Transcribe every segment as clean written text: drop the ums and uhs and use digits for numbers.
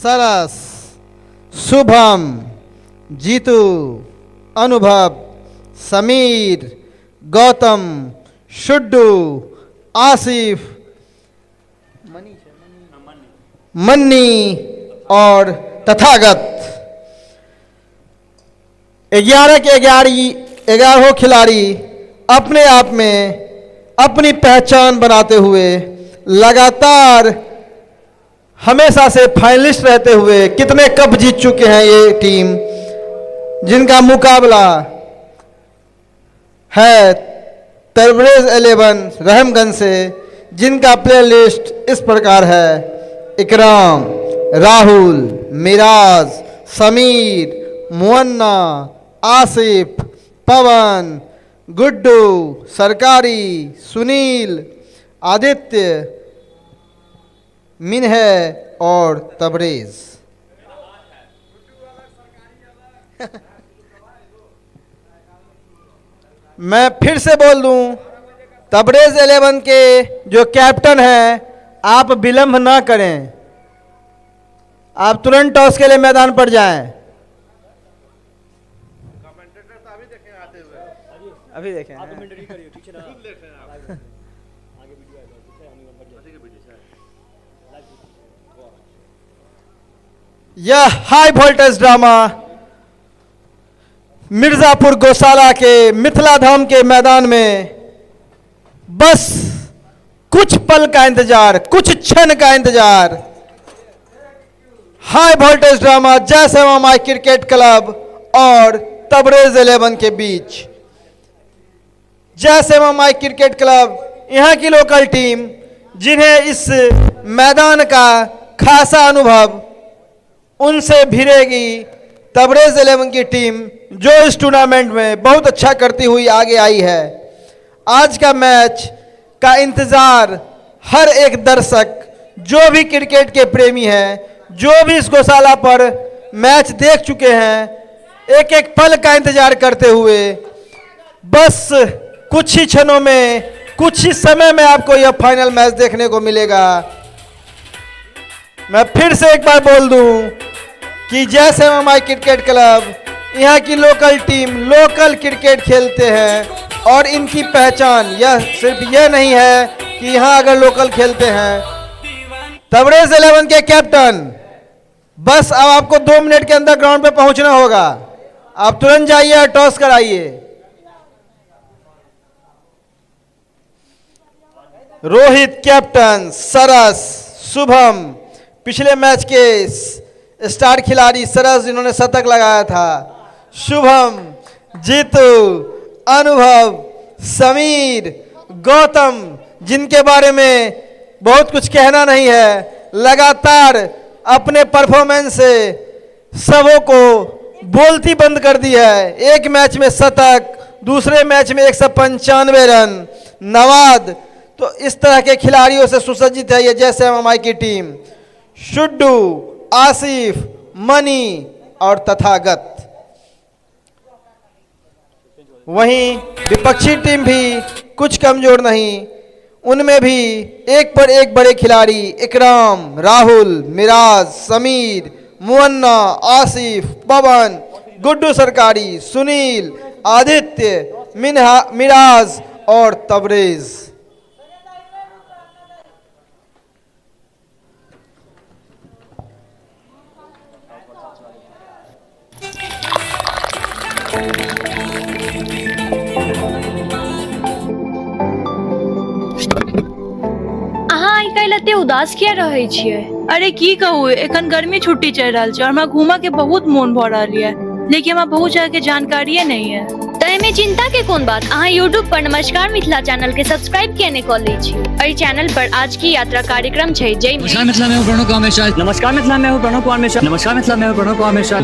सरस, शुभम, जीतू, अनुभव, समीर, गौतम, शुड्डू, आसिफ, मन्नी और तथागत। 11 के 11 खिलाड़ी अपने आप में अपनी पहचान बनाते हुए लगातार हमेशा से फाइनलिस्ट रहते हुए कितने कप जीत चुके हैं ये टीम, जिनका मुकाबला है तबरेज 11 रहमगंज से, जिनका प्लेलिस्ट इस प्रकार है। इकराम, राहुल, मिराज, समीर, मुअन्ना, आसिफ, पवन, गुड्डू, सरकारी, सुनील, आदित्य, मिन्हे और तबरेज। मैं फिर से बोल दूं, तबरेज 11 के जो कैप्टन हैं, आप विलंब ना करें, आप तुरंत टॉस के लिए मैदान पर जाएं। अभी देखें यह हाई वोल्टेज ड्रामा मिर्जापुर गौशाला के मिथिला धाम के मैदान में बस कुछ पल का इंतजार, कुछ क्षण का इंतजार। हाई वोल्टेज ड्रामा जय श्यामा माई क्रिकेट क्लब और तबरेज 11 के बीच। जय श्यामा माई क्रिकेट क्लब यहाँ की लोकल टीम, जिन्हें इस मैदान का खासा अनुभव, उनसे भिड़ेगी तबरेज 11 की टीम, जो इस टूर्नामेंट में बहुत अच्छा करती हुई आगे आई है। आज का मैच का इंतजार हर एक दर्शक, जो भी क्रिकेट के प्रेमी हैं, जो भी इस गौशाला पर मैच देख चुके हैं, एक एक पल का इंतजार करते हुए, बस कुछ ही क्षणों में, कुछ ही समय में आपको यह फाइनल मैच देखने को मिलेगा। मैं फिर से एक बार बोल दूं कि जय श्यामा माई क्रिकेट क्लब यहाँ की लोकल टीम लोकल क्रिकेट खेलते हैं, और इनकी पहचान यह सिर्फ यह नहीं है कि यहाँ अगर लोकल खेलते हैं। तबरेज 11 के कैप्टन, बस अब आपको 2 मिनट के अंदर ग्राउंड पे पहुंचना होगा। आप तुरंत जाइए और टॉस कराइए। रोहित कैप्टन, सरस, शुभम, पिछले मैच के स्टार खिलाड़ी सरस जिन्होंने शतक लगाया था, शुभम, जीतू, अनुभव, समीर, गौतम, जिनके बारे में बहुत कुछ कहना नहीं है, लगातार अपने परफॉर्मेंस से सबों को बोलती बंद कर दी है। एक मैच में शतक, दूसरे मैच में 195 रन, नवाद। तो इस तरह के खिलाड़ियों से सुसज्जित है ये जय श्यामा माई की टीम। शुड्डू, आसिफ, मनी और तथागत। वहीं विपक्षी टीम भी कुछ कमजोर नहीं, उनमें भी एक पर एक बड़े खिलाड़ी, इकराम, राहुल, मिराज, समीर, मुअन्ना, आसिफ, पवन, गुड्डू सरकारी, सुनील, आदित्य, मिराज और तबरेज। एते उदास किया रहे छिए? अरे की कहू, एखन गर्मी छुट्टी चल रहा है और हमरा घूमा के बहुत मन भ रहा है, लेकिन हमरा बहुत जगह के जानकारिये नहीं है। तय में चिंता के कौन बात, अहाँ यूट्यूब पर नमस्कार मिथिला चैनल के सब्सक्राइब किए क लै छी। एहि चैनल पर आज की यात्रा कार्यक्रम छै, जय नमस्कार मिथिला में हूं प्रणव कुमार मिश्रा। नमस्कार मिथिला में हूं प्रणव कुमार मिश्रा। नमस्कार मिथिला में हूं प्रणव कुमार मिश्रा।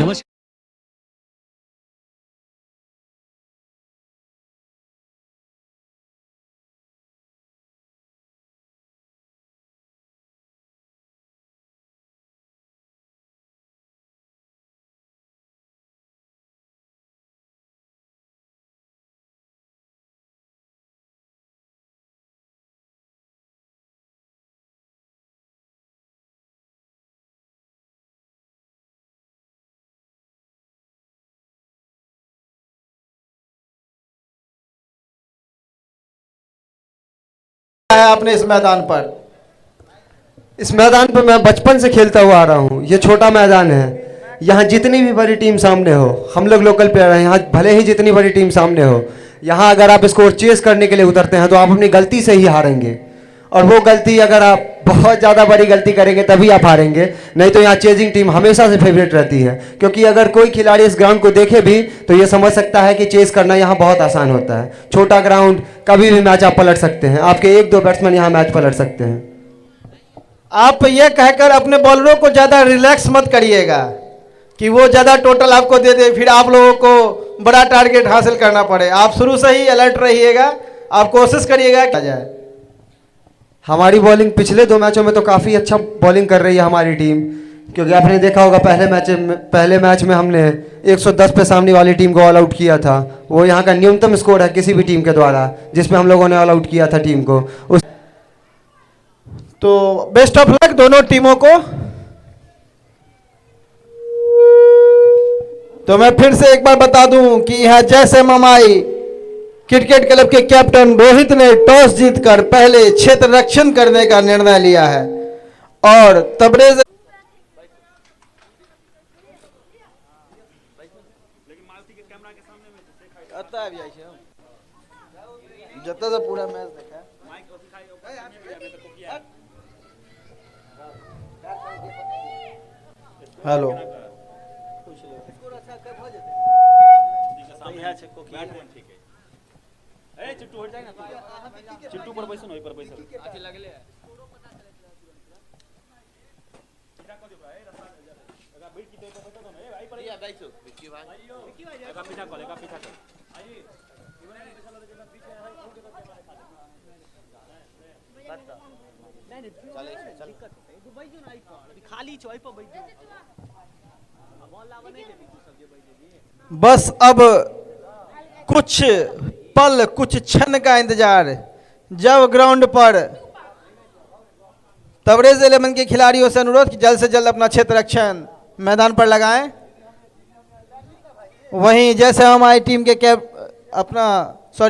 है आपने इस मैदान पर? इस मैदान पर मैं बचपन से खेलता हुआ आ रहा हूँ। ये छोटा मैदान है, यहाँ जितनी भी बड़ी टीम सामने हो, हम लोग लोकल प्लेयर हैं, यहाँ भले ही जितनी बड़ी टीम सामने हो, यहाँ अगर आप स्कोर चेस करने के लिए उतरते हैं तो आप अपनी गलती से ही हारेंगे। और वो गलती अगर आप बहुत ज़्यादा बड़ी गलती करेंगे तभी आप हारेंगे, नहीं तो यहाँ चेजिंग टीम हमेशा से फेवरेट रहती है। क्योंकि अगर कोई खिलाड़ी इस ग्राउंड को देखे भी तो ये समझ सकता है कि चेस करना यहाँ बहुत आसान होता है। छोटा ग्राउंड, कभी भी मैच आप पलट सकते हैं, आपके 1-2 बैट्समैन यहाँ मैच पलट सकते हैं। आप ये कहकर अपने बॉलरों को ज़्यादा रिलैक्स मत करिएगा कि वो ज़्यादा टोटल आपको दे दे, फिर आप लोगों को बड़ा टारगेट हासिल करना पड़े। आप शुरू से ही अलर्ट रहिएगा, आप कोशिश करिएगा कि आ जाए। हमारी बॉलिंग पिछले 2 मैचों में तो काफ़ी अच्छा बॉलिंग कर रही है हमारी टीम, क्योंकि आपने देखा होगा पहले मैच में हमने 110 पे सामने वाली टीम को ऑल आउट किया था। वो यहाँ का न्यूनतम स्कोर है किसी भी टीम के द्वारा, जिसमें हम लोगों ने ऑल आउट किया था टीम को। तो बेस्ट ऑफ लक दोनों टीमों को। तो मैं फिर से एक बार बता दूं कि यहाँ जैसे ममाई क्रिकेट क्लब के कैप्टन रोहित ने टॉस जीतकर पहले क्षेत्र रक्षण करने का निर्णय लिया है और तबरेज जब से पूरा मैच देखा हेलो चिट्टू पर बैसो ओहि पर बैसो आथि लागले पीछा कर खाली चौई पर बैठ बस अब कुछ पल, कुछ क्षण का इंतजार। जब ग्राउंड पर तबरेज 11 के खिलाड़ियों से अनुरोध कि जल्द से जल्द अपना क्षेत्र रक्षण मैदान पर लगाएं। वहीं जैसे हमारी टीम के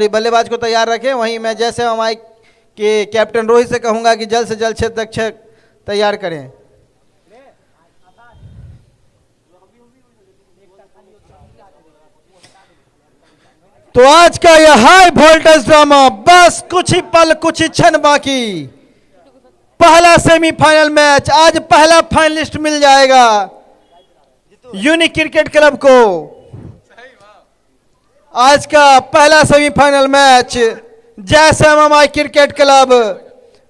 बल्लेबाज को तैयार रखें। वहीं मैं जैसे हमारे के कैप्टन रोहित से कहूंगा कि जल्द से जल्द क्षेत्र रक्षक तैयार करें। तो आज का यह हाई वोल्टेज ड्रामा बस कुछ ही पल, कुछ ही क्षण बाकी। पहला सेमीफाइनल मैच, आज पहला फाइनलिस्ट मिल जाएगा यूनिक क्रिकेट क्लब को। आज का पहला semifinal match Jayshyam cricket club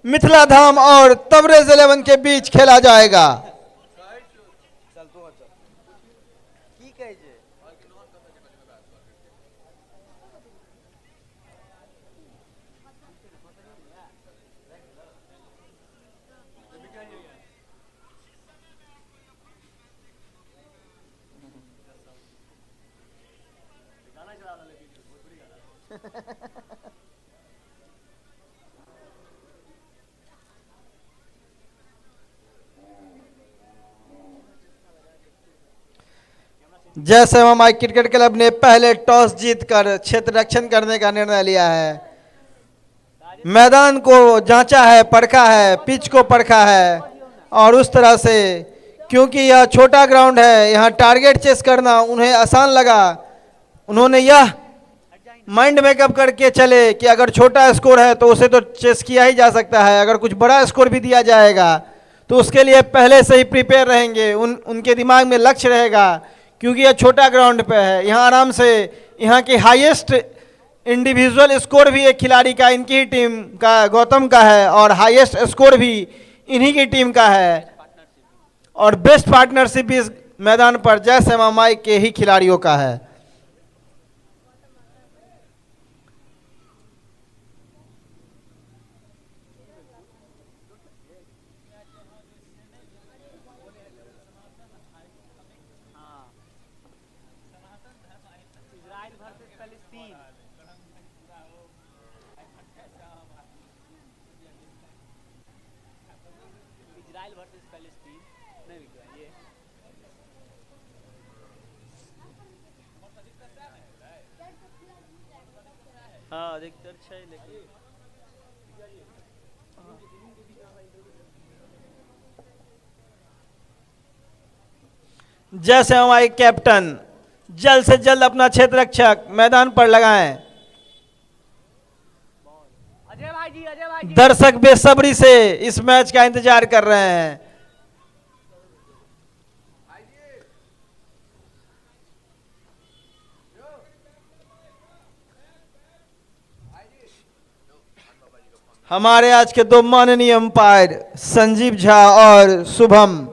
Mithila Dham और तबरेज 11 के बीच खेला जाएगा। जयश्याम क्रिकेट क्लब ने पहले टॉस जीतकर क्षेत्र रक्षण करने का निर्णय लिया है। मैदान को जांचा है, परखा है, पिच को परखा है और उस तरह से, क्योंकि यह छोटा ग्राउंड है, यहाँ टारगेट चेस करना उन्हें आसान लगा। उन्होंने यह माइंड मेकअप करके चले कि अगर छोटा स्कोर है तो उसे तो चेस किया ही जा सकता है, अगर कुछ बड़ा स्कोर भी दिया जाएगा तो उसके लिए पहले से ही प्रिपेयर रहेंगे। उनके दिमाग में लक्ष्य रहेगा, क्योंकि यह छोटा ग्राउंड पे है। यहाँ आराम से यहाँ के हाईएस्ट इंडिविजुअल स्कोर भी एक खिलाड़ी का, इनकी ही टीम का, गौतम का है, और हाईएस्ट स्कोर भी इन्हीं की टीम का है, और बेस्ट पार्टनरशिप भी इस मैदान पर जयश्याम के ही खिलाड़ियों का है। हाँ अधिकतर छै, लेकिन जैसे हमारे कैप्टन जल्द से जल्द अपना क्षेत्र रक्षक मैदान पर लगाएं। दर्शक बेसब्री से इस मैच का इंतजार कर रहे हैं। हमारे आज के दो माननीय अंपायर संजीव झा और सुमन।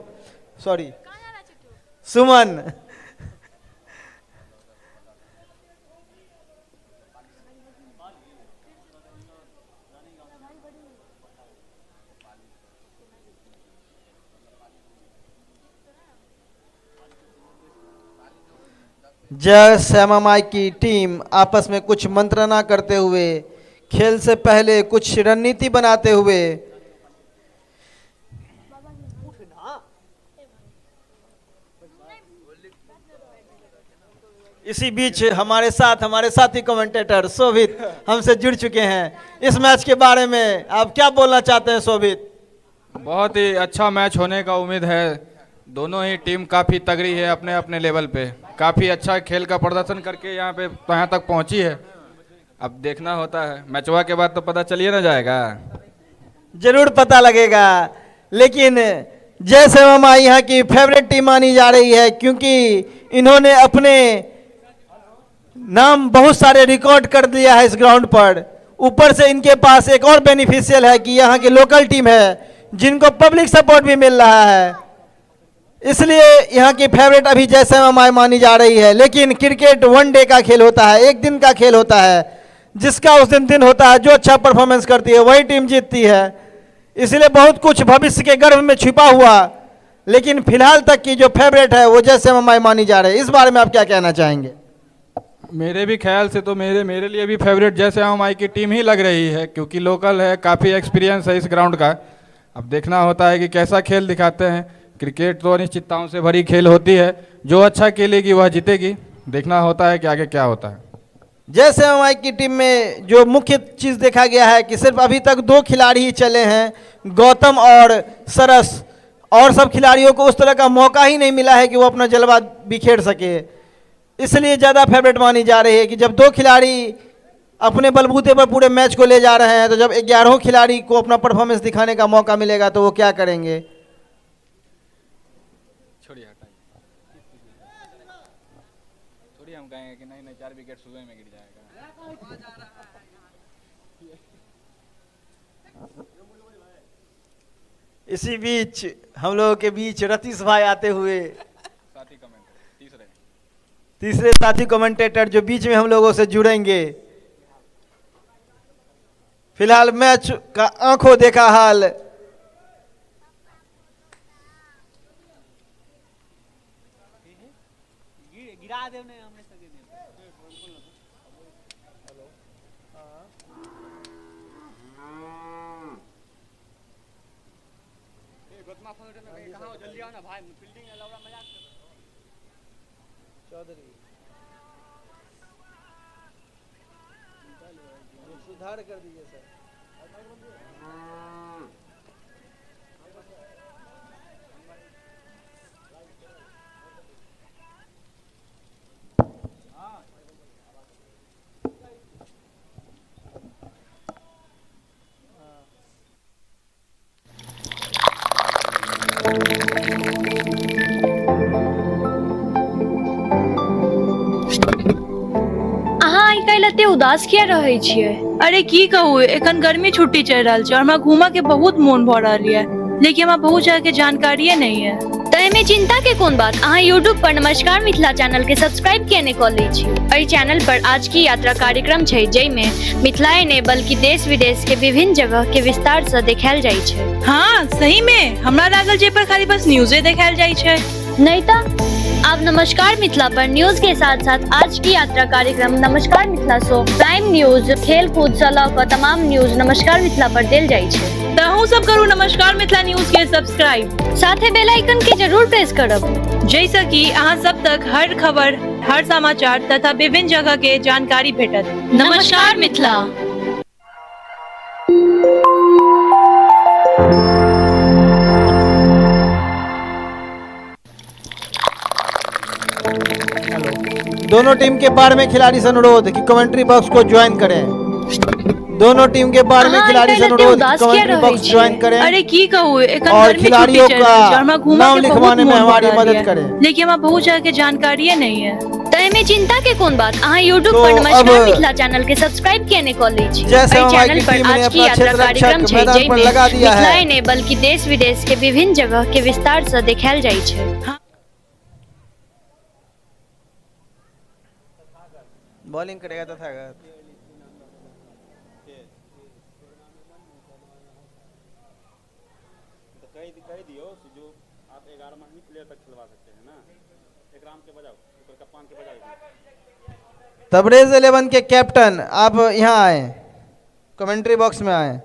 जय श्यामा माई की टीम आपस में कुछ मंत्रणा करते हुए, खेल से पहले कुछ रणनीति बनाते हुए इसी बीच हमारे साथी कमेंटेटर शोभित हमसे जुड़ चुके हैं। इस मैच के बारे में आप क्या बोलना चाहते हैं शोभित? बहुत ही अच्छा मैच होने का उम्मीद है। दोनों ही टीम काफ़ी तगड़ी है, अपने अपने लेवल पे काफ़ी अच्छा खेल का प्रदर्शन करके यहाँ तक पहुँची है। अब देखना होता है, मैचवा के बाद तो पता चलिए ना जाएगा। जरूर पता लगेगा। लेकिन जैसे मामा यहाँ की फेवरेट टीम मानी जा रही है, क्योंकि इन्होंने अपने नाम बहुत सारे रिकॉर्ड कर दिया है इस ग्राउंड पर। ऊपर से इनके पास एक और बेनिफिशियल है कि यहाँ की लोकल टीम है जिनको पब्लिक सपोर्ट भी मिल रहा है, इसलिए यहाँ की फेवरेट अभी जैसे मामा मानी जा रही है। लेकिन क्रिकेट वन डे का खेल होता है, एक दिन का खेल होता है, जिसका उस दिन होता है। जो अच्छा परफॉर्मेंस करती है वही टीम जीतती है। इसलिए बहुत कुछ भविष्य के गर्भ में छिपा हुआ, लेकिन फिलहाल तक की जो फेवरेट है वो जैसे मामा मानी जा रही है। इस बारे में आप क्या कहना चाहेंगे? मेरे भी ख्याल से तो मेरे लिए भी फेवरेट जैसे हमारी की टीम ही लग रही है, क्योंकि लोकल है, काफ़ी एक्सपीरियंस है इस ग्राउंड का। अब देखना होता है कि कैसा खेल दिखाते हैं। क्रिकेट तो अनिश्चितताओं से भरी खेल होती है, जो अच्छा खेलेगी वह जीतेगी। देखना होता है कि आगे क्या होता है। जैसे हमारी की टीम में जो मुख्य चीज़ देखा गया है कि सिर्फ अभी तक 2 खिलाड़ी ही चले हैं, गौतम और सरस, और सब खिलाड़ियों को उस तरह का मौका ही नहीं मिला है कि वो अपना जलवा बिखेर सके। इसलिए ज़्यादा फेवरेट मानी जा रही है कि जब 2 खिलाड़ी अपने बलबूते पर पूरे मैच को ले जा रहे हैं, तो जब 11 खिलाड़ी को अपना परफॉर्मेंस दिखाने का मौका मिलेगा तो वो क्या करेंगे। थोड़ी हम कहेंगे कि नहीं 4 विकेट सुबह में गिर जाएगा। इसी बीच हम लोगों के बीच रतीश भाई आते हुए, तीसरे साथी कमेंटेटर जो बीच में हम लोगों से जुड़ेंगे। फिलहाल मैच का आंखों देखा हाल गिरा देने हमने सके जल्दी आओ ना भाई, फील्डिंग है लौड़ा मजाक चौधरी सुधार कर दीजिए सर। अहाँ आइ काल्हि एते उदास किया रहै छियै? अरे की कहूँ, एखन गर्मी छुट्टी चल रहा है और हमरा घूमा के बहुत मन भ रहा है, लेकिन हमरा बहुत जगह के जानकारिये नहीं है। तो एमे चिंता के कोन बात, अहाँ यूट्यूब पर नमस्कार मिथिला चैनल के सब्सक्राइब केने कऽ लै छी। एहि चैनल पर आज की यात्रा कार्यक्रम छै, जइमे मिथिलाए ने बल्कि देश विदेश के विभिन्न जगह के विस्तार से देखायल जाइ छै। हाँ सही में, हमरा लागल जे पर खाली बस न्यूज़े देखायल जाइ छै। नहीं तो अब नमस्कार मिथिला पर न्यूज के साथ साथ आज की यात्रा कार्यक्रम नमस्कार मिथिला शो, प्राइम न्यूज, खेल कूद से लऽ कऽ तमाम न्यूज नमस्कार मिथिला पर देल जाइ छै। तहु सब करू नमस्कार मिथिला न्यूज के सब्सक्राइब, साथे बेल आइकन के जरूर प्रेस करब, जैसा कि अहाँ सब तक हर खबर, हर समाचार तथा विभिन्न जगह के जानकारी भेटत। नमस्कार मिथिला। दोनों टीम के बारे में खिलाड़ी से अनुरोध कि कमेंट्री बॉक्स को ज्वाइन करें। दोनों टीम के बारे में अहाँ खिलाड़ी से एते अनुरोध उदास कि किया कमेंट्री रहै बॉक्स छी? ज्वाइन करें अरे की कहूँ एखन और गर्मी खिलाड़ियों छुट्टी चल रहल छै और हमरा का घूमा नाम के बहुत लिखवाने में मोन हमारी भऽ रहल मदद ये। करें। लेकिन हमरा बहुत जगह के जानकारिये नहीं है। तय में चिंता के कोन बात, अहाँ यूट्यूब तो पर नमस्कार अब मिथिला चैनल के सब्सक्राइब किया कॉल लीजिए। जैसे एहि हमारी चैनल पर टीम ने आज की अपना यात्रा क्षेत्र कार्यक्रम रक्षक छै मैदान पर जाहिमे लगा दिया है। मिथिलाए ने बल्कि देश विदेश के विभिन्न जगह के विस्तार से देखायल जाइ छै। बॉलिंग करेगा तथागत। कह दियो कि जो आप 11 ही प्लेयर तक खिलवा सकते हैं ना, एक राम के बजाओ, ऊपर कप्तान के बजाओ। तबरेज 11 के कैप्टन आप यहाँ आए, कमेंट्री बॉक्स में आए।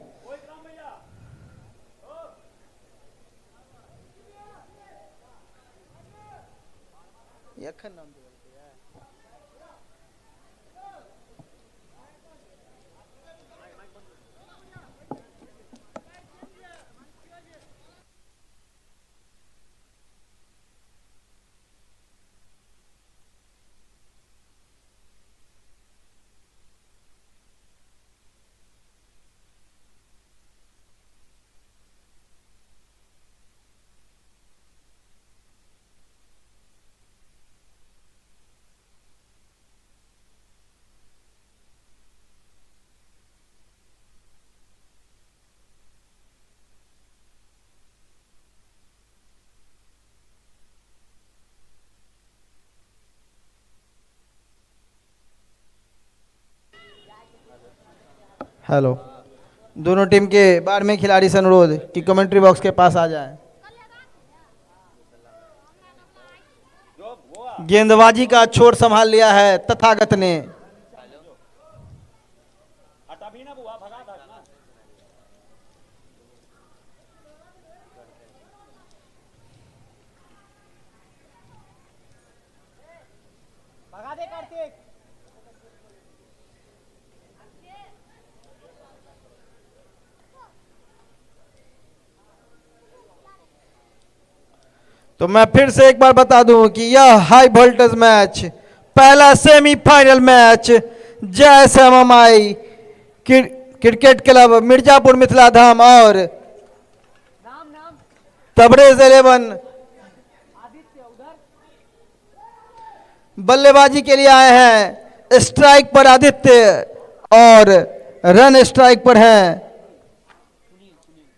हेलो, दोनों टीम के बारे में खिलाड़ी से अनुरोध कि कमेंट्री बॉक्स के पास आ जाएं। गेंदबाजी का छोर संभाल लिया है तथागत ने। भगा दे कार्तिक। तो मैं फिर से एक बार बता दूं कि यह हाई वोल्टेज मैच, पहला semifinal match Jai Shyama Mai cricket club Mirzapur Mithila Dham और तबरेज 11 बल्लेबाजी के लिए आए हैं। स्ट्राइक पर आदित्य और रन स्ट्राइक पर हैं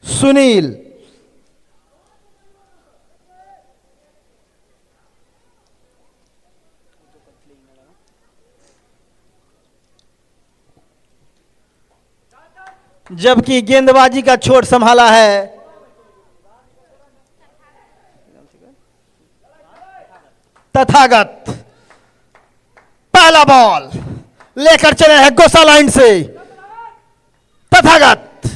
सुनील। जबकि गेंदबाजी का छोर संभाला है तथागत। पहला बॉल लेकर चले हैं गोसा लाइन से तथागत।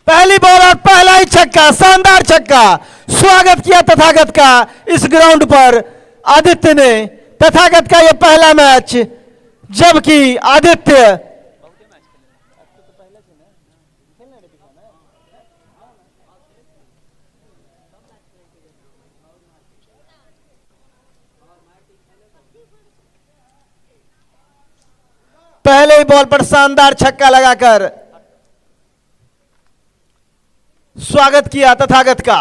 पहली बॉल और पहला ही छक्का, शानदार छक्का। स्वागत किया तथागत का इस ग्राउंड पर आदित्य ने। तथागत का यह पहला मैच, जबकि आदित्य पहले ही बॉल पर शानदार छक्का लगाकर स्वागत किया तथागत का।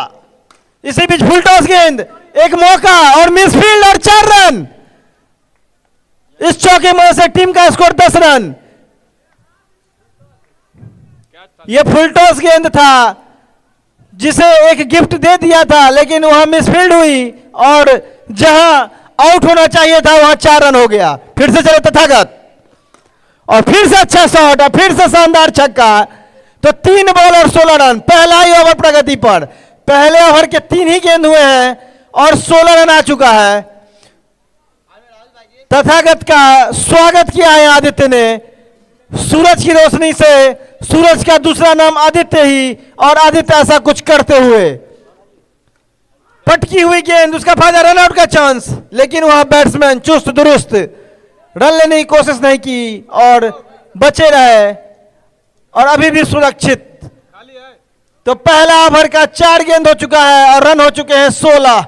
इसी बीच फुल टॉस गेंद, एक मौका और मिसफील्ड और 4 रन। इस चौके में से टीम का स्कोर 10 रन। यह फुल टॉस गेंद था जिसे एक गिफ्ट दे दिया था, लेकिन वहां मिसफील्ड हुई और जहां आउट होना चाहिए था वहां 4 रन हो गया। फिर से चले तथागत और फिर से अच्छा शॉट और फिर से शानदार छक्का। तो 3 बॉल और 16 रन, पहला ही ओवर प्रगति पर। पहले ओवर के 3 ही गेंद हुए हैं और 16 रन आ चुका है। तथागत का स्वागत किया है आदित्य ने। सूरज की रोशनी से सूरज का दूसरा नाम आदित्य ही, और आदित्य ऐसा कुछ करते हुए पटकी हुई गेंद, उसका फायदा, रन आउट का चांस, लेकिन वहां बैट्समैन चुस्त दुरुस्त रन लेने की कोशिश नहीं की और बचे रहे और अभी भी सुरक्षित। तो पहला ओवर का 4 गेंद हो चुका है और रन हो चुके हैं 16।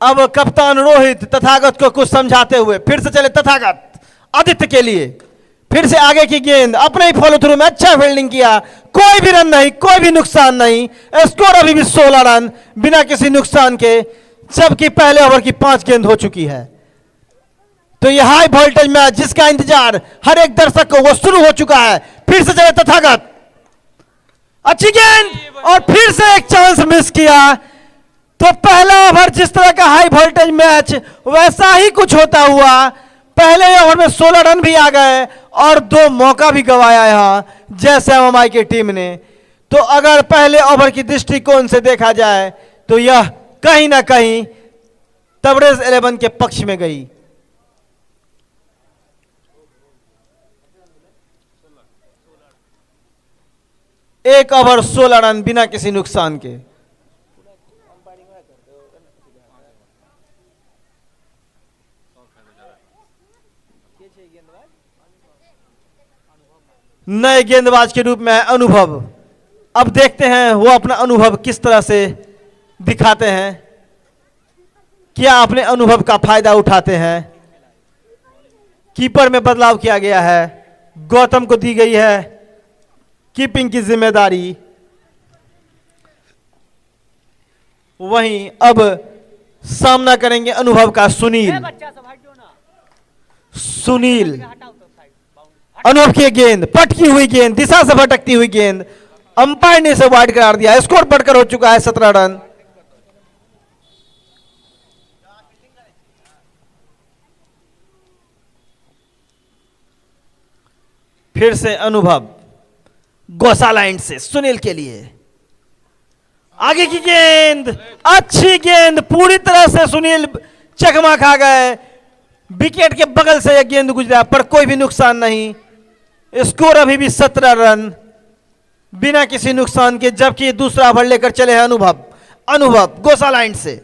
अब कप्तान रोहित तथागत को कुछ समझाते हुए फिर से चले तथागत आदित्य के लिए, फिर से आगे की गेंद अपने ही फॉलो थ्रू में अच्छा फील्डिंग किया, कोई भी रन नहीं, कोई भी नुकसान नहीं, स्कोर अभी भी 16 रन बिना किसी नुकसान के, जबकि पहले ओवर की 5 गेंद हो चुकी है। तो यह हाई वोल्टेज मैच जिसका इंतजार हर एक दर्शक को वो शुरू हो चुका है। फिर से चले तथागत, अच्छी गेंद और फिर से एक चांस मिस किया। तो पहला ओवर जिस तरह का हाई वोल्टेज मैच वैसा ही कुछ होता हुआ, पहले ओवर में 16 रन भी आ गए और 2 मौका भी गंवाया यहां जयसवामाई की टीम ने। तो अगर पहले ओवर की दृष्टिकोण से देखा जाए तो यह कहीं ना कहीं तबरेज 11 के पक्ष में गई। एक ओवर 16 रन बिना किसी नुकसान के। नए गेंदबाज के रूप में अनुभव, अब देखते हैं वो अपना अनुभव किस तरह से दिखाते हैं, क्या अपने अनुभव का फायदा उठाते हैं। कीपर में बदलाव किया गया है, गौतम को दी गई है कीपिंग की जिम्मेदारी। वहीं अब सामना करेंगे अनुभव का सुनील। बच्चा सब हट जाओ ना, सुनील हटाओ तो साइड बाउंड। अनुभव की गेंद, पटकी हुई गेंद, दिशा से भटकती हुई गेंद, अंपायर ने इसे वाइड करार दिया। स्कोर बढ़कर हो चुका है 17 रन। फिर से अनुभव गौशाला एंड से सुनील के लिए, आगे की गेंद, अच्छी गेंद, पूरी तरह से सुनील चकमा खा गए। विकेट के बगल से यह गेंद गुजरा पर कोई भी नुकसान नहीं। स्कोर अभी भी 17 रन बिना किसी नुकसान के, जबकि दूसरा ओवर लेकर चले हैं अनुभव गौशाला एंड से।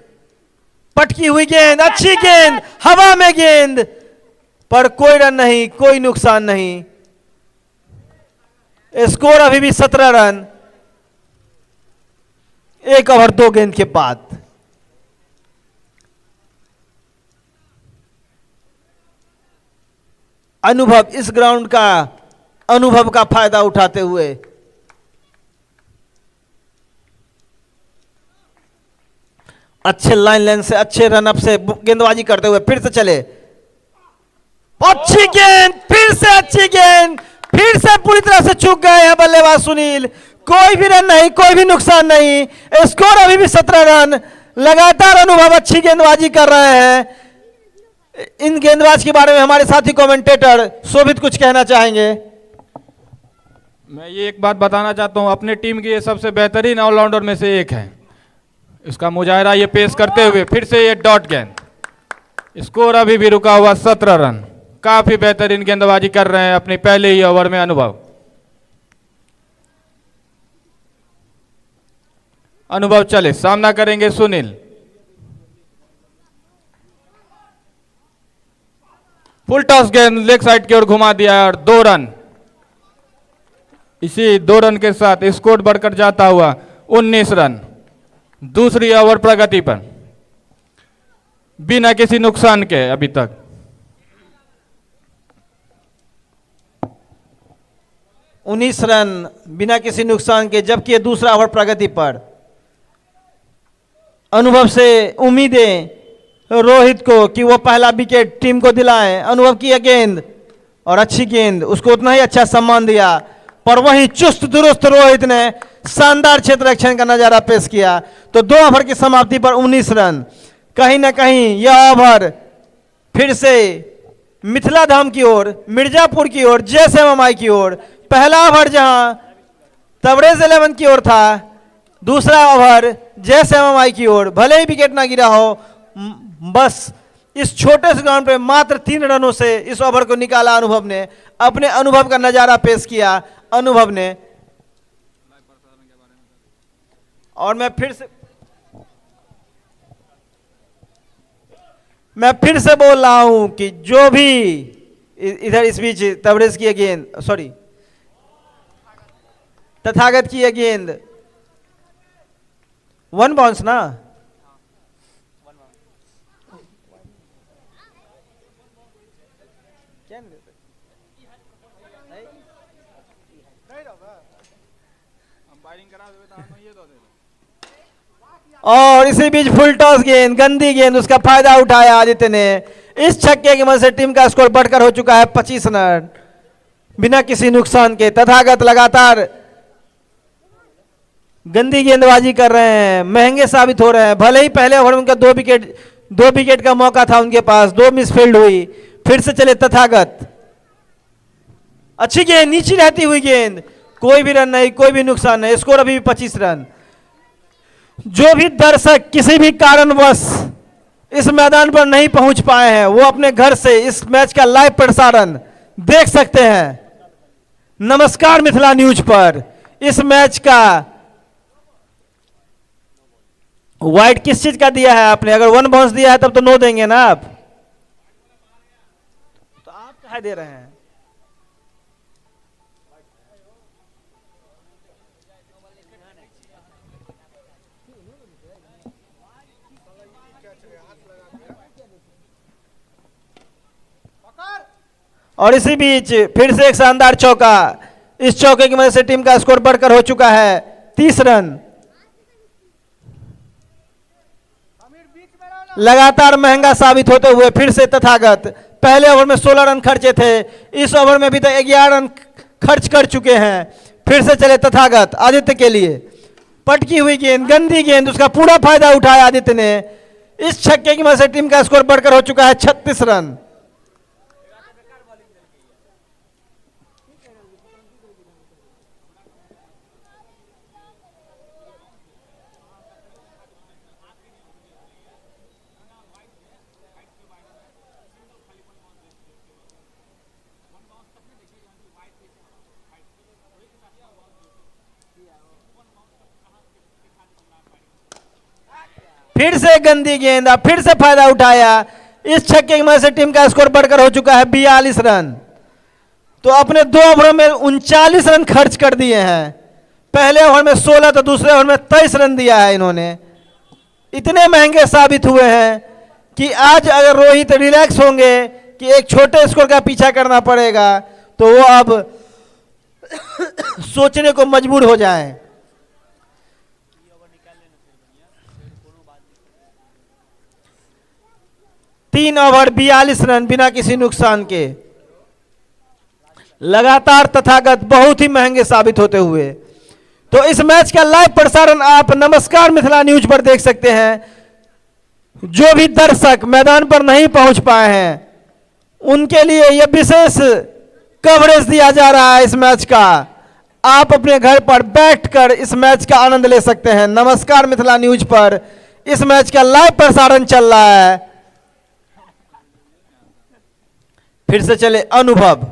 पटकी हुई गेंद, अच्छी गेंद, हवा में गेंद पर कोई रन नहीं, कोई नुकसान नहीं। स्कोर अभी भी 17 रन, 1 ओवर 2 गेंद के बाद। अनुभव इस ग्राउंड का अनुभव का फायदा उठाते हुए अच्छे लाइन लेंथ से, अच्छे रन अप से गेंदबाजी करते हुए फिर से चले, अच्छी गेंद, फिर से अच्छी गेंद, फिर से पूरी तरह से चूक गए हैं बल्लेबाज सुनील। कोई भी रन नहीं, कोई भी नुकसान नहीं, स्कोर अभी भी 17 रन। लगातार अनुभव अच्छी गेंदबाजी कर रहे हैं। इन गेंदबाज के बारे में हमारे साथी कमेंटेटर शोभित कुछ कहना चाहेंगे। मैं ये एक बात बताना चाहता हूँ, अपने टीम की ये सबसे बेहतरीन ऑलराउंडर में से एक है। इसका मुजाहरा ये पेश करते हुए फिर से ये डॉट गेंद, स्कोर अभी भी रुका हुआ 17 रन। काफी बेहतरीन गेंदबाजी कर रहे हैं अपनी पहले ही ओवर में अनुभव चले, सामना करेंगे सुनील। फुल टॉस गेंद लेग साइड की ओर घुमा दिया और 2 रन। इसी 2 रन के साथ स्कोर बढ़कर जाता हुआ 19 रन। दूसरी ओवर प्रगति पर बिना किसी नुकसान के अभी तक। उन्नीस रन बिना किसी नुकसान के, जबकि ये दूसरा ओवर प्रगति पर। अनुभव से उम्मीदें रोहित को कि वो पहला विकेट टीम को दिलाएं। अनुभव की यह गेंद और अच्छी गेंद, उसको उतना ही अच्छा सम्मान दिया, पर वहीं चुस्त दुरुस्त रोहित ने शानदार क्षेत्र रक्षण का नजारा पेश किया। तो 2 ओवर की समाप्ति पर 19 रन। कहीं ना कहीं यह ओवर फिर से मिथिला धाम की ओर, मिर्जापुर की ओर, जयसवामाई की ओर। पहला ओवर जहां तबरेज 11 की ओर था, दूसरा ओवर जयसवामाई की ओर। भले ही विकेट ना गिरा हो, बस इस छोटे से ग्राउंड पे मात्र 3 रनों से इस ओवर को निकाला अनुभव ने। अपने अनुभव का नजारा पेश किया अनुभव ने। और मैं फिर से बोल रहा हूं कि जो भी इधर इस बीच तबरेज की गेंद, सॉरी तथागत की गेंद 1 बाउंस ना, और इसी बीच फुल टॉस गेंद, गंदी गेंद, उसका फायदा उठाया आदित्य ने। इस छक्के की मदद से टीम का स्कोर बढ़कर हो चुका है 25 रन बिना किसी नुकसान के। तथागत लगातार गंदी गेंदबाजी कर रहे हैं, महंगे साबित हो रहे हैं। भले ही पहले ओवर में उनका 2 विकेट का मौका था उनके पास, 2 मिसफील्ड हुई। फिर से चले तथागत, अच्छी गेंद, नीचे रहती हुई गेंद, कोई भी रन नहीं, कोई भी नुकसान नहीं, स्कोर अभी भी 25 रन। जो भी दर्शक किसी भी कारणवश इस मैदान पर नहीं पहुंच पाए हैं, वो अपने घर से इस मैच का लाइव प्रसारण देख सकते हैं नमस्कार मिथिला न्यूज पर। इस मैच का वाइड किस चीज का दिया है आपने? अगर 1 बाउंस दिया है तब तो 9 देंगे ना आप, तो आप कहा दे रहे हैं? और इसी बीच फिर से एक शानदार चौका, इस चौके की मदद से टीम का स्कोर बढ़कर हो चुका है 30 रन। लगातार महंगा साबित होते हुए फिर से तथागत, पहले ओवर में 16 रन खर्चे थे, इस ओवर में भी तो 11 रन खर्च कर चुके हैं। फिर से चले तथागत आदित्य के लिए, पटकी हुई गेंद, गंदी गेंद, उसका पूरा फायदा उठाया आदित्य ने। इस छक्के की मदद से टीम का स्कोर बढ़कर हो चुका है 36 रन। फिर से गंदी गेंद, फिर से फायदा उठाया। इस छक्के की मदद से टीम का स्कोर बढ़कर हो चुका है 42 रन। तो अपने 2 ओवरों में 39 रन खर्च कर दिए हैं। पहले ओवर में 16 तो दूसरे ओवर में 23 रन दिया है इन्होंने। इतने महंगे साबित हुए हैं कि आज अगर रोहित रिलैक्स होंगे कि एक छोटे स्कोर का पीछा करना पड़ेगा, तो वो अब सोचने को मजबूर हो जाएं। तीन ओवर 42 रन बिना किसी नुकसान के। लगातार तथागत बहुत ही महंगे साबित होते हुए। तो इस मैच का लाइव प्रसारण आप नमस्कार मिथिला न्यूज पर देख सकते हैं। जो भी दर्शक मैदान पर नहीं पहुंच पाए हैं उनके लिए यह विशेष कवरेज दिया जा रहा है इस मैच का। आप अपने घर पर बैठकर इस मैच का आनंद ले सकते हैं। नमस्कार मिथिला न्यूज पर इस मैच का लाइव प्रसारण चल रहा है। फिर से चले अनुभव,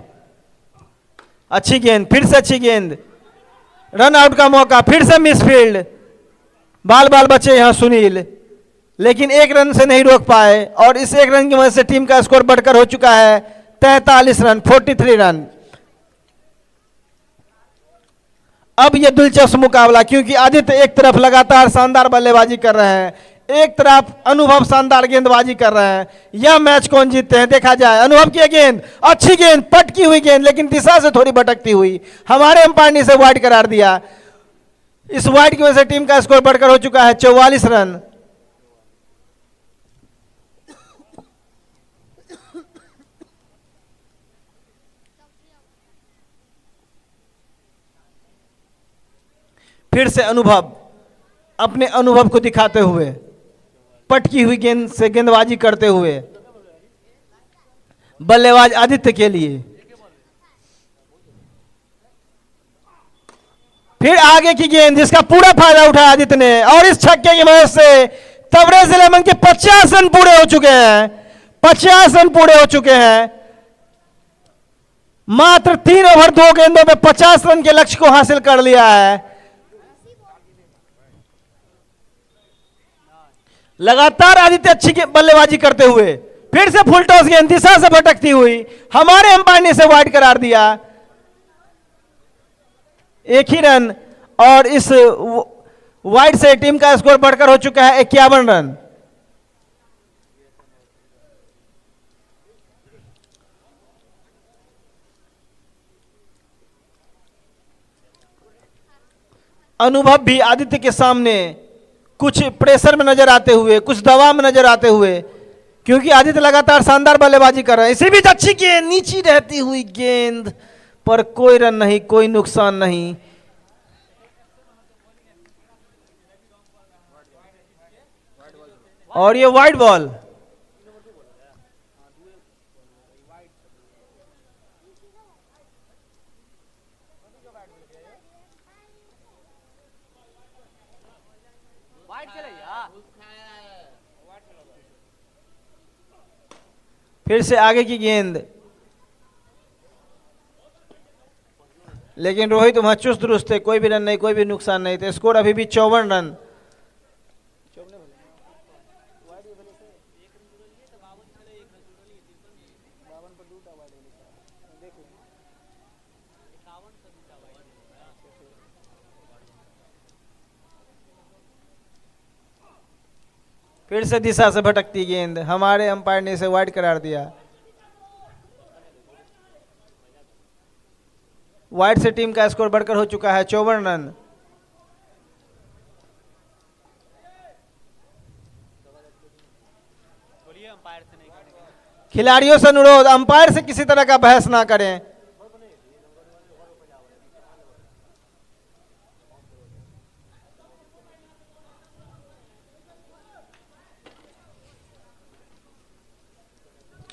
अच्छी गेंद, फिर से अच्छी गेंद, रन आउट का मौका, फिर से मिसफील्ड, बाल बाल बचे यहां सुनील, लेकिन 1 रन से नहीं रोक पाए। और इस 1 रन की मदद से टीम का स्कोर बढ़कर हो चुका है 43 रन, 43 रन। अब यह दिलचस्प मुकाबला, क्योंकि आदित्य एक तरफ लगातार शानदार बल्लेबाजी कर रहे हैं, एक तरफ अनुभव शानदार गेंदबाजी कर रहे हैं। यह मैच कौन जीतते हैं देखा जाए। अनुभव की गेंद, अच्छी गेंद, पटकी हुई गेंद, लेकिन दिशा से थोड़ी भटकती हुई। हमारे अंपायर ने इसे वाइड करार दिया। इस वाइड की वजह से टीम का स्कोर बढ़कर हो चुका है 44 रन। फिर से अनुभव अपने अनुभव को दिखाते हुए, पटकी हुई गेंद से गेंदबाजी करते हुए, बल्लेबाज आदित्य के लिए। फिर आगे की गेंद, जिसका पूरा फायदा उठाया आदित्य ने। और इस छक्के की मदद से तबरेज इलेवन के 50 रन पूरे हो चुके हैं। 50 रन पूरे हो चुके हैं। मात्र 3 ओवर 2 गेंदों में 50 रन के लक्ष्य को हासिल कर लिया है। लगातार आदित्य अच्छी बल्लेबाजी करते हुए, फिर से फुल टॉस गेंद, दिशा से भटकती हुई। हमारे अंपायर ने इसे वाइड करार दिया। 1 ही रन, और इस वाइड से टीम का स्कोर बढ़कर हो चुका है 51 रन। अनुभव भी आदित्य के सामने कुछ प्रेशर में नजर आते हुए, कुछ दबाव में नजर आते हुए, क्योंकि आदित्य लगातार शानदार बल्लेबाजी कर रहे हैं। इसी बीच अच्छी गेंद, नीची रहती हुई गेंद पर कोई रन नहीं, कोई नुकसान नहीं। और ये वाइड बॉल। फिर से आगे की गेंद, लेकिन रोहित वहां चुस्त दुरुस्त थे, कोई भी रन नहीं, कोई भी नुकसान नहीं थे। स्कोर अभी भी 54 रन। फिर से दिशा से भटकती गेंद, हमारे अंपायर ने इसे वाइड करार दिया। वाइड से टीम का स्कोर बढ़कर हो चुका है 54 रन। खिलाड़ियों से अनुरोध, अंपायर से किसी तरह का बहस ना करें।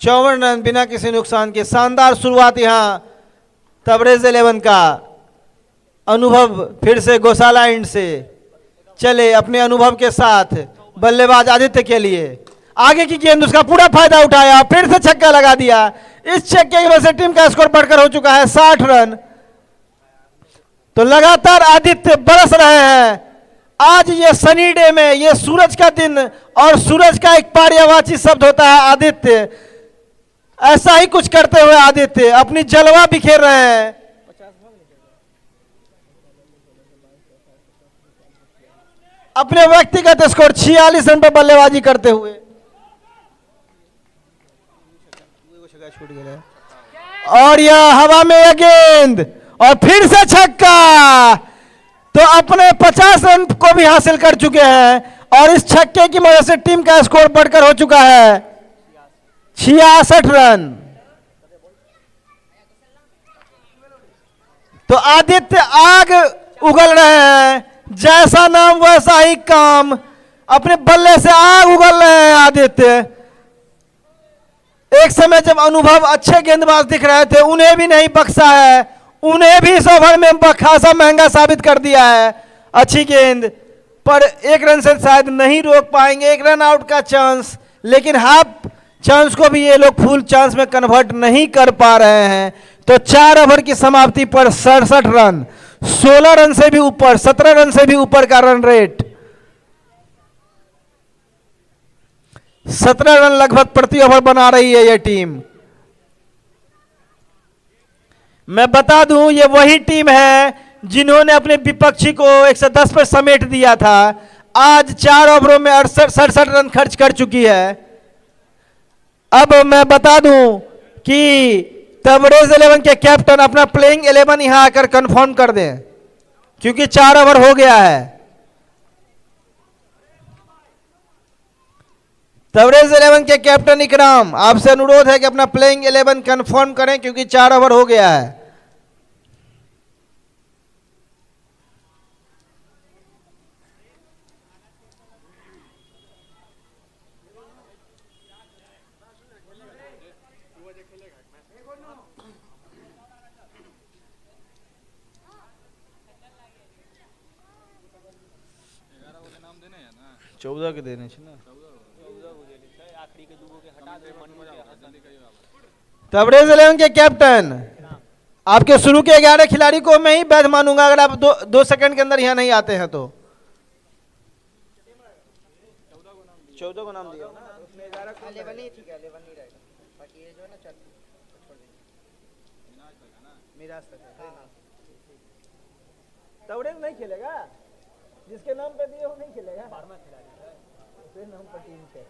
चौवन रन बिना किसी नुकसान के। शानदार शुरुआत यहां तबरेज 11 का। अनुभव फिर से गौशाला एंड से चले अपने अनुभव के साथ, बल्लेबाज आदित्य के लिए आगे की गेंद, उसका पूरा फायदा उठाया, फिर से छक्का लगा दिया। इस छक्के की वजह से टीम का स्कोर बढ़कर हो चुका है 60 रन। तो लगातार आदित्य बरस रहे हैं। आज ये सनी डे में, ये सूरज का दिन, और सूरज का एक पर्यायवाची शब्द होता है आदित्य। ऐसा ही कुछ करते हुए आदित्य अपनी जलवा बिखेर रहे हैं। अपने व्यक्तिगत स्कोर 46 रन पर बल्लेबाजी करते हुए। और यह हवा में यह गेंद, और फिर से छक्का। तो अपने 50 रन को भी हासिल कर चुके हैं, और इस छक्के की वजह से टीम का स्कोर बढ़कर हो चुका है 66 रन। तो आदित्य आग उगल रहे हैं, जैसा नाम वैसा ही काम। अपने बल्ले से आग उगल रहे हैं आदित्य। एक समय जब अनुभव अच्छे गेंदबाज दिख रहे थे, उन्हें भी नहीं बख्शा है, उन्हें भी इस ओवर में खासा महंगा साबित कर दिया है। अच्छी गेंद पर एक रन से शायद नहीं रोक पाएंगे, एक रन आउट का चांस, लेकिन हाफ चांस को भी ये लोग फुल चांस में कन्वर्ट नहीं कर पा रहे हैं। तो 4 ओवर की समाप्ति पर 67 रन, 16 रन से भी ऊपर, 17 रन से भी ऊपर का रन रेट, 17 रन लगभग प्रति ओवर बना रही है यह टीम। मैं बता दूं, ये वही टीम है जिन्होंने अपने विपक्षी को 110 पर समेट दिया था। आज 4 ओवरों में 67 रन खर्च कर चुकी है। अब मैं बता दूं कि तबरेज 11 के कैप्टन अपना प्लेइंग 11 यहां आकर कंफर्म कर दें, क्योंकि 4 ओवर हो गया है। तबरेज 11 के कैप्टन इकराम, आपसे अनुरोध है कि अपना प्लेइंग 11 कंफर्म करें, क्योंकि 4 ओवर हो गया है। चौदह के देने ना। तबरेज 11 के कैप्टन, आपके शुरू के 11 खिलाड़ी को मैं ही वैध मानूंगा अगर आप 2 सेकंड के अंदर यहां नहीं आते हैं तो। 14 को नाम दिया ना, उसमें 11 को 11 ही ठीक है, 11 नहीं रहेगा, बाकी ये जो है ना छोड़ देना, मिराज तक है ना। तबरेज नहीं खेलेगा, जिसके नाम पे दिए वो नहीं खेलेगा। 12वां खिलाड़ी है, फिर नाम पर टीम से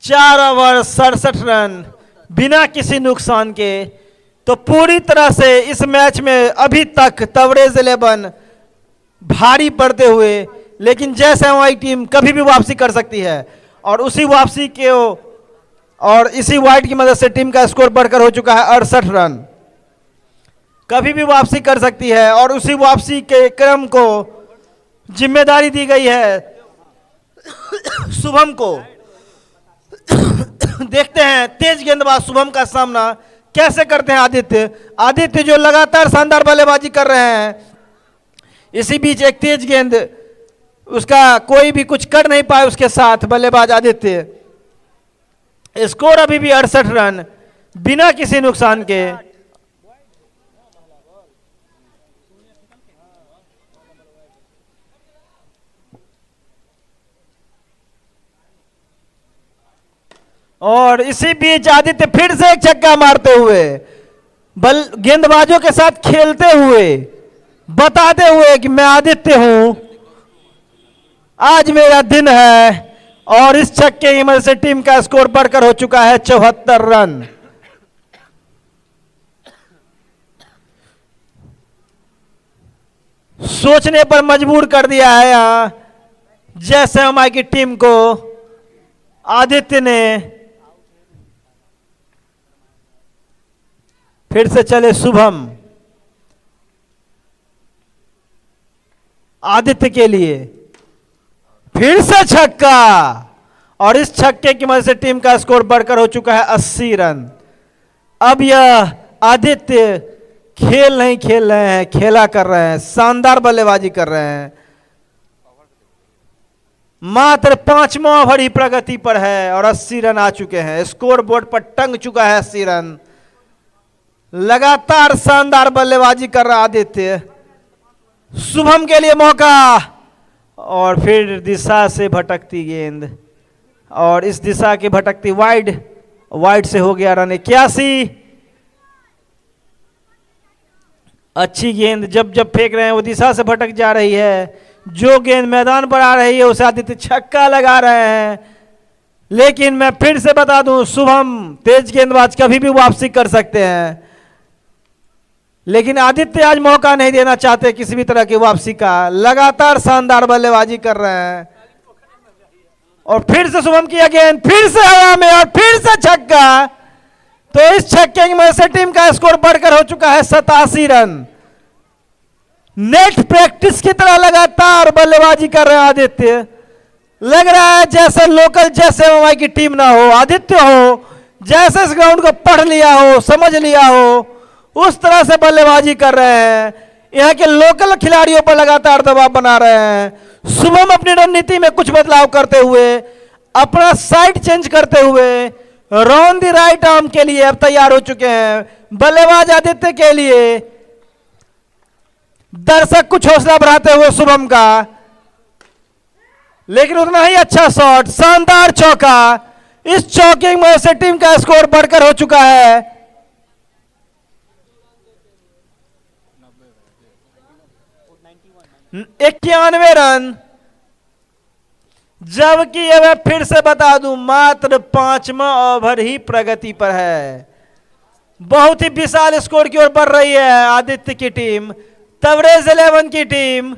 4 ओवर 67 रन बिना किसी नुकसान के। तो पूरी तरह से इस मैच में अभी तक तबरेज 11 भारी पड़ते हुए, लेकिन जैसे हमारी टीम कभी भी वापसी कर सकती है और उसी वापसी के और इसी वाइड की मदद से टीम का स्कोर बढ़कर हो चुका है 68 रन। कभी भी वापसी कर सकती है और उसी वापसी के क्रम को जिम्मेदारी दी गई है शुभम को। देखते हैं तेज गेंदबाज शुभम का सामना कैसे करते हैं आदित्य। आदित्य जो लगातार शानदार बल्लेबाजी कर रहे हैं, इसी बीच एक तेज गेंद उसका कोई भी कुछ कर नहीं पाए उसके साथ बल्लेबाज आदित्य। स्कोर अभी भी 68 रन बिना किसी नुकसान के। और इसी बीच आदित्य फिर से एक छक्का मारते हुए, गेंदबाजों के साथ खेलते हुए, बताते हुए कि मैं आदित्य हूं, आज मेरा दिन है। और इस छक्के की मदद से टीम का स्कोर बढ़कर हो चुका है 74 रन। सोचने पर मजबूर कर दिया है यहां जैसे हमारी की टीम को आदित्य ने। फिर से चले शुभम आदित्य के लिए, फिर से छक्का और इस छक्के की मदद से टीम का स्कोर बढ़कर हो चुका है 80 रन। अब यह आदित्य खेल नहीं खेल रहे हैं, खेला कर रहे हैं, शानदार बल्लेबाजी कर रहे हैं। मात्र 5वां ओवर ही प्रगति पर है और 80 रन आ चुके हैं। स्कोर बोर्ड पर टंग चुका है 80 रन। लगातार शानदार बल्लेबाजी कर रहा आदित्य। शुभम के लिए मौका और फिर दिशा से भटकती गेंद और इस दिशा की भटकती वाइड से हो गया रन 81। अच्छी गेंद जब जब फेंक रहे हैं वो दिशा से भटक जा रही है। जो गेंद मैदान पर आ रही है उसे आदित्य छक्का लगा रहे हैं। लेकिन मैं फिर से बता दूं, शुभम तेज गेंदबाज कभी भी वापसी कर सकते हैं, लेकिन आदित्य आज मौका नहीं देना चाहते किसी भी तरह की वापसी का। लगातार शानदार बल्लेबाजी कर रहे हैं और फिर से शुभम की गेंद, फिर से हवा में और फिर से छक्का। तो इस छक्के की मदद से टीम का स्कोर बढ़कर हो चुका है 87 रन। नेट प्रैक्टिस की तरह लगातार बल्लेबाजी कर रहे हैं आदित्य। लग रहा है जैसे लोकल जैसे हमारी की टीम ना हो, आदित्य हो, जैसे इस ग्राउंड को पढ़ लिया हो, समझ लिया हो, उस तरह से बल्लेबाजी कर रहे हैं। यहाँ के लोकल खिलाड़ियों पर लगातार दबाव बना रहे हैं। शुभम अपनी रणनीति में कुछ बदलाव करते हुए, अपना साइड चेंज करते हुए राउंड द राइट आर्म के लिए अब तैयार हो चुके हैं। बल्लेबाज आदित्य के लिए दर्शक कुछ हौसला बढ़ाते हुए शुभम का, लेकिन उतना ही अच्छा शॉट, शानदार चौका। इस चौके में से टीम का स्कोर बढ़कर हो चुका है 91 रन। जबकि अब मैं फिर से बता दूं, मात्र 5वां ओवर ही प्रगति पर है। बहुत ही विशाल स्कोर की ओर बढ़ रही है आदित्य की टीम। तबरेज 11 की टीम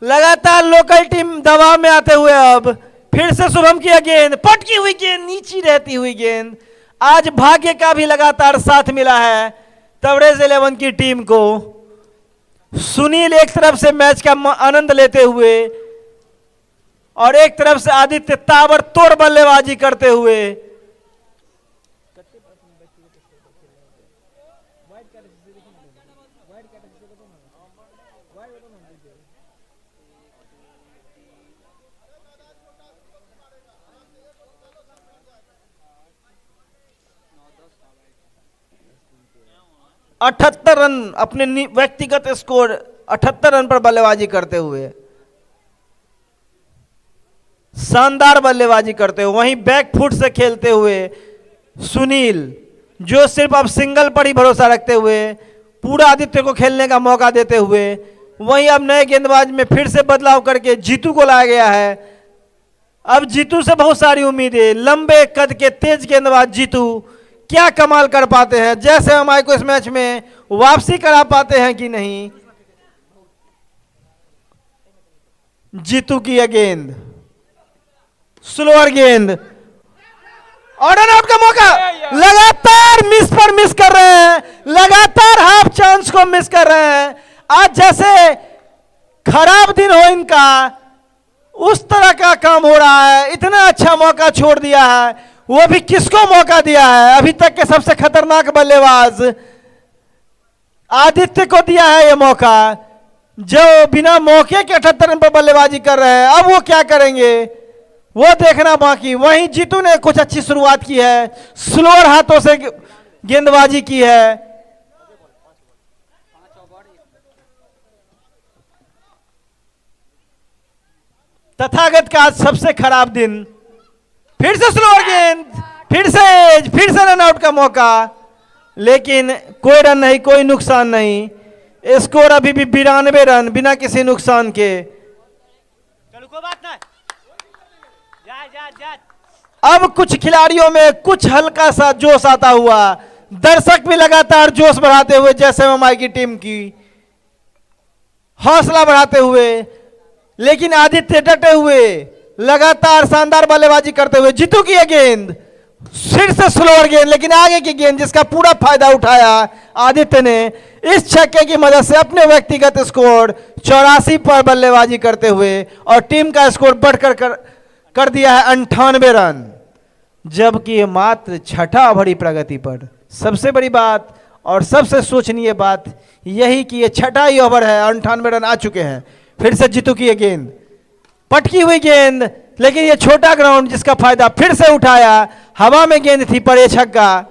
लगातार लोकल टीम दबाव में आते हुए अब फिर से शुभम की गेंद, पटकी हुई गेंद, नीची रहती हुई गेंद। आज भाग्य का भी लगातार साथ मिला है तबरेज 11 की टीम को। सुनील एक तरफ से मैच का आनंद लेते हुए और एक तरफ से आदित्य ताबड़तोड़ बल्लेबाजी करते हुए। अठहत्तर रन अपने व्यक्तिगत स्कोर 78 रन पर बल्लेबाजी करते हुए, शानदार बल्लेबाजी करते हुए, वहीं बैकफुट से खेलते हुए सुनील जो सिर्फ अब सिंगल पर ही भरोसा रखते हुए पूरा आदित्य को खेलने का मौका देते हुए, वहीं अब नए गेंदबाज में फिर से बदलाव करके जीतू को लाया गया है। अब जीतू से बहुत सारी उम्मीदें, लंबे कद के तेज गेंदबाज जीतू क्या कमाल कर पाते हैं, जैसे हमारे को इस मैच में वापसी करा पाते हैं कि नहीं। जीतू की यह गेंद, स्लोअर गेंद और रन आउट का मौका, लगातार मिस पर मिस कर रहे हैं, लगातार हाफ चांस को मिस कर रहे हैं। आज जैसे खराब दिन हो इनका, उस तरह का काम हो रहा है। इतना अच्छा मौका छोड़ दिया है, वो भी किसको मौका दिया है, अभी तक के सबसे खतरनाक बल्लेबाज आदित्य को दिया है ये मौका, जो बिना मौके के 78 रन पर बल्लेबाजी कर रहे हैं। अब वो क्या करेंगे वो देखना बाकी। वहीं जीतू ने कुछ अच्छी शुरुआत की है, स्लोअर हाथों से गेंदबाजी की है। तथागत का आज सबसे खराब दिन, फिर से स्लोअर गेंद, फिर से रन आउट का मौका, लेकिन कोई रन नहीं, कोई नुकसान नहीं। स्कोर अभी भी 92 रन बिना किसी नुकसान के। चलो कोई बात नहीं, जा। अब कुछ खिलाड़ियों में कुछ हल्का सा जोश आता हुआ, दर्शक भी लगातार जोश बढ़ाते हुए, जैसे हमारी की टीम की हौसला बढ़ाते हुए, लेकिन आदित्य डटे हुए लगातार शानदार बल्लेबाजी करते हुए। जीतू की यह गेंद, फिर से स्लोअर गेंद, लेकिन आगे की गेंद जिसका पूरा फायदा उठाया आदित्य ने इस छक्के की मदद से अपने व्यक्तिगत स्कोर 84 पर बल्लेबाजी करते हुए, और टीम का स्कोर बढ़कर कर दिया है 98 रन, जबकि ये मात्र छठा ओवर प्रगति पर। सबसे बड़ी बात और सबसे सोचनीय बात यही कि ये छठा ही ओवर है, 98 रन आ चुके हैं। फिर से जीतू की ये गेंद, पटकी हुई गेंद, लेकिन ये छोटा ग्राउंड जिसका फायदा फिर से उठाया, हवा में गेंद थी पर ये छक्का।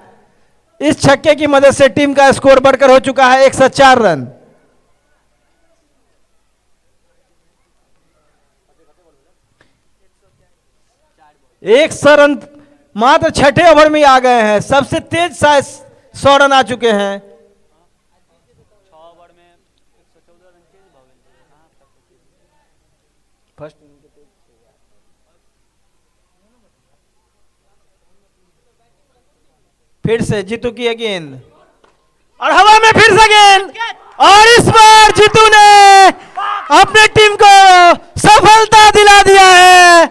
इस छक्के की मदद से टीम का स्कोर बढ़कर हो चुका है 104 रन। एक 100 रन मात्र छठे ओवर में आ गए हैं। सबसे तेज 100 रन आ चुके हैं। फिर से जीतू की गेंद और हवा में फिर से गेंद, और इस बार जीतू ने अपनी टीम को सफलता दिला दिया है।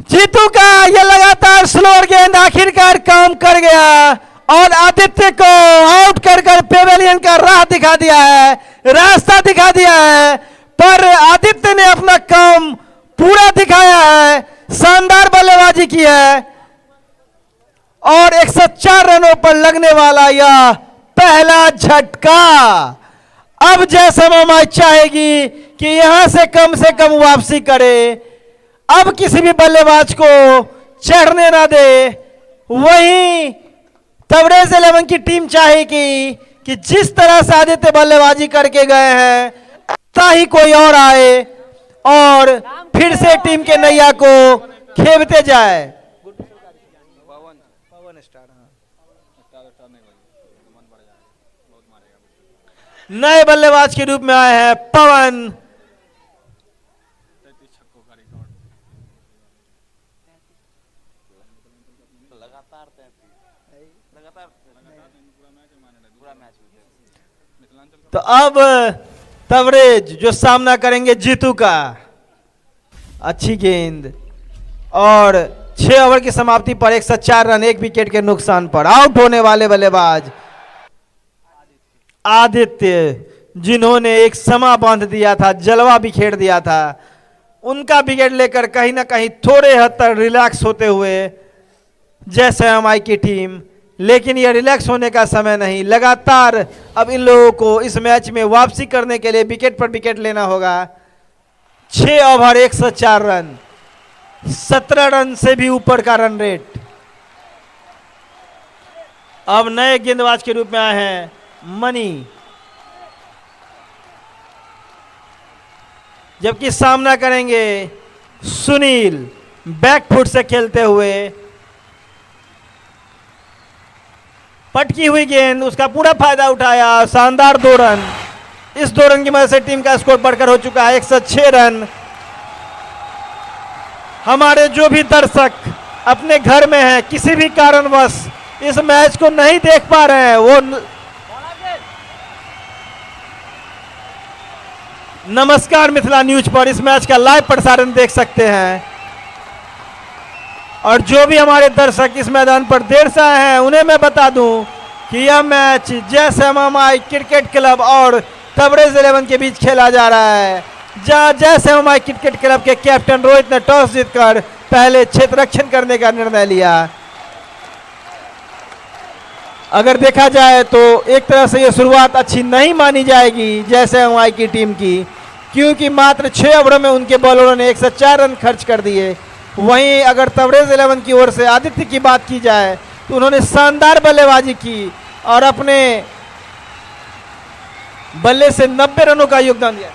जीतू का यह लगातार स्लोअर गेंद आखिरकार काम कर गया और आदित्य को आउट कर पेवेलियन का राह दिखा दिया है, रास्ता दिखा दिया है। पर आदित्य ने अपना काम पूरा दिखाया है, शानदार बल्लेबाजी की है और 104 रनों पर लगने वाला यह पहला झटका। अब जैसे मामा चाहेगी कि यहां से कम वापसी करे, अब किसी भी बल्लेबाज को चढ़ने ना दे। वहीं तबरेज 11 की टीम चाहेगी कि जिस तरह से आदित्य बल्लेबाजी करके गए हैं, ऐसा ही कोई और आए और फिर से टीम के नैया को खेवते जाए। नए बल्लेबाज के रूप में आए हैं पवन। तो अब तबरेज जो सामना करेंगे जीतू का। अच्छी गेंद और 6 ओवर की समाप्ति पर 104 रन, 1 विकेट के नुकसान पर आउट होने वाले बल्लेबाज आदित्य, जिन्होंने एक समा बांध दिया था, जलवा बिखेर दिया था, उनका विकेट लेकर कहीं ना कहीं थोड़े हद तक रिलैक्स होते हुए जैसे हमारी की टीम। लेकिन यह रिलैक्स होने का समय नहीं, लगातार अब इन लोगों को इस मैच में वापसी करने के लिए विकेट पर विकेट लेना होगा। 6 ओवर 104 रन, 17 रन से भी ऊपर का रन रेट। अब नए गेंदबाज के रूप में आए हैं मनी, जबकि सामना करेंगे सुनील बैकफुट से खेलते हुए। पटकी हुई गेंद, उसका पूरा फायदा उठाया, शानदार 2 रन। इस 2 रन की मदद से टीम का स्कोर बढ़कर हो चुका है 106 रन। हमारे जो भी दर्शक अपने घर में हैं, किसी भी कारणवश इस मैच को नहीं देख पा रहे हैं, वो नमस्कार मिथिला न्यूज पर इस मैच का लाइव प्रसारण देख सकते हैं। और जो भी हमारे दर्शक इस मैदान पर देर से आए हैं, उन्हें मैं बता दूं कि यह match Jai Shyama Mai cricket club और तबरेज 11 के बीच खेला जा रहा है, जहां जय श्यामा माई क्रिकेट क्लब के कैप्टन रोहित ने टॉस जीतकर पहले क्षेत्र रक्षण करने का निर्णय लिया। अगर देखा जाए तो एक तरह से यह शुरुआत अच्छी नहीं मानी जाएगी जय श्यामा माई की टीम की, क्योंकि मात्र 6 ओवरों में उनके बॉलरों ने 104 रन खर्च कर दिए। वहीं अगर तबरेज 11 की ओर से आदित्य की बात की जाए तो उन्होंने शानदार बल्लेबाजी की और अपने बल्ले से 90 रनों का योगदान दिया।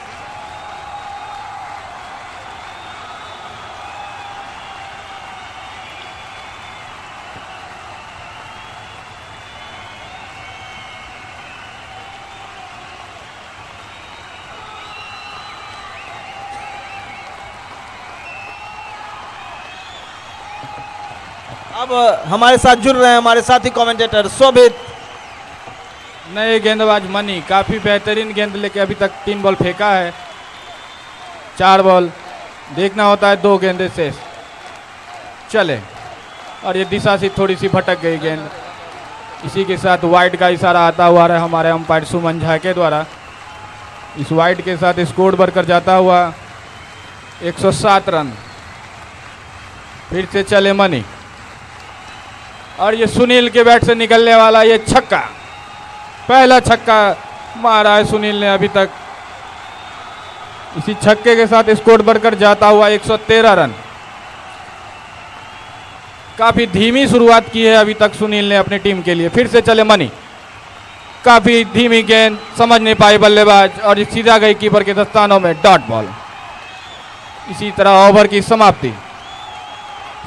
अब हमारे साथ जुड़ रहे हैं हमारे साथी कमेंटेटर शोभित। नए गेंदबाज मनी काफ़ी बेहतरीन गेंद लेके अभी तक 3 बॉल फेंका है, 4 बॉल देखना होता है, 2 गेंदे शेष। चले, और ये दिशा से थोड़ी सी भटक गई गेंद। इसी के साथ वाइड का इशारा आता हुआ है हमारे अंपायर सुमन झा के द्वारा। इस वाइड के साथ स्कोर बढ़कर जाता हुआ 107 रन। फिर से चले मनी, और ये सुनील के बैट से निकलने वाला ये छक्का, पहला छक्का मारा है सुनील ने अभी तक। इसी छक्के के साथ स्कोर बढ़कर जाता हुआ 113 रन। काफी धीमी शुरुआत की है अभी तक सुनील ने अपनी टीम के लिए। फिर से चले मनी, काफी धीमी गेंद, समझ नहीं पाए बल्लेबाज, और सीधा गई कीपर के दस्तानों में, डॉट बॉल। इसी तरह ओवर की समाप्ति,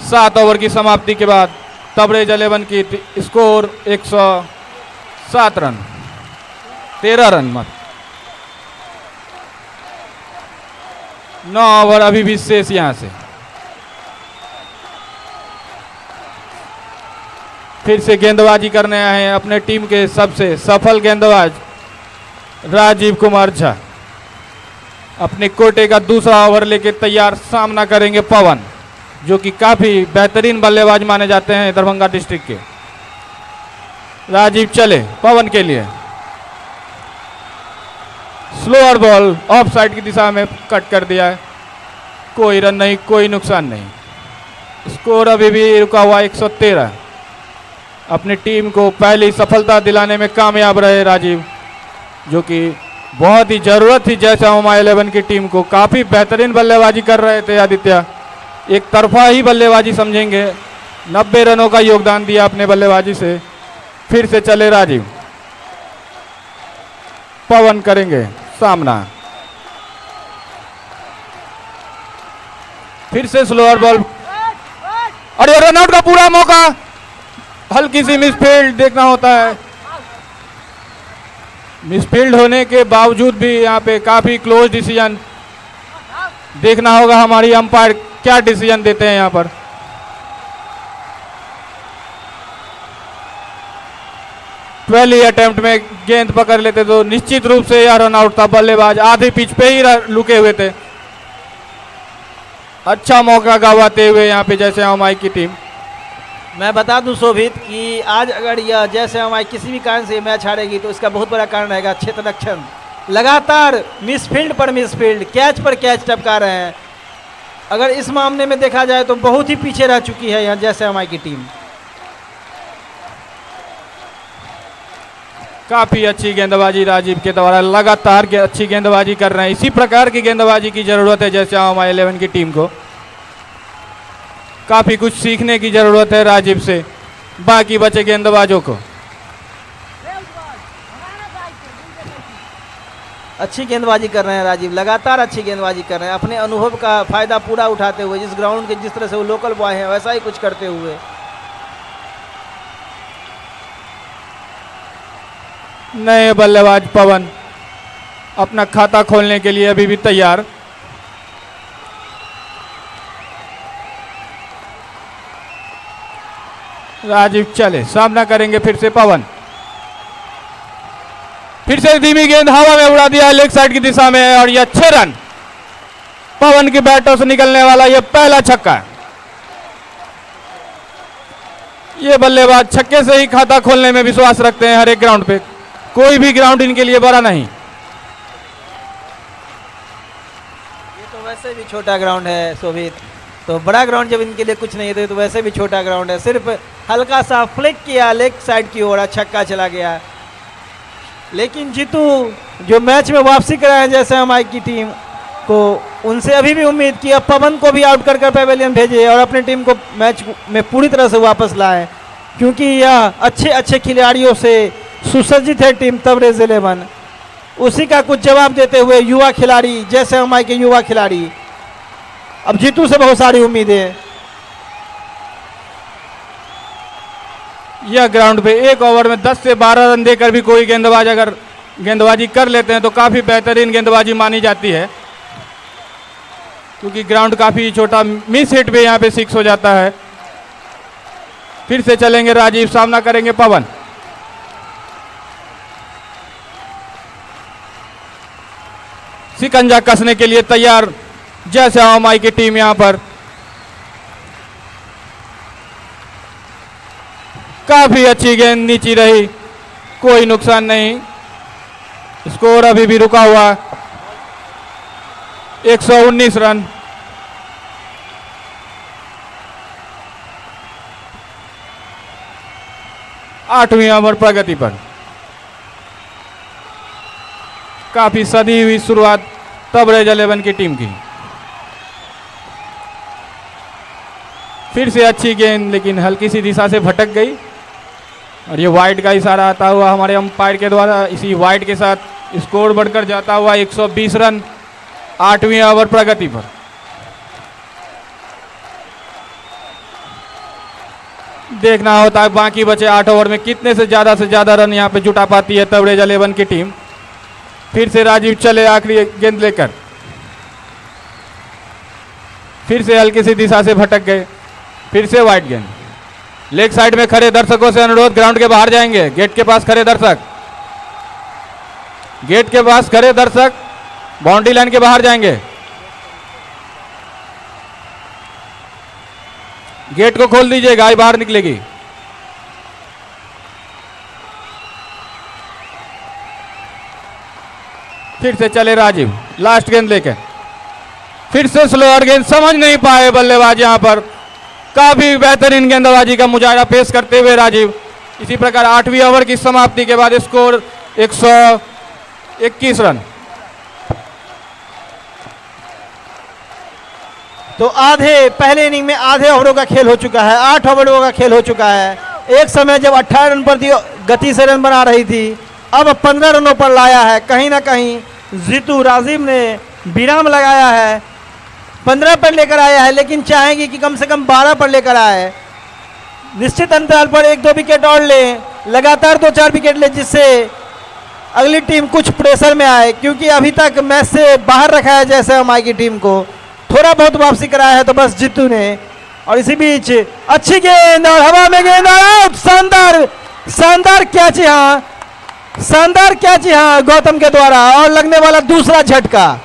7 ओवर की समाप्ति के बाद तबरेज 11 की स्कोर 107 रन, 13 रन मत। 9 ओवर अभी भी शेष यहां से। फिर से गेंदबाजी करने आए हैं अपने टीम के सबसे सफल गेंदबाज राजीव कुमार झा। अपने कोटे का दूसरा ओवर लेके तैयार, सामना करेंगे पवन, जो कि काफी बेहतरीन बल्लेबाज माने जाते हैं दरभंगा डिस्ट्रिक्ट के। राजीव चले पवन के लिए, स्लोअर बॉल ऑफ साइड की दिशा में कट कर दिया है, कोई रन नहीं, कोई नुकसान नहीं। स्कोर अभी भी रुका हुआ 113। अपनी टीम को पहली सफलता दिलाने में कामयाब रहे राजीव, जो कि बहुत ही जरूरत थी जय श्यामा माई 11 की टीम को। काफी बेहतरीन बल्लेबाजी कर रहे थे आदित्य, एक तरफा ही बल्लेबाजी समझेंगे, 90 रनों का योगदान दिया अपने बल्लेबाजी से। फिर से चले राजीव, पवन करेंगे सामना। फिर से स्लोअर बॉल, और ये रनआउट का पूरा मौका, हल्की सी मिसफील्ड देखना होता है। मिसफील्ड होने के बावजूद भी यहाँ पे काफी क्लोज डिसीजन देखना होगा हमारी अंपायर क्या डिसीजन देते हैं यहाँ पर। पहली अटेम्प्ट में गेंद पकड़ लेते तो निश्चित रूप से यह रन आउट था। बल्लेबाज आधे पिच पे ही लुके हुए थे। अच्छा मौका गंवाते हुए यहाँ पे जय श्यामा माई की टीम। मैं बता दूं शोभित कि आज अगर यह जय श्यामा माई किसी भी कारण से मैच हारेगी तो इसका बहुत बड़ा कारण रहेगा क्षेत्र रक्षण। लगातार मिसफील्ड पर मिसफील्ड, कैच पर कैच टपका रहे हैं। अगर इस मामले में देखा जाए तो बहुत ही पीछे रह चुकी है यहाँ जय श्यामा माई की टीम। काफी अच्छी गेंदबाजी राजीव के द्वारा, लगातार के अच्छी गेंदबाजी कर रहे हैं। इसी प्रकार की गेंदबाजी की जरूरत है जय श्यामा माई 11 की टीम को। काफी कुछ सीखने की जरूरत है राजीव से, बाकी बचे गेंदबाजों को। अच्छी गेंदबाजी कर रहे हैं राजीव, लगातार अच्छी गेंदबाजी कर रहे हैं, अपने अनुभव का फायदा पूरा उठाते हुए। जिस ग्राउंड के जिस तरह से वो लोकल बॉय हैं वैसा ही कुछ करते हुए। नए बल्लेबाज पवन अपना खाता खोलने के लिए अभी भी तैयार। राजीव चले, सामना करेंगे फिर से पवन। फिर से धीमी गेंद हवा में उड़ा दिया लेग साइड की दिशा में और यह 6 रन। पवन की बैटों से निकलने वाला यह पहला छक्का। ये बल्लेबाज छक्के से ही खाता खोलने में विश्वास रखते हैं हर एक ग्राउंड पे, कोई भी ग्राउंड इनके लिए बड़ा नहीं। ये तो वैसे भी छोटा ग्राउंड है शोभित, तो बड़ा ग्राउंड जब इनके लिए कुछ नहीं है तो वैसे भी छोटा ग्राउंड है। सिर्फ हल्का सा फ्लिक किया लेग साइड की ओर, छक्का चला गया। लेकिन जीतू जो मैच में वापसी कराए जैसे हमारी की टीम को, उनसे अभी भी उम्मीद कि अब पवन को भी आउट कर कर पेवेलियन भेजे और अपनी टीम को मैच में पूरी तरह से वापस लाए, क्योंकि यह अच्छे अच्छे खिलाड़ियों से सुसज्जित है टीम तबरेज 11। उसी का कुछ जवाब देते हुए युवा खिलाड़ी जैसे हमारे के युवा खिलाड़ी, अब जीतू से बहुत सारी उम्मीदें। यह ग्राउंड पे एक ओवर में 10 से 12 रन देकर भी कोई गेंदबाज अगर गेंदबाजी कर लेते हैं तो काफ़ी बेहतरीन गेंदबाजी मानी जाती है, क्योंकि ग्राउंड काफ़ी छोटा, मिस हिट भी यहाँ पे 6 हो जाता है। फिर से चलेंगे राजीव, सामना करेंगे पवन। सिकंजा कसने के लिए तैयार जैसे हमारी की टीम यहाँ पर। काफी अच्छी गेंद नीची रही, कोई नुकसान नहीं, स्कोर अभी भी रुका हुआ 119 रन। आठवीं ओवर प्रगति पर। काफी सदी हुई शुरुआत तबरेज 11 की टीम की। फिर से अच्छी गेंद लेकिन हल्की सी दिशा से भटक गई और ये वाइड का इशारा आता हुआ हमारे अंपायर के द्वारा। इसी वाइड के साथ स्कोर बढ़कर जाता हुआ 120 रन 8वीं ओवर प्रगति पर। देखना होता है बाकी बचे 8 ओवर में कितने से ज़्यादा रन यहाँ पे जुटा पाती है तबरेज 11 की टीम। फिर से राजीव चले आखिरी गेंद लेकर, फिर से हल्की सी दिशा से भटक गए, फिर से वाइड गेंद। लेग साइड में खड़े दर्शकों से अनुरोध, ग्राउंड के बाहर जाएंगे। गेट के पास खड़े दर्शक, गेट के पास खड़े दर्शक बाउंड्री लाइन के बाहर जाएंगे। गेट को खोल दीजिए, गाय बाहर निकलेगी। फिर से चले राजीव, लास्ट गेंद लेकर, फिर से स्लोअर गेंद, समझ नहीं पाए बल्लेबाज यहां पर। काफी बेहतरीन गेंदबाजी का मुजाहरा पेश करते हुए राजीव। इसी प्रकार 8वीं ओवर की समाप्ति के बाद स्कोर 121 रन। तो पहले इनिंग में आधे ओवरों का खेल हो चुका है, 8 ओवरों का खेल हो चुका है। एक समय जब 18 रन पर गति से रन बना रही थी, अब 15 रनों पर लाया है। कहीं ना कहीं जीतू राजीव ने विराम लगाया है, 15 पर लेकर आया है, लेकिन चाहेंगे कि कम से कम 12 पर लेकर आए। निश्चित अंतराल पर 1-2 विकेट और ले, लगातार 2-4 विकेट ले, जिससे अगली टीम कुछ प्रेशर में आए, क्योंकि अभी तक मैच से बाहर रखा है जैसे हमारी की टीम को। थोड़ा बहुत वापसी कराया है तो बस जीतू ने। और इसी बीच अच्छी गेंद और हवा में गेंद और आउट। शानदार कैच यहाँ, शानदार कैच यहाँ गौतम के द्वारा, और लगने वाला दूसरा झटका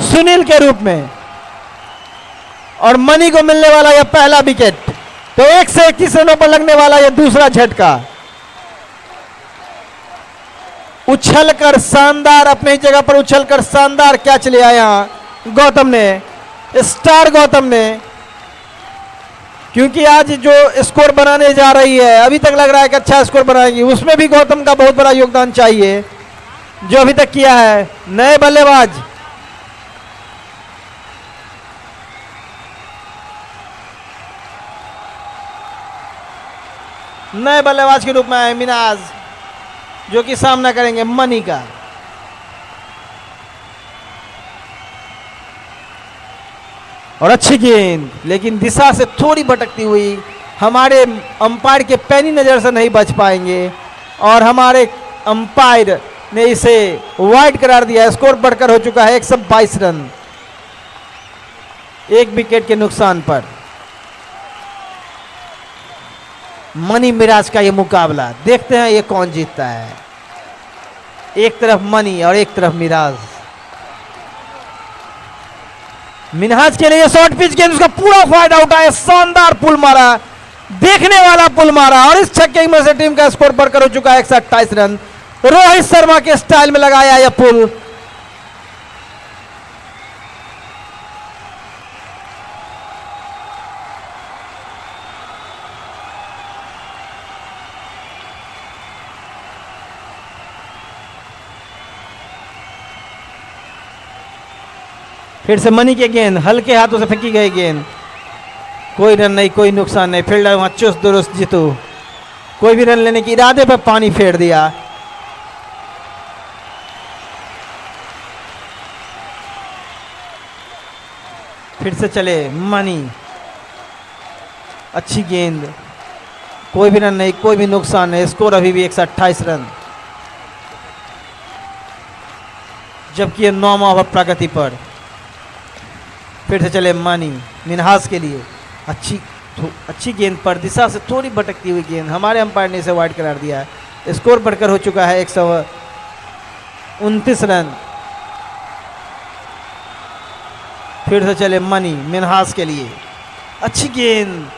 सुनील के रूप में, और मनी को मिलने वाला यह पहला विकेट। तो 1 से 21 रनों पर लगने वाला यह दूसरा झटका। उछलकर शानदार, अपनी जगह पर उछलकर शानदार कैच लिया यहाँ गौतम ने, स्टार गौतम ने। क्योंकि आज जो स्कोर बनाने जा रही है, अभी तक लग रहा है कि अच्छा स्कोर बनाएगी, उसमें भी गौतम का बहुत बड़ा योगदान चाहिए जो अभी तक किया है। नए बल्लेबाज के रूप में आए मिनाज, जो कि सामना करेंगे मनी का। और अच्छी गेंद, लेकिन दिशा से थोड़ी भटकती हुई, हमारे अंपायर के पैनी नज़र से नहीं बच पाएंगे, और हमारे अंपायर ने इसे वाइड करार दिया। स्कोर बढ़कर हो चुका है 122 रन, 1 विकेट के नुकसान पर। मनी मिराज का ये मुकाबला, देखते हैं ये कौन जीतता है। एक तरफ मनी और एक तरफ मिराज। मिनहाज के लिए शॉर्ट पिच गेंद, उसका पूरा फायदा उठाया, शानदार पुल मारा, देखने वाला पुल मारा और इस छक्के में से टीम का स्कोर बढ़कर हो चुका है 128 रन। रोहित शर्मा के स्टाइल में लगाया यह पुल। फिर से मनी के गेंद, हल्के हाथों से फेंकी गई गेंद, कोई रन नहीं, कोई नुकसान नहीं। फील्डर वहां चुस्त दुरुस्त जीतू, कोई भी रन लेने के इरादे पर पानी फेर दिया। फिर से चले मनी, अच्छी गेंद, कोई भी रन नहीं, कोई भी नुकसान नहीं। स्कोर अभी भी 128 रन, जबकि ये 9वां ओवर प्रगति पर। फिर से चले मनी, मिनहास के लिए अच्छी गेंद पर, दिशा से थोड़ी भटकती हुई गेंद, हमारे अंपायर ने इसे वाइड करार दिया है। स्कोर बढ़कर हो चुका है 129 रन। फिर से चले मनी, मिनहास के लिए अच्छी गेंद,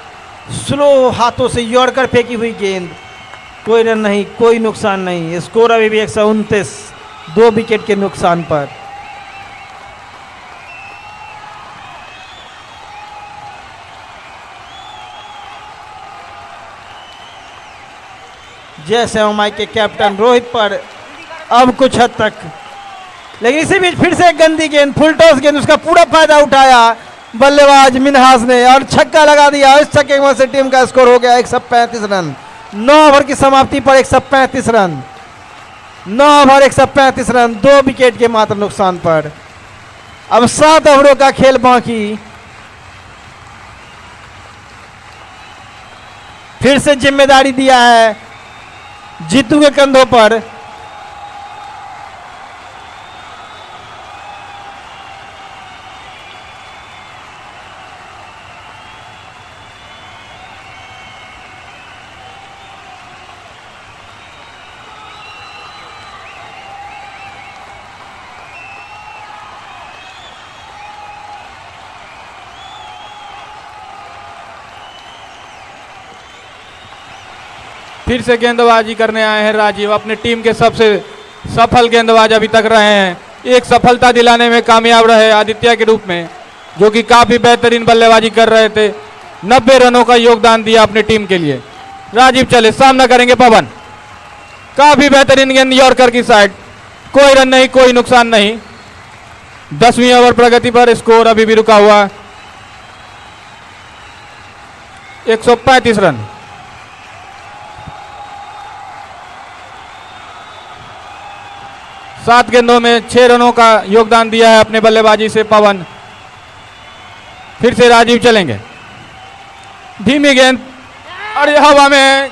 स्लो हाथों से यॉर्कर फेंकी हुई गेंद, कोई रन नहीं, कोई नुकसान नहीं। स्कोर अभी भी 129, 2 विकेट के नुकसान पर। जैसे हमारे के कैप्टन रोहित पर अब कुछ हद तक, लेकिन इसी बीच फिर से एक गंदी गेंद, फुल टॉस गेंद, उसका पूरा फायदा उठाया बल्लेबाज मिनहास ने और छक्का लगा दिया। इस छक्के में से टीम का स्कोर हो गया 135 रन। 9 ओवर की समाप्ति पर 135 रन, 9 ओवर 135 रन, 2 विकेट के मात्र नुकसान पर। अब 7 ओवरों का खेल बाकी। फिर से जिम्मेदारी दिया है जीतू के कंधों पर। फिर से गेंदबाजी करने आए हैं राजीव, अपने टीम के सबसे सफल गेंदबाज अभी तक रहे हैं। एक सफलता दिलाने में कामयाब रहे आदित्य के रूप में, जो कि काफी बेहतरीन बल्लेबाजी कर रहे थे। 90 रनों का योगदान दिया अपनी टीम के लिए। राजीव चले, सामना करेंगे पवन, काफी बेहतरीन गेंद यॉर्कर की साइड, कोई रन नहीं, कोई नुकसान नहीं। 10वीं ओवर प्रगति पर, स्कोर अभी भी रुका हुआ 135 रन। 7 गेंदों में 6 रनों का योगदान दिया है अपने बल्लेबाजी से पवन। फिर से राजीव चलेंगे, धीमी गेंद, अरे हवा में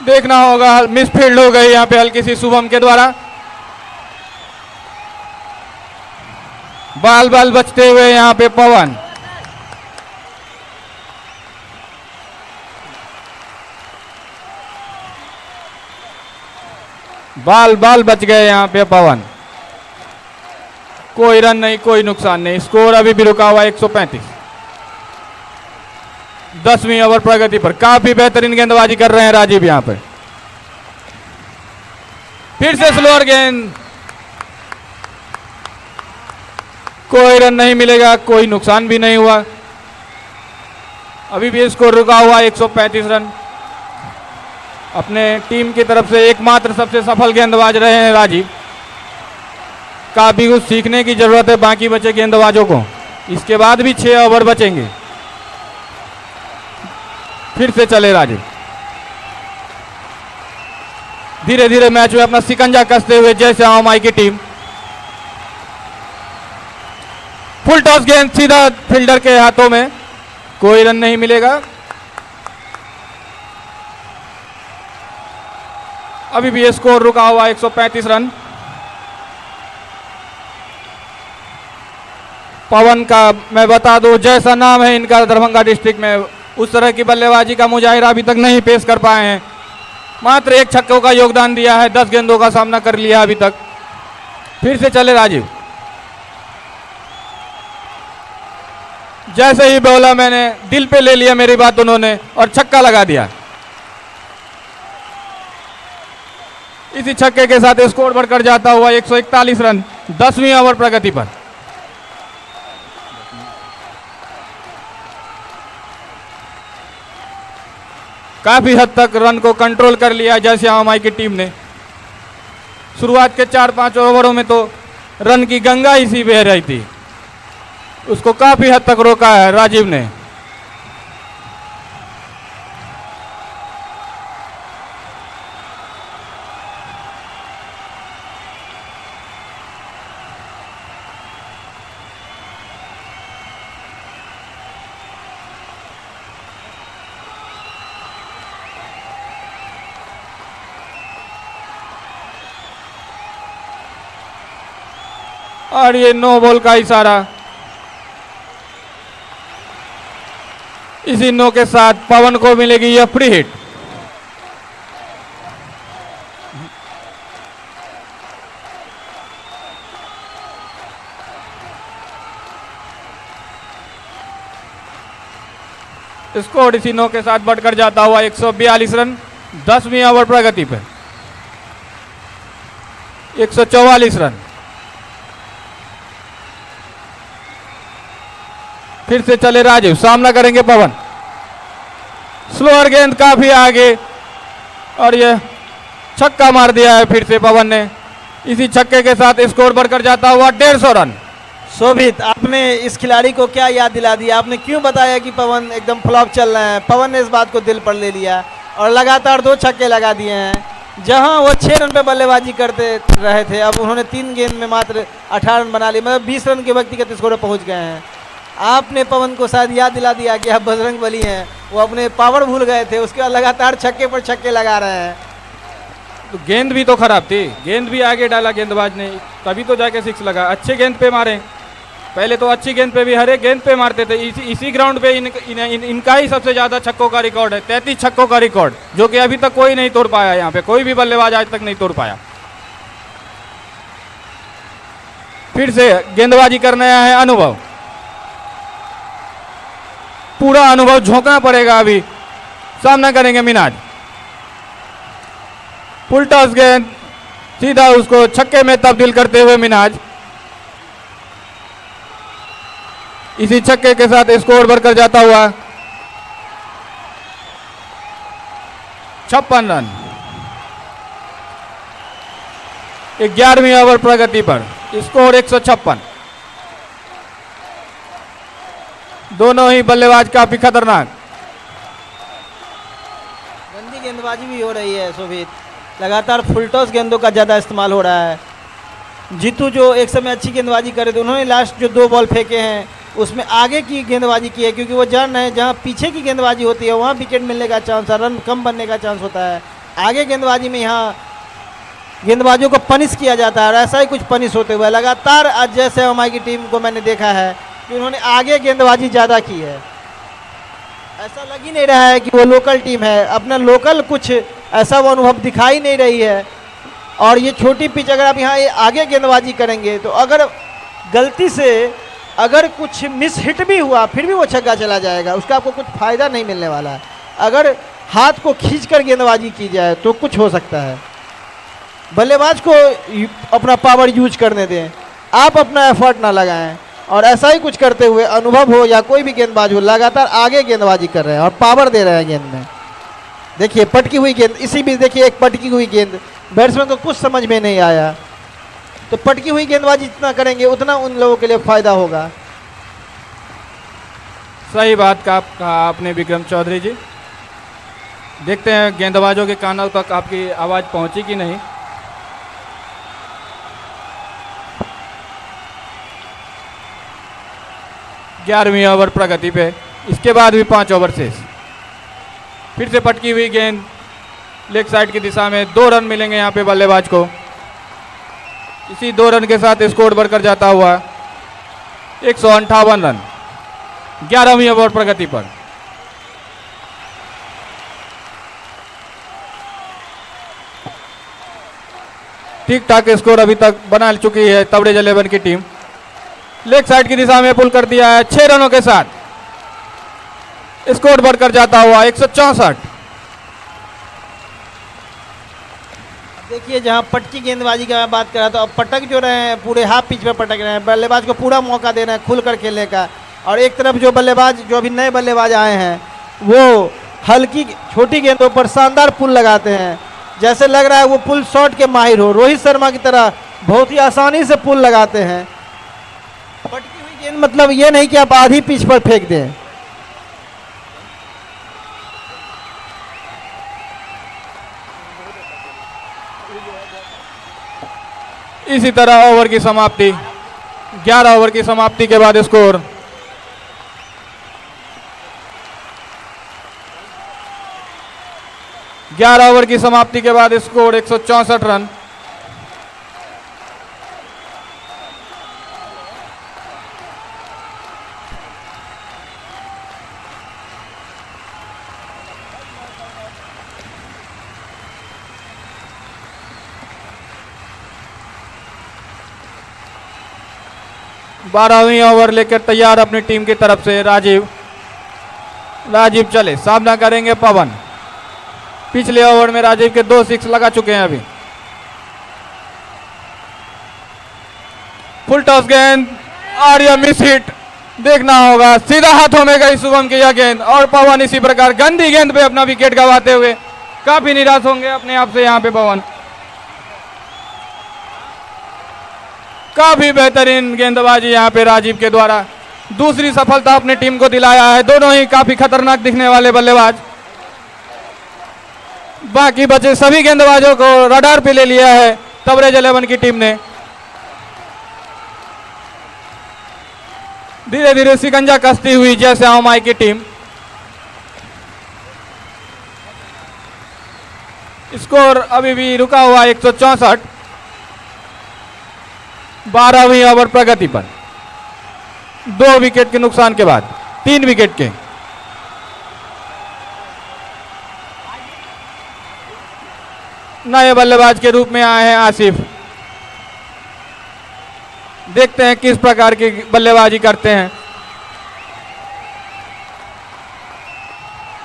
देखना होगा, मिसफील्ड हो गई यहाँ पे हल्की सी शुभम के द्वारा। बाल बाल बचते हुए यहाँ पे पवन। बाल बाल बच गए यहाँ पे पवन, कोई रन नहीं, कोई नुकसान नहीं। स्कोर अभी भी रुका हुआ 135। 10वीं ओवर प्रगति पर, काफी बेहतरीन गेंदबाजी कर रहे हैं राजीव यहाँ पर। फिर से स्लोअर गेंद, कोई रन नहीं मिलेगा, कोई नुकसान भी नहीं हुआ। अभी भी स्कोर रुका हुआ 135 रन। अपने टीम की तरफ से एकमात्र सबसे सफल गेंदबाज रहे हैं राजीव। काफी कुछ सीखने की जरूरत है बाकी बचे गेंदबाजों को, इसके बाद भी 6 ओवर बचेंगे। फिर से चले राजीव, धीरे धीरे मैच में अपना सिकंजा कसते हुए जैसे हमारी की टीम। फुल टॉस गेंद सीधा फील्डर के हाथों में, कोई रन नहीं मिलेगा। अभी भी स्कोर रुका हुआ 135 रन। पवन का मैं बता दूं, जैसा नाम है इनका दरभंगा डिस्ट्रिक्ट में, उस तरह की बल्लेबाजी का मुजाहिरा अभी तक नहीं पेश कर पाए हैं। मात्र 1 छक्कों का योगदान दिया है, 10 गेंदों का सामना कर लिया अभी तक। फिर से चले राजीव। जैसे ही बोला मैंने, दिल पे ले लिया मेरी बात उन्होंने और छक्का लगा दिया। इसी छक्के के साथ स्कोर बढ़कर जाता हुआ 141 रन 10वीं ओवर प्रगति पर। काफी हद तक रन को कंट्रोल कर लिया जयश्याम माई की टीम ने। शुरुआत के 4-5 ओवरों में तो रन की गंगा ही सी बह रही थी, उसको काफी हद तक रोका है राजीव ने। और ये नो बॉल का इशारा। इसी नो के साथ पवन को मिलेगी यह फ्री हिट। स्कोर इसी नो के साथ बढ़कर जाता हुआ 142 रन 10वीं ओवर प्रगति पे। 144 रन। फिर से चले राजीव, सामना करेंगे पवन। स्लोअर गेंद काफी आगे और यह छक्का मार दिया है फिर से पवन ने। इसी छक्के के साथ स्कोर बढ़कर जाता हुआ 150 रन। शोभित, आपने इस खिलाड़ी को क्या याद दिला दिया? आपने क्यों बताया कि पवन एकदम फ्लॉप चल रहे हैं? पवन ने इस बात को दिल पर ले लिया और लगातार 2 छक्के लगा दिए हैं। जहां वो 6 रन पे बल्लेबाजी करते रहे थे, अब उन्होंने 3 गेंद में मात्र 18 रन बना लिए, मतलब 20 रन के व्यक्तिगत स्कोर पर पहुंच गए हैं। आपने पवन को शायद याद दिला दिया कि आप बजरंग बली हैं, वो अपने पावर भूल गए थे, उसके बाद लगातार छक्के पर छक्के लगा रहे हैं। तो गेंद भी तो खराब थी, गेंद भी आगे डाला गेंदबाज ने, तभी तो जाके 6 लगा। अच्छे गेंद पे मारे, पहले तो अच्छी गेंद पे भी हर एक गेंद पे मारते थे। इसी ग्राउंड पे इनका ही सबसे ज्यादा छक्कों का रिकॉर्ड है, 33 छक्कों का रिकॉर्ड, जो कि अभी तक कोई नहीं तोड़ पाया। यहाँ पे कोई भी बल्लेबाज आज तक नहीं तोड़ पाया। फिर से गेंदबाजी करने आया है अनुभव। पूरा अनुभव झोंकना पड़ेगा अभी। सामना करेंगे मिनाज। फुल टॉस गेंद, सीधा उसको छक्के में तब्दील करते हुए मिनाज। इसी छक्के के साथ स्कोर बढ़कर जाता हुआ 56 रन 11वीं ओवर प्रगति पर। स्कोर 156। दोनों ही बल्लेबाज काफी खतरनाक। गंदी गेंदबाजी भी हो रही है शोभित, लगातार फुल टॉस गेंदों का ज़्यादा इस्तेमाल हो रहा है। जीतू जो एक समय अच्छी गेंदबाजी करे थे, उन्होंने लास्ट जो 2 बॉल फेंके हैं उसमें आगे की गेंदबाजी की है, क्योंकि वो जान रहे हैं जहाँ पीछे की गेंदबाजी होती है वहाँ विकेट मिलने का चांस है, रन कम बनने का चांस होता है। आगे गेंदबाजी में यहाँ गेंदबाजों को पनिश किया जाता है और ऐसा ही कुछ पनिश होते हुए लगातार आज जैसे हमारी की टीम को मैंने देखा है कि उन्होंने आगे गेंदबाजी ज़्यादा की है। ऐसा लग ही नहीं रहा है कि वो लोकल टीम है, अपना लोकल कुछ ऐसा वो अनुभव दिखाई नहीं रही है। और ये छोटी पिच अगर आप यहाँ आगे गेंदबाजी करेंगे तो अगर गलती से अगर कुछ मिस हिट भी हुआ फिर भी वो छक्का चला जाएगा, उसका आपको कुछ फ़ायदा नहीं मिलने वाला है। अगर हाथ को खींचकर गेंदबाजी की जाए तो कुछ हो सकता है। बल्लेबाज को अपना पावर यूज करने दें, आप अपना एफर्ट ना लगाएं। और ऐसा ही कुछ करते हुए अनुभव हो या कोई भी गेंदबाज हो, लगातार आगे गेंदबाजी कर रहे हैं और पावर दे रहे हैं गेंद में। देखिए पटकी हुई गेंद, इसी बीच देखिए एक पटकी हुई गेंद, बैट्समैन को कुछ समझ में नहीं आया। तो पटकी हुई गेंदबाजी जितना करेंगे उतना उन लोगों के लिए फायदा होगा। सही बात कहा आपने विक्रम चौधरी जी। देखते हैं गेंदबाजों के कानों तक आपकी आवाज़ पहुंची कि नहीं। ग्यारहवीं ओवर प्रगति पे, इसके बाद भी 5 ओवर शेष। फिर से पटकी हुई गेंद लेग साइड की दिशा में, 2 रन मिलेंगे यहाँ पे बल्लेबाज को। इसी 2 रन के साथ स्कोर बढ़कर जाता हुआ 158 रन 11वीं ओवर प्रगति पर। ठीक ठाक स्कोर अभी तक बना चुकी है तबरेज 11 की टीम। लेग साइड की दिशा में पुल कर दिया है 6 रनों के साथ। स्कोर बढ़कर जाता हुआ 164। देखिए जहां पटकी गेंदबाजी की मैं बात कर रहा था, अब पटक जो रहे हैं पूरे हाफ पिच पे पटक रहे हैं, बल्लेबाज को पूरा मौका दे रहे हैं खुलकर खेलने का। और एक तरफ जो बल्लेबाज जो अभी नए बल्लेबाज आए हैं वो हल्की छोटी गेंदों पर शानदार पुल लगाते हैं, जैसे लग रहा है वो पुल शॉट के माहिर हो। रोहित शर्मा की तरह बहुत ही आसानी से पुल लगाते हैं। पटकी हुई गेंद मतलब ये नहीं कि आप आधी पिच पर फेंक दें। इसी तरह ओवर की समाप्ति, 11 ओवर की समाप्ति के बाद स्कोर 11 ओवर की समाप्ति के बाद स्कोर 164 रन। बारहवीं ओवर लेकर तैयार अपनी टीम की तरफ से राजीव चले, सामना करेंगे पवन। पिछले ओवर में राजीव के 2 सिक्स लगा चुके हैं अभी। फुल टॉस गेंद और यह मिस हिट देखना होगा, सीधा हाथों में गई शुभम की यह गेंद और पवन इसी प्रकार गंदी गेंद पे अपना विकेट गंवाते हुए काफी निराश होंगे अपने आप से यहाँ पे पवन। काफी बेहतरीन गेंदबाजी यहाँ पे राजीव के द्वारा दूसरी सफलता अपनी टीम को दिलाया है। दोनों ही काफी खतरनाक दिखने वाले बल्लेबाज। बाकी बचे सभी गेंदबाजों को रडार पे ले लिया है तबरेज 11 की टीम ने। धीरे धीरे शिकंजा कसती हुई जैसे हमारी की टीम। स्कोर अभी भी रुका हुआ 164। 12वीं ओवर प्रगति पर 2 विकेट के नुकसान के बाद 3 विकेट के। नए बल्लेबाज के रूप में आए हैं आसिफ। देखते हैं किस प्रकार की बल्लेबाजी करते हैं।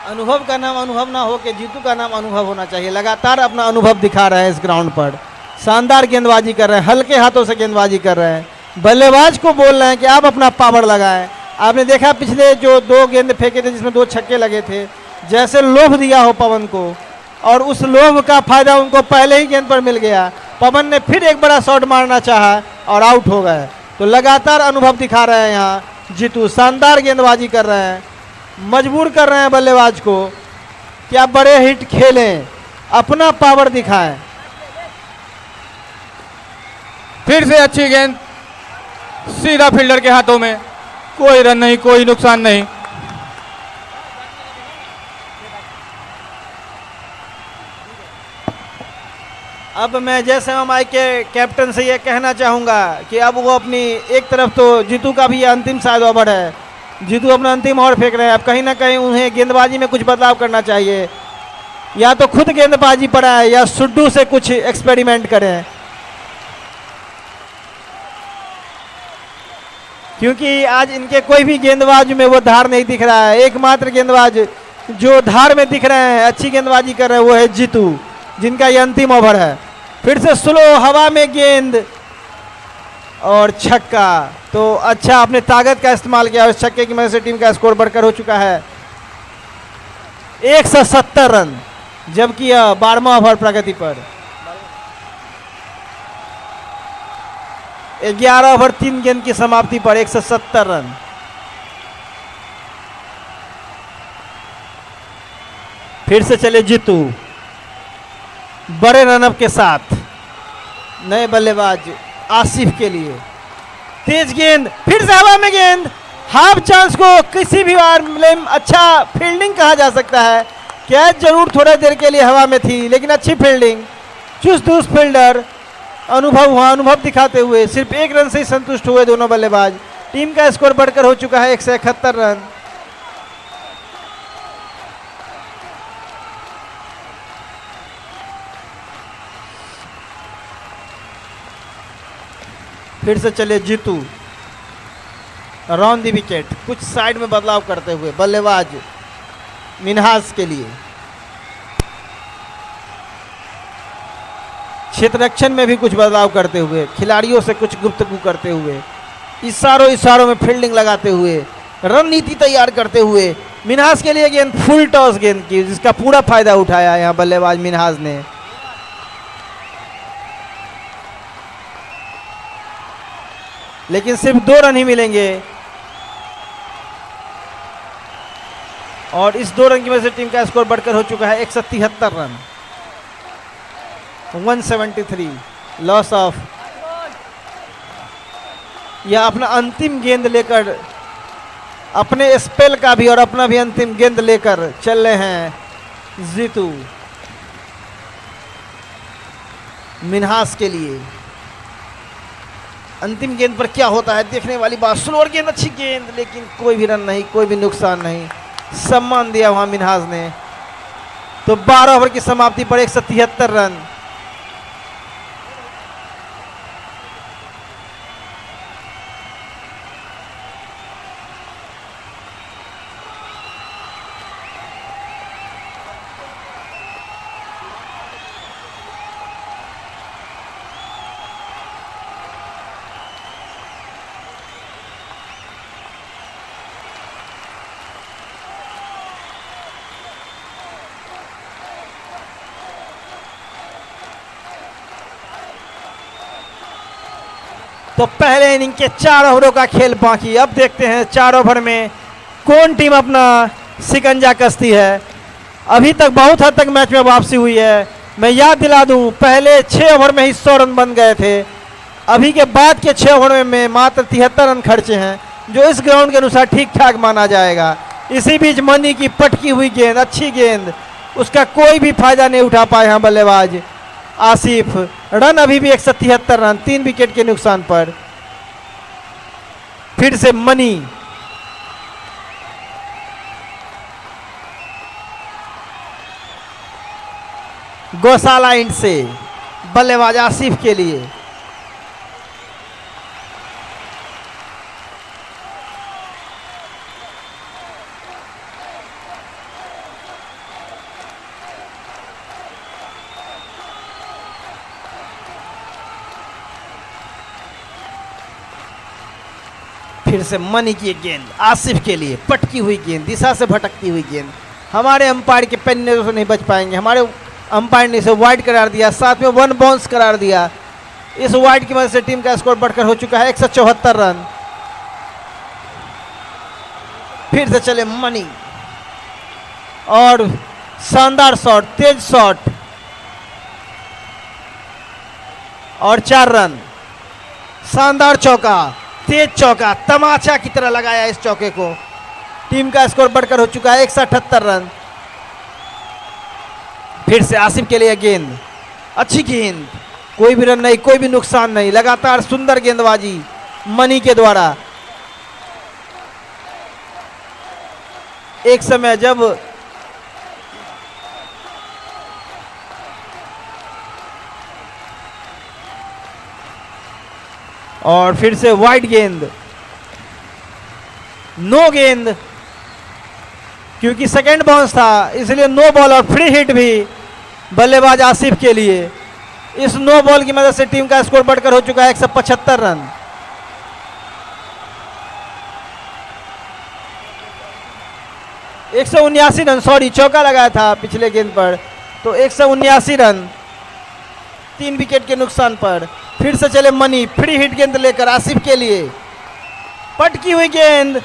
अनुभव का नाम अनुभव ना हो के जीतू का नाम अनुभव होना चाहिए। लगातार अपना अनुभव दिखा रहे हैं इस ग्राउंड पर। शानदार गेंदबाजी कर रहे हैं, हल्के हाथों से गेंदबाजी कर रहे हैं। बल्लेबाज को बोल रहे हैं कि आप अपना पावर लगाएं। आपने देखा पिछले जो 2 गेंद फेंके थे जिसमें 2 छक्के लगे थे, जैसे लोभ दिया हो पवन को, और उस लोभ का फायदा उनको पहले ही गेंद पर मिल गया। पवन ने फिर एक बड़ा शॉट मारना चाहा और आउट हो गए। तो लगातार अनुभव दिखा रहे हैं यहाँ जीतू। शानदार गेंदबाजी कर रहे हैं, मजबूर कर रहे हैं बल्लेबाज को कि आप बड़े हिट खेलें, अपना पावर दिखाएं। फिर से अच्छी गेंद सीधा फील्डर के हाथों में। कोई रन नहीं, कोई नुकसान नहीं। अब मैं जैसे हमारे के कैप्टन से ये कहना चाहूँगा कि अब वो अपनी एक तरफ तो जीतू का भी अंतिम शायद ओवर है, जीतू अपना अंतिम ओवर फेंक रहे हैं। अब कहीं ना कहीं उन्हें गेंदबाजी में कुछ बदलाव करना चाहिए। या तो खुद गेंदबाजी पड़ा है या सुड्डू से कुछ एक्सपेरिमेंट करें, क्योंकि आज इनके कोई भी गेंदबाज में वो धार नहीं दिख रहा है। एकमात्र गेंदबाज जो धार में दिख रहे हैं, अच्छी गेंदबाजी कर रहे हैं, वो है जीतू, जिनका ये अंतिम ओवर है। फिर से स्लो हवा में गेंद और छक्का। तो अच्छा अपने ताकत का इस्तेमाल किया, उस छक्के की वजह से टीम का स्कोर बढ़कर हो चुका है 170 रन, जबकि 12वां ओवर प्रगति पर। 11 ओवर 3 गेंद की समाप्ति पर 170 रन। फिर से चले जीतू बड़े रनअप के साथ। नए बल्लेबाज आसिफ के लिए तेज गेंद, फिर से हवा में गेंद। हाफ चांस को किसी भी बार अच्छा फील्डिंग कहा जा सकता है। कैच जरूर थोड़ा देर के लिए हवा में थी, लेकिन अच्छी फील्डिंग। चुस्त फील्डर, अनुभव दिखाते हुए सिर्फ 1 रन से ही संतुष्ट हुए दोनों बल्लेबाज। टीम का स्कोर बढ़कर हो चुका है 171 रन। फिर से चले जीतू राउंड दी विकेट, कुछ साइड में बदलाव करते हुए बल्लेबाज मिन्हास के लिए, क्षेत्र रक्षण में भी कुछ बदलाव करते हुए, खिलाड़ियों से कुछ गुफ्तगू करते हुए, इशारों में फील्डिंग लगाते हुए, रणनीति तैयार करते हुए मिन्हास के लिए गेंद फुल टॉस गेंद की, जिसका पूरा फायदा उठाया यहाँ बल्लेबाज मिन्हास ने। लेकिन सिर्फ 2 रन ही मिलेंगे और इस 2 रन की वजह से टीम का स्कोर बढ़कर हो चुका है 173 रन, 173 लॉस ऑफ। यह अपना अंतिम गेंद लेकर, अपने स्पेल का भी और अपना भी अंतिम गेंद लेकर चल रहे हैं जीतू मिन्हास के लिए। अंतिम गेंद पर क्या होता है देखने वाली बात। स्लोअर गेंद, अच्छी गेंद, लेकिन कोई भी रन नहीं, कोई भी नुकसान नहीं, सम्मान दिया वहां मिन्हास ने। तो 12 ओवर की समाप्ति पर 173 रन। तो पहले इनिंग के 4 ओवरों का खेल बाकी। अब देखते हैं 4 ओवर में कौन टीम अपना शिकंजा कसती है। अभी तक बहुत हद तक मैच में वापसी हुई है। मैं याद दिला दूं, पहले 6 ओवर में ही 100 रन बन गए थे। अभी के बाद के 6 ओवर में मात्र 73 रन खर्चे हैं, जो इस ग्राउंड के अनुसार ठीक ठाक माना जाएगा। इसी बीच मनी की पटकी हुई गेंद, अच्छी गेंद, उसका कोई भी फायदा नहीं उठा पाए हैं बल्लेबाज आसिफ। रन अभी भी 173 रन, 3 विकेट के नुकसान पर। फिर से मनी, गौशाला इंड से बल्लेबाज आसिफ के लिए। फिर से मनी की गेंद आसिफ के लिए, पटकी हुई गेंद, दिशा से भटकती हुई गेंद। हमारे अंपायर के पेन से नहीं बच पाएंगे। हमारे अंपायर ने इसे वाइड करार दिया, साथ में 1 बाउंस करार दिया। इस वाइड की वजह से टीम का स्कोर बढ़कर हो चुका है 174 रन। फिर से चले मनी और शानदार शॉट, तेज शॉट और 4 रन। शानदार चौका, तेज चौका, तमाचा की तरह लगाया इस चौके को। टीम का स्कोर बढ़कर हो चुका है 178 रन। फिर से आसिफ के लिए गेंद, अच्छी गेंद, कोई भी रन नहीं, कोई भी नुकसान नहीं। लगातार सुंदर गेंदबाजी मनी के द्वारा। एक समय जब और फिर से वाइड गेंद, नो गेंद, क्योंकि सेकंड बाउंस था इसलिए नो बॉल और फ्री हिट भी बल्लेबाज आसिफ के लिए। इस नो बॉल की मदद से टीम का स्कोर बढ़कर हो चुका है 175 रन। एक 179 रन, सॉरी चौका लगाया था पिछले गेंद पर, तो 179 रन 3 विकेट के नुकसान पर। फिर से चले मनी, फ्री हिट गेंद लेकर आसिफ के लिए, पटकी हुई गेंद,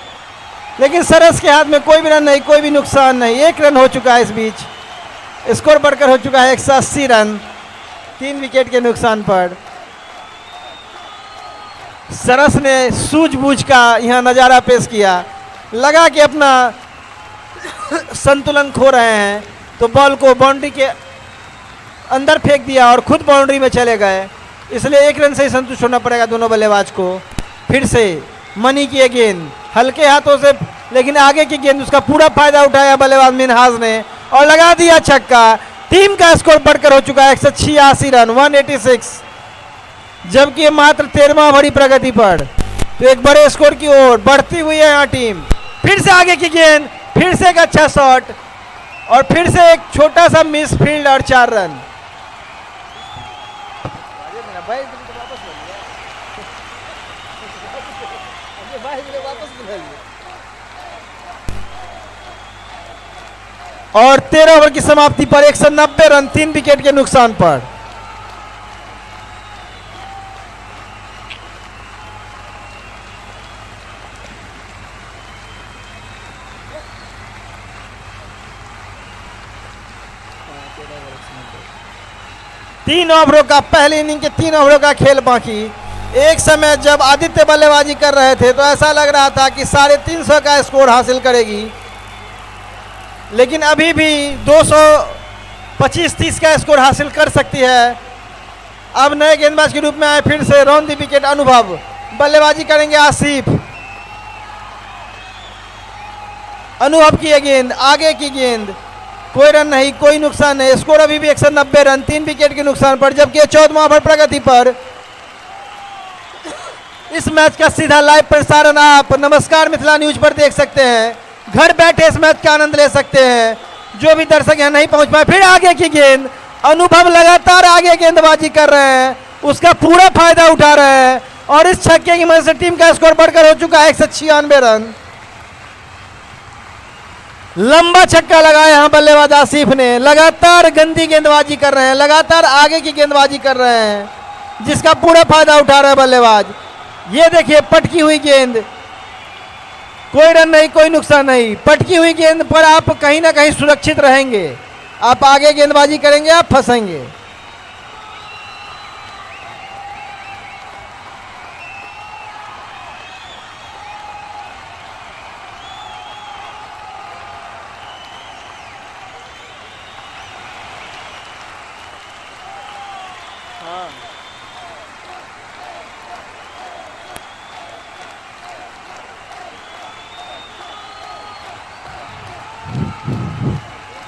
लेकिन सरस के हाथ में कोई भी रन नहीं, कोई भी नुकसान नहीं। 1 रन हो चुका है इस बीच। स्कोर बढ़कर हो चुका है 180 रन 3 विकेट के नुकसान पर। सरस ने सूझबूझ का यहां नज़ारा पेश किया, लगा कि अपना संतुलन खो रहे हैं तो बॉल को बाउंड्री के अंदर फेंक दिया और खुद बाउंड्री में चले गए। इसलिए 1 रन से ही संतुष्ट होना पड़ेगा दोनों बल्लेबाज को। फिर से मनी की गेंद, हल्के हाथों से, लेकिन आगे की गेंद, उसका पूरा फायदा उठाया बल्लेबाज मिन्हास ने और लगा दिया छक्का। टीम का स्कोर बढ़कर हो चुका है 186 रन 186। जबकि ये मात्र 13वां ओवर ही प्रगति पर। तो एक बड़े स्कोर की ओर बढ़ती हुई है यहाँ टीम। फिर से आगे की गेंद, फिर से एक अच्छा शॉट और फिर से एक छोटा सा मिस फील्ड और 4 रन। और 13 ओवर की समाप्ति पर 190 रन 3 विकेट के नुकसान पर। तीन ओवरों का, पहली इनिंग के 3 ओवरों का खेल बाकी। एक समय जब आदित्य बल्लेबाजी कर रहे थे तो ऐसा लग रहा था कि 350 का स्कोर हासिल करेगी, लेकिन अभी भी 225-30 का स्कोर हासिल कर सकती है। अब नए गेंदबाज के रूप में आए फिर से रॉन दी विकेट अनुभव, बल्लेबाजी करेंगे आसिफ। अनुभव की गेंद, आगे की गेंद, कोई रन नहीं, कोई नुकसान नहीं। स्कोर अभी भी 190 रन 3 विकेट के नुकसान पर, जबकि 14वां ओवर प्रगति पर। इस मैच का सीधा लाइव प्रसारण आप नमस्कार मिथिला न्यूज पर देख सकते हैं। घर बैठे इस मैच का आनंद ले सकते हैं। जो भी दर्शक यहाँ नहीं पहुंच पाए, फिर आगे की गेंद, अनुभव लगातार आगे गेंदबाजी कर रहे हैं, उसका पूरा फायदा उठा रहे हैं और इस छक्के की मदद से टीम का स्कोर बढ़कर हो चुका है 196 रन। लंबा छक्का लगाया यहाँ बल्लेबाज आसिफ ने। लगातार गंदी गेंदबाजी कर रहे हैं, लगातार आगे की गेंदबाजी कर रहे हैं, जिसका पूरा फायदा उठा रहे हैं बल्लेबाज। ये देखिए पटकी हुई गेंद, कोई रन नहीं, कोई नुकसान नहीं। पटकी हुई गेंद पर आप कहीं ना कहीं सुरक्षित रहेंगे। आप आगे गेंदबाजी करेंगे, आप फंसेंगे।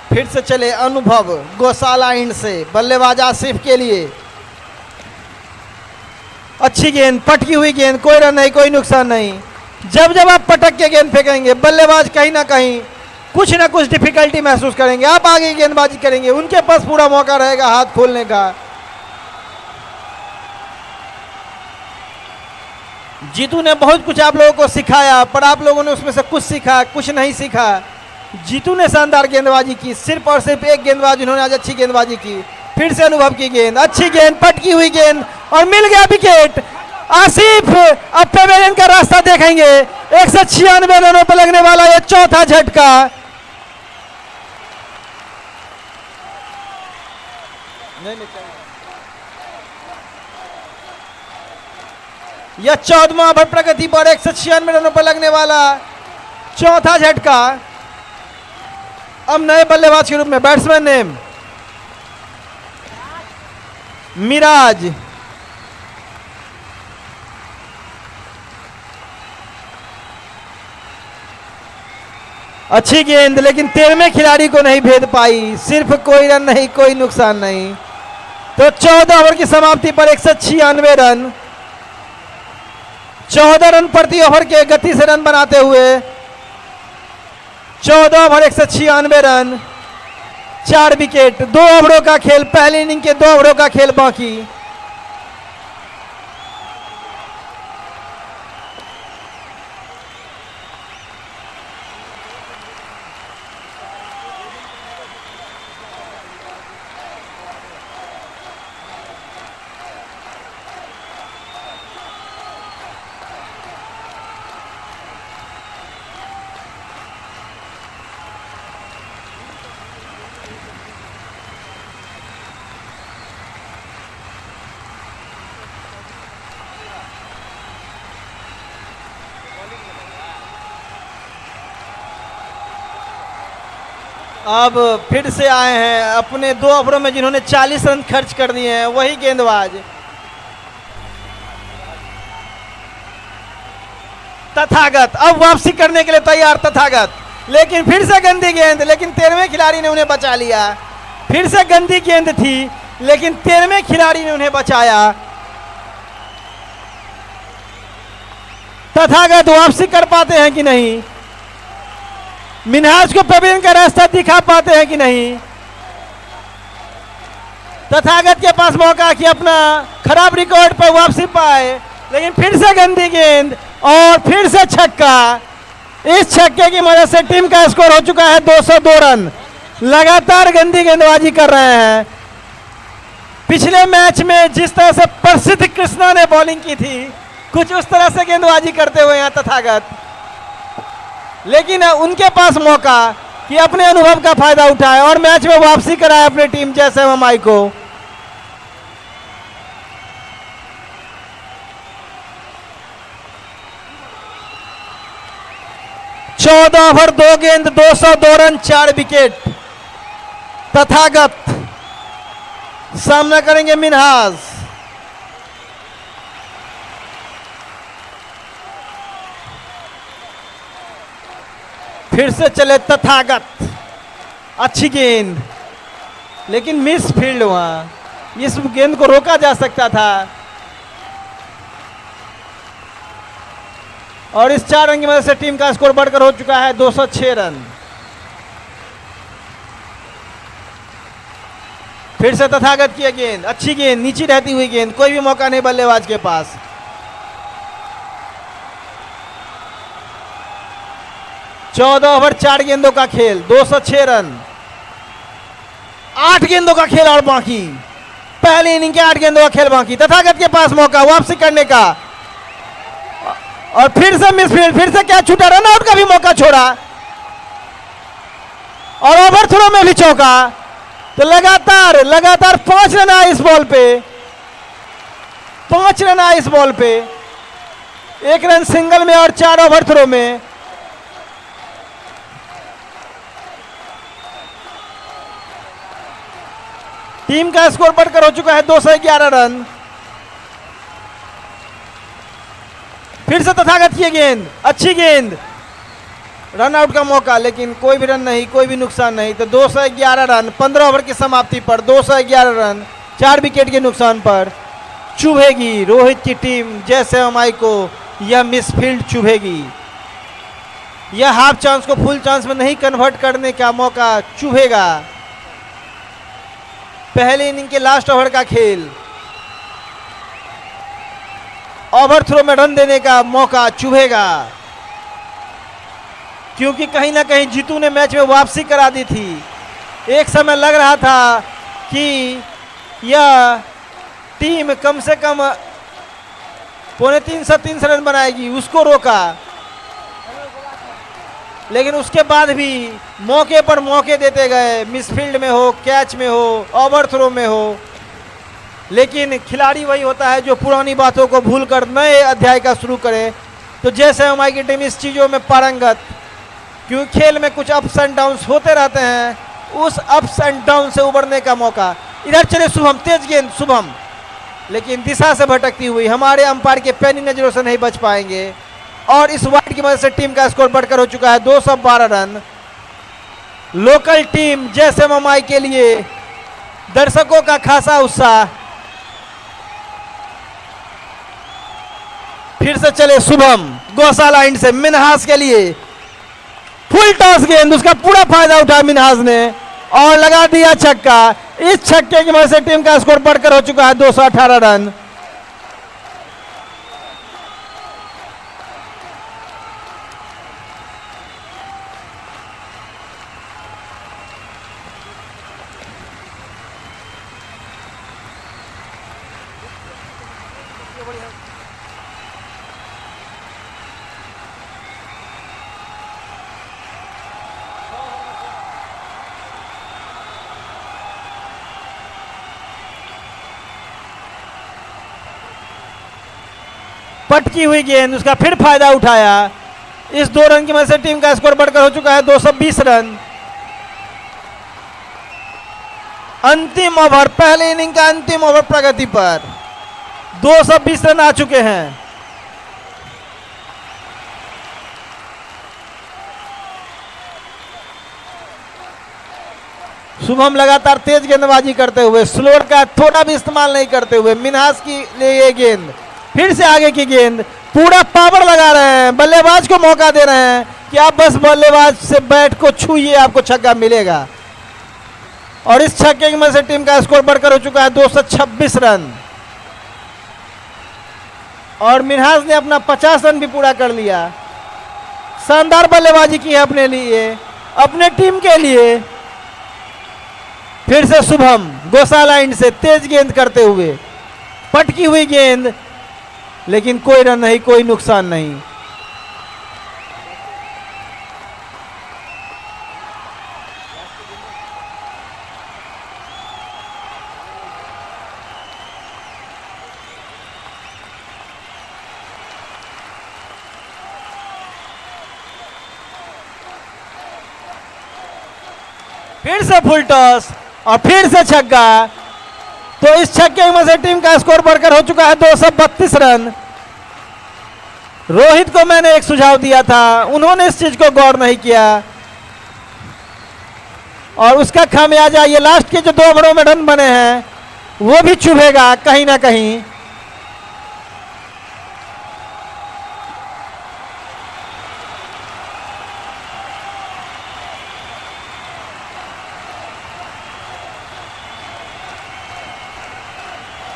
फिर से चले अनुभव गौशाला इंड से, बल्लेबाज आसिफ के लिए। अच्छी गेंद, पटकी हुई गेंद, कोई रन नहीं, कोई नुकसान नहीं। जब जब आप पटक के गेंद फेंकेंगे, बल्लेबाज कहीं ना कहीं कुछ ना कुछ डिफिकल्टी महसूस करेंगे। आप आगे गेंदबाजी करेंगे, उनके पास पूरा मौका रहेगा हाथ खोलने का। जीतू ने बहुत कुछ आप लोगों को सिखाया, पर आप लोगों ने उसमें से कुछ सीखा, कुछ नहीं सीखा। जीतू ने शानदार गेंदबाजी की, सिर्फ और सिर्फ एक गेंदबाज इन्होंने आज अच्छी गेंदबाजी की। फिर से अनुभव की गेंद, अच्छी गेंद, पटकी हुई गेंद और मिल गया विकेट। आसिफ अब पेवेलियन का रास्ता देखेंगे। 196 रनों पर लगने वाला यह चौथा झटका। यह 14वां ओवर प्रगति पर 196 रनों पर लगने वाला चौथा झटका। अब नए बल्लेबाज के रूप में बैट्समैन नेम मिराज। अच्छी गेंद, लेकिन 13वें खिलाड़ी को नहीं भेद पाई। सिर्फ कोई रन नहीं, कोई नुकसान नहीं। तो 14 ओवर की समाप्ति पर 196 रन, 14 रन प्रति ओवर के गति से रन बनाते हुए 14 ओवर 196 रन, 4 विकेट। 2 ओवरों का खेल, पहली इनिंग के 2 ओवरों का खेल बाकी। अब फिर से आए हैं अपने 2 ओवरों में जिन्होंने 40 रन खर्च कर दिए हैं, वही गेंदबाज तथागत। अब वापसी करने के लिए तैयार तथागत, लेकिन फिर से गंदी गेंद, लेकिन 13वें खिलाड़ी ने उन्हें बचा लिया। फिर से गंदी गेंद थी, लेकिन 13वें खिलाड़ी ने उन्हें बचाया। तथागत वापसी कर पाते हैं कि नहीं, मिन्हाज को पवेलियन का रास्ता दिखा पाते हैं कि नहीं। तथागत के पास मौका कि अपना खराब रिकॉर्ड पर वापसी पाए, लेकिन फिर से गंदी गेंद और फिर से छक्का। इस छक्के की मदद से टीम का स्कोर हो चुका है 202 रन। लगातार गंदी गेंदबाजी कर रहे हैं। पिछले मैच में जिस तरह से प्रसिद्ध कृष्णा ने बॉलिंग की थी, कुछ उस तरह से गेंदबाजी करते हुए यहाँ तथागत, लेकिन उनके पास मौका कि अपने अनुभव का फायदा उठाए और मैच में वापसी कराए अपनी टीम जैसलमेर को। चौदह ओवर 2 गेंद 202 रन 4 विकेट। तथागत सामना करेंगे मिन्हाज। फिर से चले तथागत, अच्छी गेंद लेकिन मिस फील्ड। वहां इस गेंद को रोका जा सकता था और इस 4 रन की मदद से टीम का स्कोर बढ़कर हो चुका है 206 रन। फिर से तथागत की गेंद, अच्छी गेंद, नीचे रहती हुई गेंद, कोई भी मौका नहीं बल्लेबाज के पास। चौदह ओवर 4 गेंदों का खेल, 206 रन। 8 गेंदों का खेल और बाकी, पहली इनिंग के 8 गेंदों का खेल बाकी। तथागत के पास मौका वापसी करने का और फिर से मिसफील्ड, फिर से क्या छूटा, रन आउट का भी मौका छोड़ा और ओवर थ्रो में भी चौका। तो लगातार 5 रन आए इस बॉल पे, 5 रन आए इस बॉल पे, 1 रन सिंगल में और 4 ओवर थ्रो में। टीम का स्कोर बढ़कर हो चुका है 211 रन। फिर से तथागत की गेंद, अच्छी गेंद, रन आउट का मौका, लेकिन कोई भी रन नहीं, कोई भी नुकसान नहीं। तो 211 रन 15 ओवर की समाप्ति पर, 211 रन 4 विकेट के नुकसान पर चुभेगी रोहित की टीम जैसलमेर को। यह मिसफील्ड चुभेगी, यह हाफ चांस को फुल चांस में नहीं कन्वर्ट करने का मौका चुभेगा। पहले इनिंग के लास्ट ओवर का खेल, ओवर थ्रो में रन देने का मौका चुभेगा, क्योंकि कहीं ना कहीं जीतू ने मैच में वापसी करा दी थी। एक समय लग रहा था कि यह टीम कम से कम 350 रन बनाएगी, उसको रोका, लेकिन उसके बाद भी मौके पर मौके देते गए, मिसफील्ड में हो, कैच में हो, ओवर थ्रो में हो। लेकिन खिलाड़ी वही होता है जो पुरानी बातों को भूलकर नए अध्याय का शुरू करे। तो जैसलमेर की टीम इस चीज़ों में पारंगत, क्योंकि खेल में कुछ अप्स एंड डाउन्स होते रहते हैं, उस अप्स एंड डाउन से उबरने का मौका। इधर चले शुभम, तेज गेंद शुभम, लेकिन दिशा से भटकती हुई, हमारे अंपायर के पैनी नजरों से नहीं बच पाएंगे और इस वाइड की मदद से टीम का स्कोर बढ़कर हो चुका है 212 रन। लोकल टीम जैसलमेर के लिए दर्शकों का खासा उत्साह। फिर से चले शुभम, गौशाला लाइन से मिन्हाज के लिए फुल टॉस गेंद, उसका पूरा फायदा उठाया मिन्हाज ने और लगा दिया छक्का। इस छक्के की वजह से टीम का स्कोर बढ़कर हो चुका है 218 रन। पटकी हुई गेंद, उसका फिर फायदा उठाया। इस 2 रन की वजह से टीम का स्कोर बढ़कर हो चुका है 220 रन। अंतिम ओवर, पहले इनिंग का अंतिम ओवर प्रगति पर 220 रन आ चुके हैं। शुभम लगातार तेज गेंदबाजी करते हुए, स्लोअर का थोड़ा भी इस्तेमाल नहीं करते हुए, मिन्हाज की लिए ये गेंद, फिर से आगे की गेंद, पूरा पावर लगा रहे हैं, बल्लेबाज को मौका दे रहे हैं कि आप बस बल्लेबाज से बैट को छूइए, आपको छक्का मिलेगा। और इस छक्के की मदद से टीम का स्कोर बढ़कर हो चुका है 226 रन। और मिन्हाज ने अपना 50 रन भी पूरा कर लिया। शानदार बल्लेबाजी की है अपने लिए, अपने टीम के लिए। फिर से शुभम गोसालाइन से तेज गेंद करते हुए, पटकी हुई गेंद, लेकिन कोई रन नहीं, कोई नुकसान नहीं। फिर से फुल टॉस और फिर से छक्का। तो इस छक्के की मदद से टीम का स्कोर बढ़कर हो चुका है 232 रन। रोहित को मैंने एक सुझाव दिया था, उन्होंने इस चीज को गौर नहीं किया और उसका खामियाजा ये लास्ट के जो 2 ओवरों में रन बने हैं वो भी चुभेगा कहीं ना कहीं।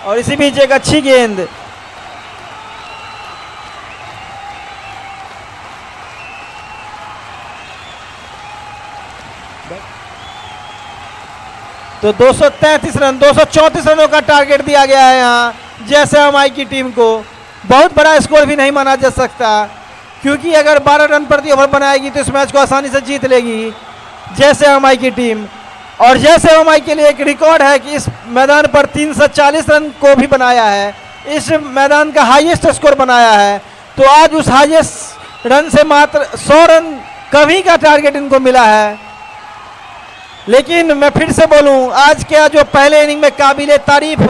और इसी बीच एक अच्छी गेंद, तो 233 रन, 234 रनों का टारगेट दिया गया है यहाँ जैसलमेर की टीम को। बहुत बड़ा स्कोर भी नहीं माना जा सकता, क्योंकि अगर 12 रन प्रति ओवर बनाएगी तो इस मैच को आसानी से जीत लेगी जैसलमेर की टीम। और जैसलमेर के लिए एक रिकॉर्ड है कि इस मैदान पर 340 रन को भी बनाया है, इस मैदान का हाईएस्ट स्कोर बनाया है। तो आज उस हाईएस्ट रन से मात्र 100 रन कभी का टारगेट इनको मिला है। लेकिन मैं फिर से बोलूं, आज के जो पहले इनिंग में काबिले तारीफ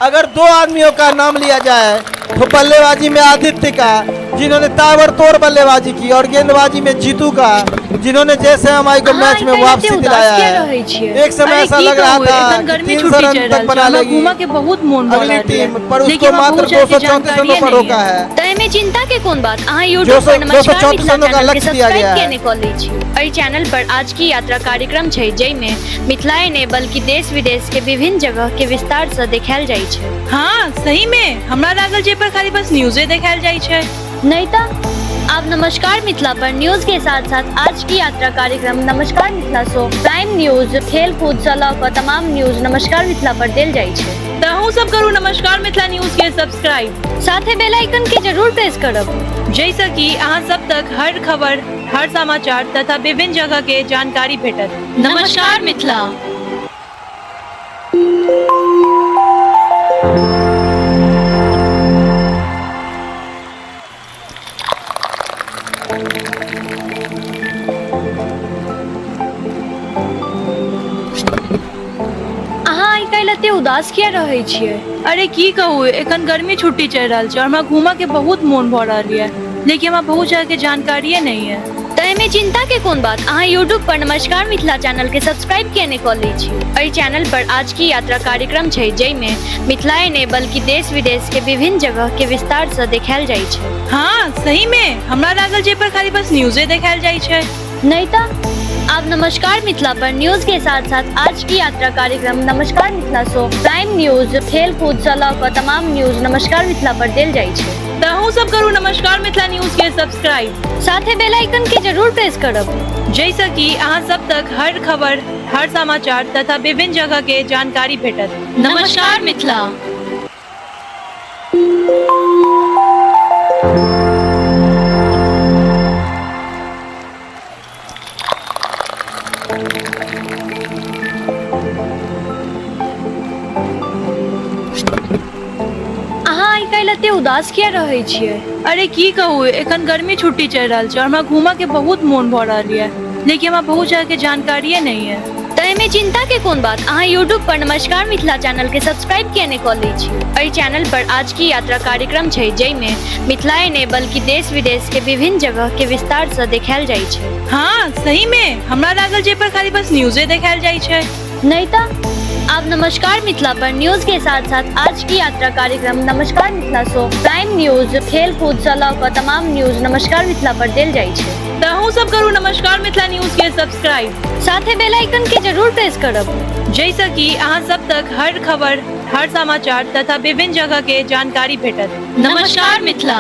अगर 2 आदमियों का नाम लिया जाए तो बल्लेबाजी में आदित्य का, जिन्होंने ताबड़तोड़ बल्लेबाजी की, और गेंदबाजी में जीतू का, जिन्होंने जैसलमेर को मैच में वापसी दिलाया है। एक समय ऐसा लग रहा था कि 300 रन तक बना लेगी अगली टीम, पर उसको मात्र 234 रनों पर रोका है। तय चिंता के कोन बात अहाँ यूट्यूब पर नमस्कार मिथिला चैनल के सब्सक्राइब केने कऽ लै छी। एहि चैनल पर आज की यात्रा कार्यक्रम छै, जइमे मिथिलाए ने बल्कि देश विदेश के विभिन्न जगह के विस्तार से देखायल जाइ छै। हाँ सही में हमरा लागल जे पर खाली बस न्यूज़े देखायल जाइ छै। नहीं था, आप नमस्कार मिथिला पर न्यूज के साथ साथ आज की यात्रा कार्यक्रम नमस्कार मिथिला शो, प्राइम न्यूज, खेल कूद से लऽ कऽ तमाम न्यूज नमस्कार मिथिला पर देल जाइ छै। तहु सब करू नमस्कार मिथिला न्यूज के सब्सक्राइब, साथे बेल आइकन के जरूर प्रेस करब, जैसा कि अहाँ सब तक हर खबर, हर समाचार तथा विभिन्न जगह के जानकारी भेटत। नमस्कार मिथिला। एते उदास किया रहे छियै? अरे की कहू, एखन गर्मी छुट्टी चल रहा है और हमरा घूमा के बहुत मन भ रहा है, लेकिन हमरा बहुत जगह के जानकारिये नहीं है। तय में चिंता के कोन बात अहाँ यूट्यूब पर नमस्कार मिथिला चैनल के सब्सक्राइब केने कऽ लै छी। एहि चैनल पर आज की यात्रा कार्यक्रम छै, जइमे मिथिलाए ने बल्कि देश विदेश के विभिन्न जगह के विस्तार से देखायल जाइ छै। हाँ सही में हमरा लागल जे पर खाली बस न्यूज़े देखायल जाइ छै। नहीं था, आप नमस्कार मिथिला पर न्यूज के साथ साथ आज की यात्रा कार्यक्रम नमस्कार मिथिला शो, प्राइम न्यूज, खेल कूद से लऽ कऽ तमाम न्यूज नमस्कार मिथिला पर देल जाइ छै। तहु सब करू नमस्कार मिथिला न्यूज के सब्सक्राइब, साथे बेल आइकन के जरूर प्रेस करब, जैसा कि अहाँ सब तक हर खबर, हर समाचार तथा विभिन्न जगह के जानकारी भेटत। नमस्कार मिथिला। एते उदास किया रहे छियै? अरे की कहू, एखन गर्मी छुट्टी चल रहा है और हमरा घूमा के बहुत मन भ रहा है, लेकिन हमरा बहुत जगह के जानकारिये नहीं है। तय में चिंता के कोन बात अहाँ यूट्यूब पर नमस्कार मिथिला चैनल के सब्सक्राइब केने कऽ लै छी। एहि चैनल पर आज की यात्रा कार्यक्रम छै, जइमे मिथिलाए ने बल्कि देश विदेश के विभिन्न जगह के विस्तार से देखायल जाइ छै। हाँ सही में हमरा लागल जे पर खाली बस न्यूज़े देखायल जाइ छै। नहीं था, आप नमस्कार मिथिला पर न्यूज के साथ साथ आज की यात्रा कार्यक्रम नमस्कार मिथिला शो प्राइम न्यूज खेल कूद से लऽ कऽ तमाम न्यूज नमस्कार मिथिला पर देल जाइ छै। तहु सब करू नमस्कार मिथिला न्यूज के सब्सक्राइब, साथे बेल आइकन के जरूर प्रेस करब, जैसे कि अहाँ सब तक हर खबर, हर समाचार तथा विभिन्न जगह के जानकारी भेटत। नमस्कार मिथिला।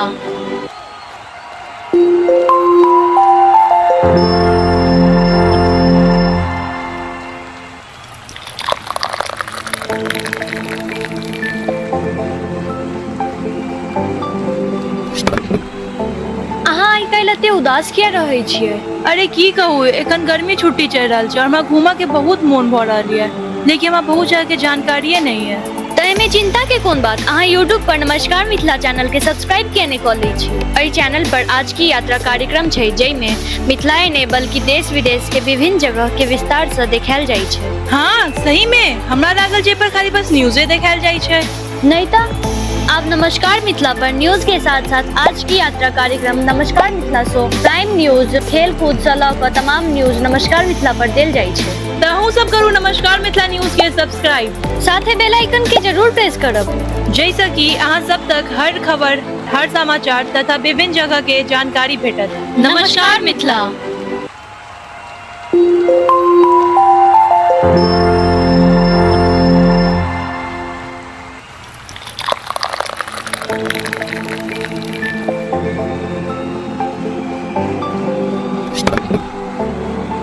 अहाँ आइ काल्हि एते उदास किया रहै छियै? अरे की कहू, एखन गर्मी छुट्टी चलि रहल छै और हमरा घूमऽ के बहुत मोन भऽ रहल है, लेकिन हमरा बहुत जगह के जानकारिये नहीं है। तैमे चिंता के कोन बात, अहाँ यूट्यूब पर नमस्कार मिथिला चैनल के सब्सक्राइब केने कऽ लै छी। एहि चैनल पर आज की यात्रा कार्यक्रम छै, जाहिमे मिथिलाए ने बल्कि देश विदेश के विभिन्न जगह के विस्तार से देखायल जाइ छै। हाँ सही में, हमरा लागल जे पर खाली बस न्यूजे देखायल जाइ छै। नहीं तो आप नमस्कार मिथिला पर न्यूज के साथ साथ आज की यात्रा कार्यक्रम नमस्कार मिथिला शो प्राइम न्यूज खेल कूद से लऽ कऽ तमाम न्यूज नमस्कार मिथिला पर देल जाइ छै। तहु सब करू नमस्कार मिथिला न्यूज के सब्सक्राइब, साथे बेल आइकन के जरूर प्रेस करब, जैसे कि अहाँ सब तक हर खबर, हर समाचार तथा विभिन्न जगह के जानकारी भेटत। नमस्कार मिथिला।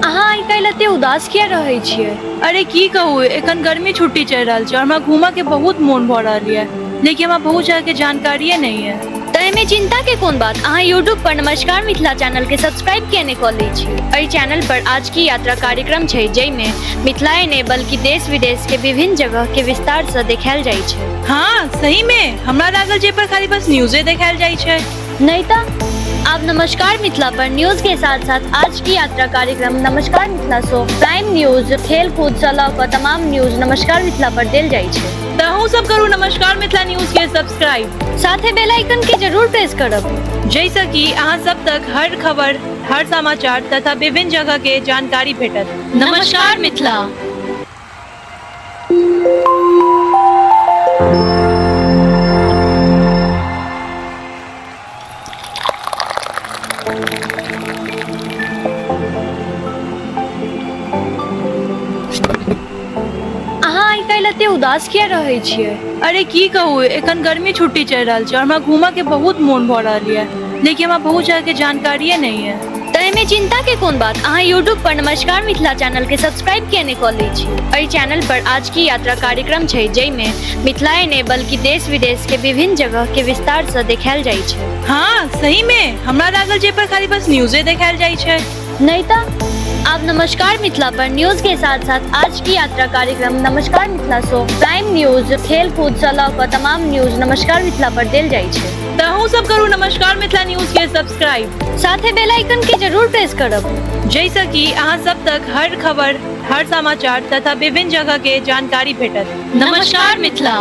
अहाँ आइ काल्हि एते उदास किया रहै छियै? अरे की कहू, एखन गर्मी छुट्टी चलि रहल छै और हमरा घूमऽ के बहुत मोन भऽ रहल है, लेकिन हमरा बहुत जगह के जानकारिये नहीं है। तैमे चिंता के कोन बात, अहाँ यूट्यूब पर नमस्कार मिथिला चैनल के सब्सक्राइब केने कऽ लै छी। एहि चैनल पर आज की यात्रा कार्यक्रम छै, जाहिमे मिथिलाए ने बल्कि देश विदेश के विभिन्न जगह के विस्तार से देखायल जाइ छै। हाँ सही में, हमरा लागल जे पर खाली बस न्यूजे देखायल जाइ छै। नहीं तो आप नमस्कार मिथिला पर न्यूज के साथ साथ आज की यात्रा कार्यक्रम नमस्कार मिथिला शो प्राइम न्यूज खेल कूद से लऽ कऽ तमाम न्यूज नमस्कार मिथिला पर देल जाइ छै। तहु सब करू नमस्कार मिथिला न्यूज के सब्सक्राइब, साथे बेल आइकन के जरूर प्रेस करब, जैसे कि अहाँ सब तक हर खबर, हर समाचार तथा विभिन्न जगह के जानकारी भेटत। नमस्कार मिथिला। अहाँ आइ काल्हि एते उदास किया रहै छियै? अरे की कहू, एखन गर्मी छुट्टी चलि रहल छै और हमरा घूमऽ के बहुत मोन भऽ रहल है, लेकिन हमरा बहुत जगह के जानकारिये नहीं है। तैमे चिंता के कोन बात, अहाँ यूट्यूब पर नमस्कार मिथिला चैनल के सब्सक्राइब केने कऽ लै छी। एहि चैनल पर आज की यात्रा कार्यक्रम छै, जाहिमे मिथिलाए ने बल्कि देश विदेश के विभिन्न जगह के विस्तार से देखायल जाइ छै। हाँ सही में, हमरा लागल जे पर खाली बस न्यूजे देखायल जाइ छै। नहीं तो आप नमस्कार मिथिला पर न्यूज के साथ साथ आज की यात्रा कार्यक्रम नमस्कार मिथिला शो प्राइम न्यूज खेल कूद से लऽ कऽ तमाम न्यूज नमस्कार मिथिला पर देल जाइ छै। तहु सब करू नमस्कार मिथिला न्यूज के सब्सक्राइब, साथे बेल आइकन के जरूर प्रेस करब, जैसे कि अहाँ सब तक हर खबर, हर समाचार तथा विभिन्न जगह के जानकारी भेटत। नमस्कार मिथिला।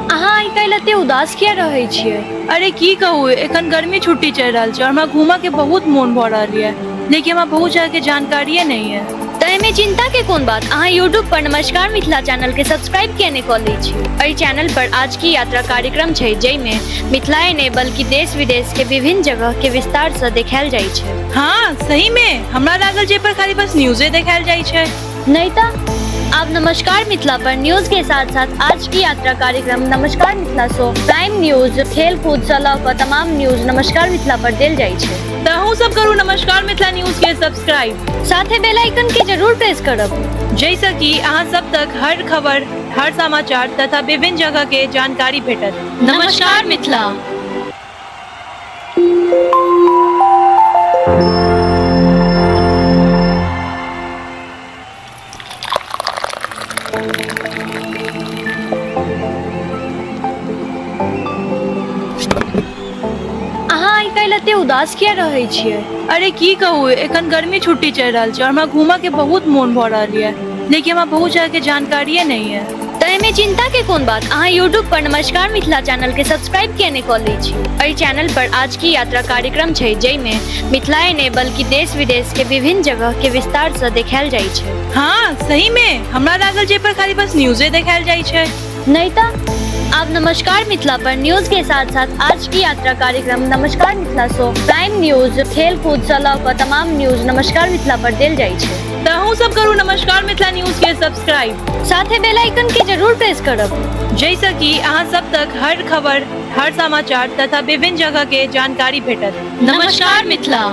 अहाँ आइ काल्हि एते उदास किया रहै छियै? अरे की कहू, एखन गर्मी छुट्टी चलि रहल छै और हमरा घूमऽ के बहुत मोन भऽ रहल है, लेकिन हमरा बहुत जगह के जानकारिये नहीं है। तैमे चिंता के कोन बात, अहाँ यूट्यूब पर नमस्कार मिथिला चैनल के सब्सक्राइब केने कऽ लै छी। एहि चैनल पर आज की यात्रा कार्यक्रम छै, जाहिमे मिथिलाए ने बल्कि देश विदेश के विभिन्न जगह के विस्तार से देखायल जाइ छै। हाँ सही में, हमरा लागल जे पर खाली बस न्यूजे देखायल जाइ छै। नहीं तो आप नमस्कार मिथिला पर न्यूज के साथ साथ आज की यात्रा कार्यक्रम नमस्कार मिथिला शो प्राइम न्यूज खेल कूद से लऽ कऽ तमाम न्यूज नमस्कार मिथिला पर देल जाइ छै। तहु सब करू नमस्कार मिथिला न्यूज के सब्सक्राइब, साथे बेल आइकन के जरूर प्रेस करब, जैसे कि अहाँ सब तक हर खबर, हर समाचार तथा विभिन्न जगह के जानकारी भेटत। नमस्कार मिथिला। एते उदास किया रहै छियै? अरे की कहू, एखन गर्मी छुट्टी चलि रहल छै और हमरा घूमऽ के बहुत मोन भऽ रहल है, लेकिन हमारा बहुत जगह के जानकारिये नहीं है। में चिंता के कोन बात, अहाँ यूट्यूब पर नमस्कार मिथिला चैनल के सब्सक्राइब केने कऽ लै छी। एहि चैनल पर आज की यात्रा कार्यक्रम छै, जाहिमे मिथिलाए ने बल्कि देश विदेश के विभिन्न जगह के विस्तार से देखायल जाइ छै। हाँ सही में, हमरा लागल जे पर खाली बस न्यूज़े देखायल जाइ छै। नहीं तो अब नमस्कार मिथिला पर न्यूज के साथ साथ आज की यात्रा कार्यक्रम नमस्कार मिथिला शो प्राइम न्यूज खेल कूद से लऽ कऽ तमाम न्यूज नमस्कार मिथिला पर देल जाइ छै। तहु सब करू नमस्कार मिथिला न्यूज के सब्सक्राइब, साथे बेल आइकन के जरूर प्रेस करब, जैसा कि अहाँ सब तक हर खबर, हर समाचार तथा विभिन्न जगह के जानकारी भेटत। नमस्कार मिथिला।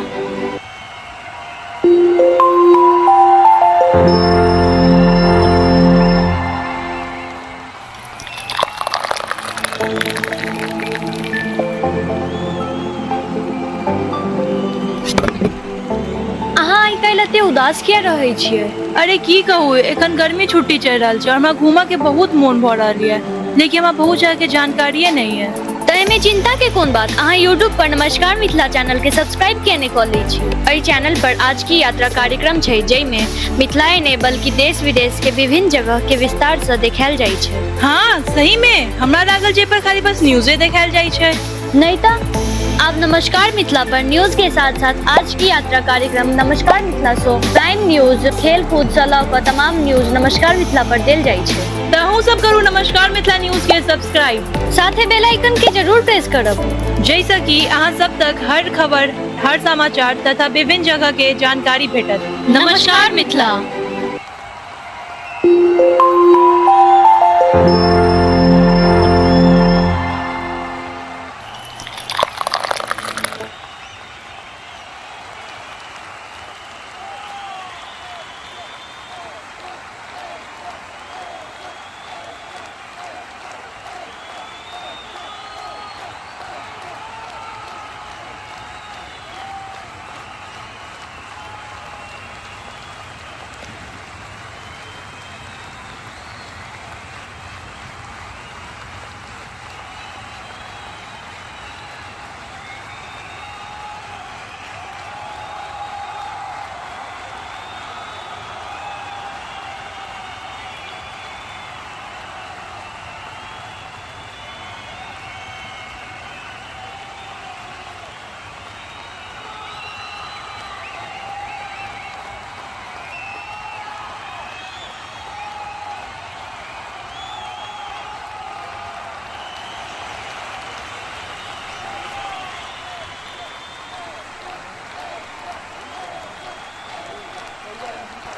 एते उदास किया रहे छियै? अरे की कहू, एखन गर्मी छुट्टी चल रहा है और हमरा घूमा के बहुत मन भ रहा है, लेकिन हमरा बहुत जगह के जानकारिये नहीं है। में चिंता के कोन बात, अहाँ यूट्यूब पर नमस्कार मिथिला चैनल के सब्सक्राइब केने कऽ लै छी। एहि चैनल पर आज की यात्रा कार्यक्रम छै, जाहिमे मिथिलाए ने बल्कि देश विदेश के विभिन्न जगह के विस्तार से देखायल जाइ छै। हाँ सही में, हमरा लागल जे पर खाली बस न्यूज़े देखायल जाइ छै। नहीं तो अब नमस्कार मिथिला पर न्यूज के साथ साथ आज की यात्रा कार्यक्रम नमस्कार मिथिला शो प्राइम न्यूज खेल कूद से लऽ कऽ तमाम न्यूज नमस्कार मिथिला पर देल जाइ छै। तहु सब करू नमस्कार मिथिला न्यूज के सब्सक्राइब, साथे बेल आइकन के जरूर प्रेस करब, जैसा कि अहाँ सब तक हर खबर, हर समाचार तथा विभिन्न जगह के जानकारी भेटत। नमस्कार मिथिला।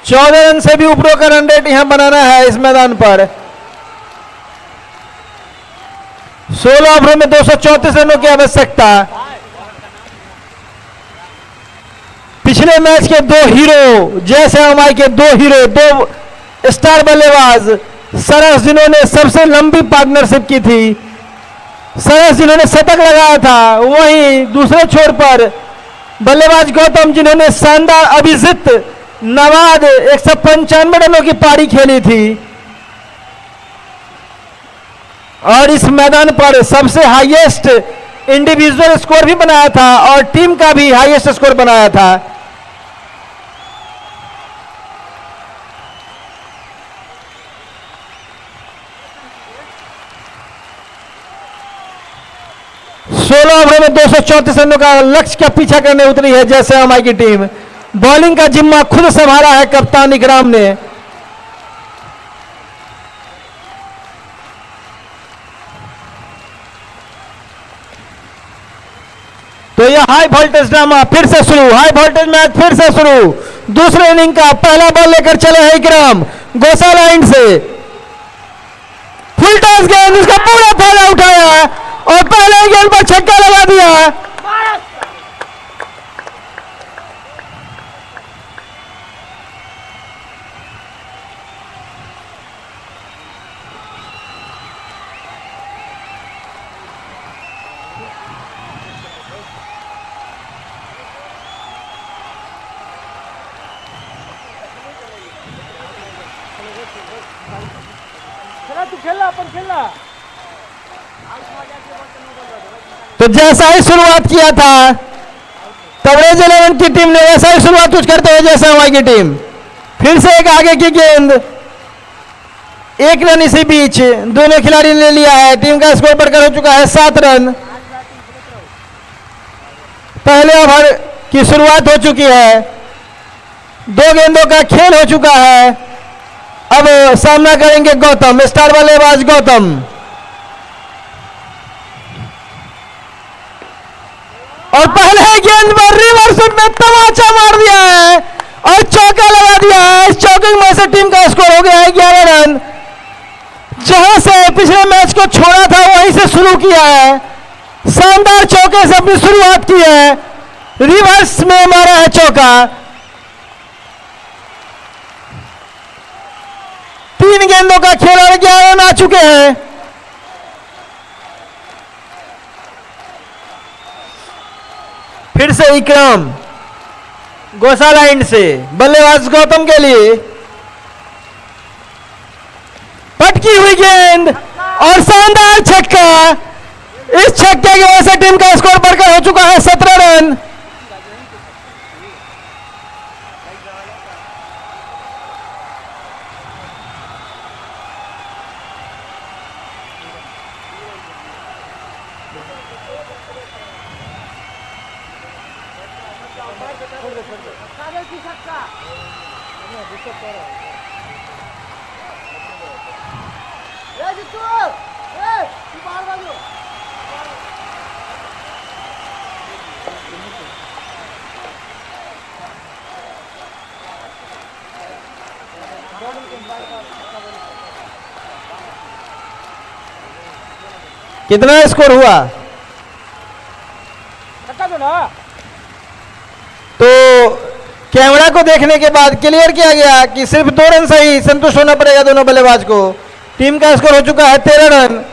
चौदह रन से भी ऊपरों का रन रेट यहां बनाना है इस मैदान पर। 16 ओवरों में 234 रनों की आवश्यकता। पिछले मैच के दो हीरो, जैसे हमारे के दो हीरो, दो स्टार बल्लेबाज सरस, जिन्होंने सबसे लंबी पार्टनरशिप की थी, सरस जिन्होंने शतक लगाया था, वहीं दूसरे छोर पर बल्लेबाज गौतम, जिन्होंने शानदार अभिजीत नवाद 195 रनों की पारी खेली थी और इस मैदान पर सबसे हाईएस्ट इंडिविजुअल स्कोर भी बनाया था और टीम का भी हाईएस्ट स्कोर बनाया था। सोलह ओवरों में 234 रनों का लक्ष्य का पीछा करने उतरी है जैसे हमारी की टीम। बॉलिंग का जिम्मा खुद संभाला है कप्तान इकराम ने। तो यह हाई वोल्टेज ड्रामा फिर से शुरू, हाई वोल्टेज मैच फिर से शुरू। दूसरे इनिंग का पहला बॉल लेकर चले हैं इकराम गोसा लाइन से। फुल टॉस गेंद, उसका पूरा फायदा उठाया और पहले गेंद पर छक्का लगा दिया। तो जैसा ही शुरुआत किया था तबरेज 11 की टीम ने, वैसा ही शुरुआत कुछ करते हुए जैसे हमारी की टीम। फिर से एक आगे की गेंद, एक रन इसी बीच दोनों खिलाड़ी ने लिया है। टीम का स्कोर बढ़कर हो चुका है 7 रन। पहले ओवर की शुरुआत हो चुकी है, 2 गेंदों का खेल हो चुका है। अब सामना करेंगे गौतम, स्टार बल्लेबाज गौतम। और पहले गेंद पर रिवर्स में तमाचा मार दिया है और चौका लगा दिया है। इस चौके में से टीम का स्कोर हो गया है 11 रन। जहां से पिछले मैच को छोड़ा था वहीं से शुरू किया है। शानदार चौके से अपनी शुरुआत की है, रिवर्स में मारा है चौका। 3 गेंदों का खेल और 11 रन आ चुके हैं। फिर से इकराम गौशाला एंड से बल्लेबाज गौतम के लिए, पटकी हुई गेंद और शानदार छक्का। इस छक्के की वजह से टीम का स्कोर बढ़कर हो चुका है 17 रन। कितना स्कोर हुआ? तो कैमरा को देखने के बाद क्लियर किया गया कि सिर्फ 2 रन से ही संतुष्ट होना पड़ेगा दोनों बल्लेबाज को। टीम का स्कोर हो चुका है 13 रन।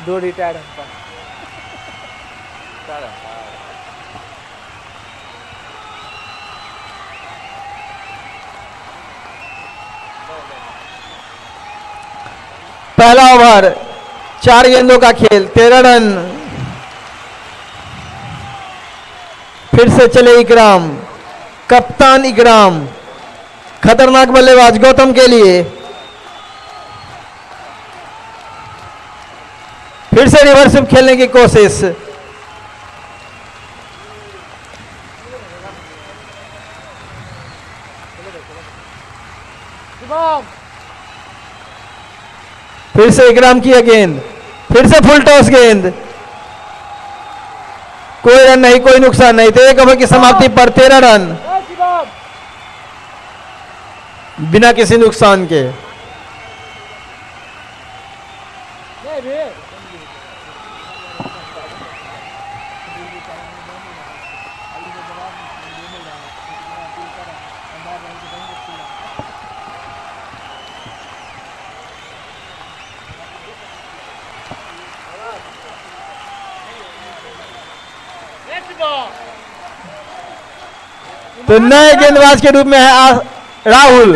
दो रिटायर्ड अंपायर। पहला ओवर 4 गेंदों का खेल, 13 रन। फिर से चले इकराम, कप्तान इकराम, खतरनाक बल्लेबाज गौतम के लिए। फिर से रिवर्स स्विप खेलने की कोशिश। फिर से इकराम की गेंद, फिर से फुल टॉस गेंद, कोई रन नहीं, कोई नुकसान नहीं। तो 1 ओवर की समाप्ति पर 13 रन बिना किसी नुकसान के। तो नए गेंदबाज के रूप में है राहुल।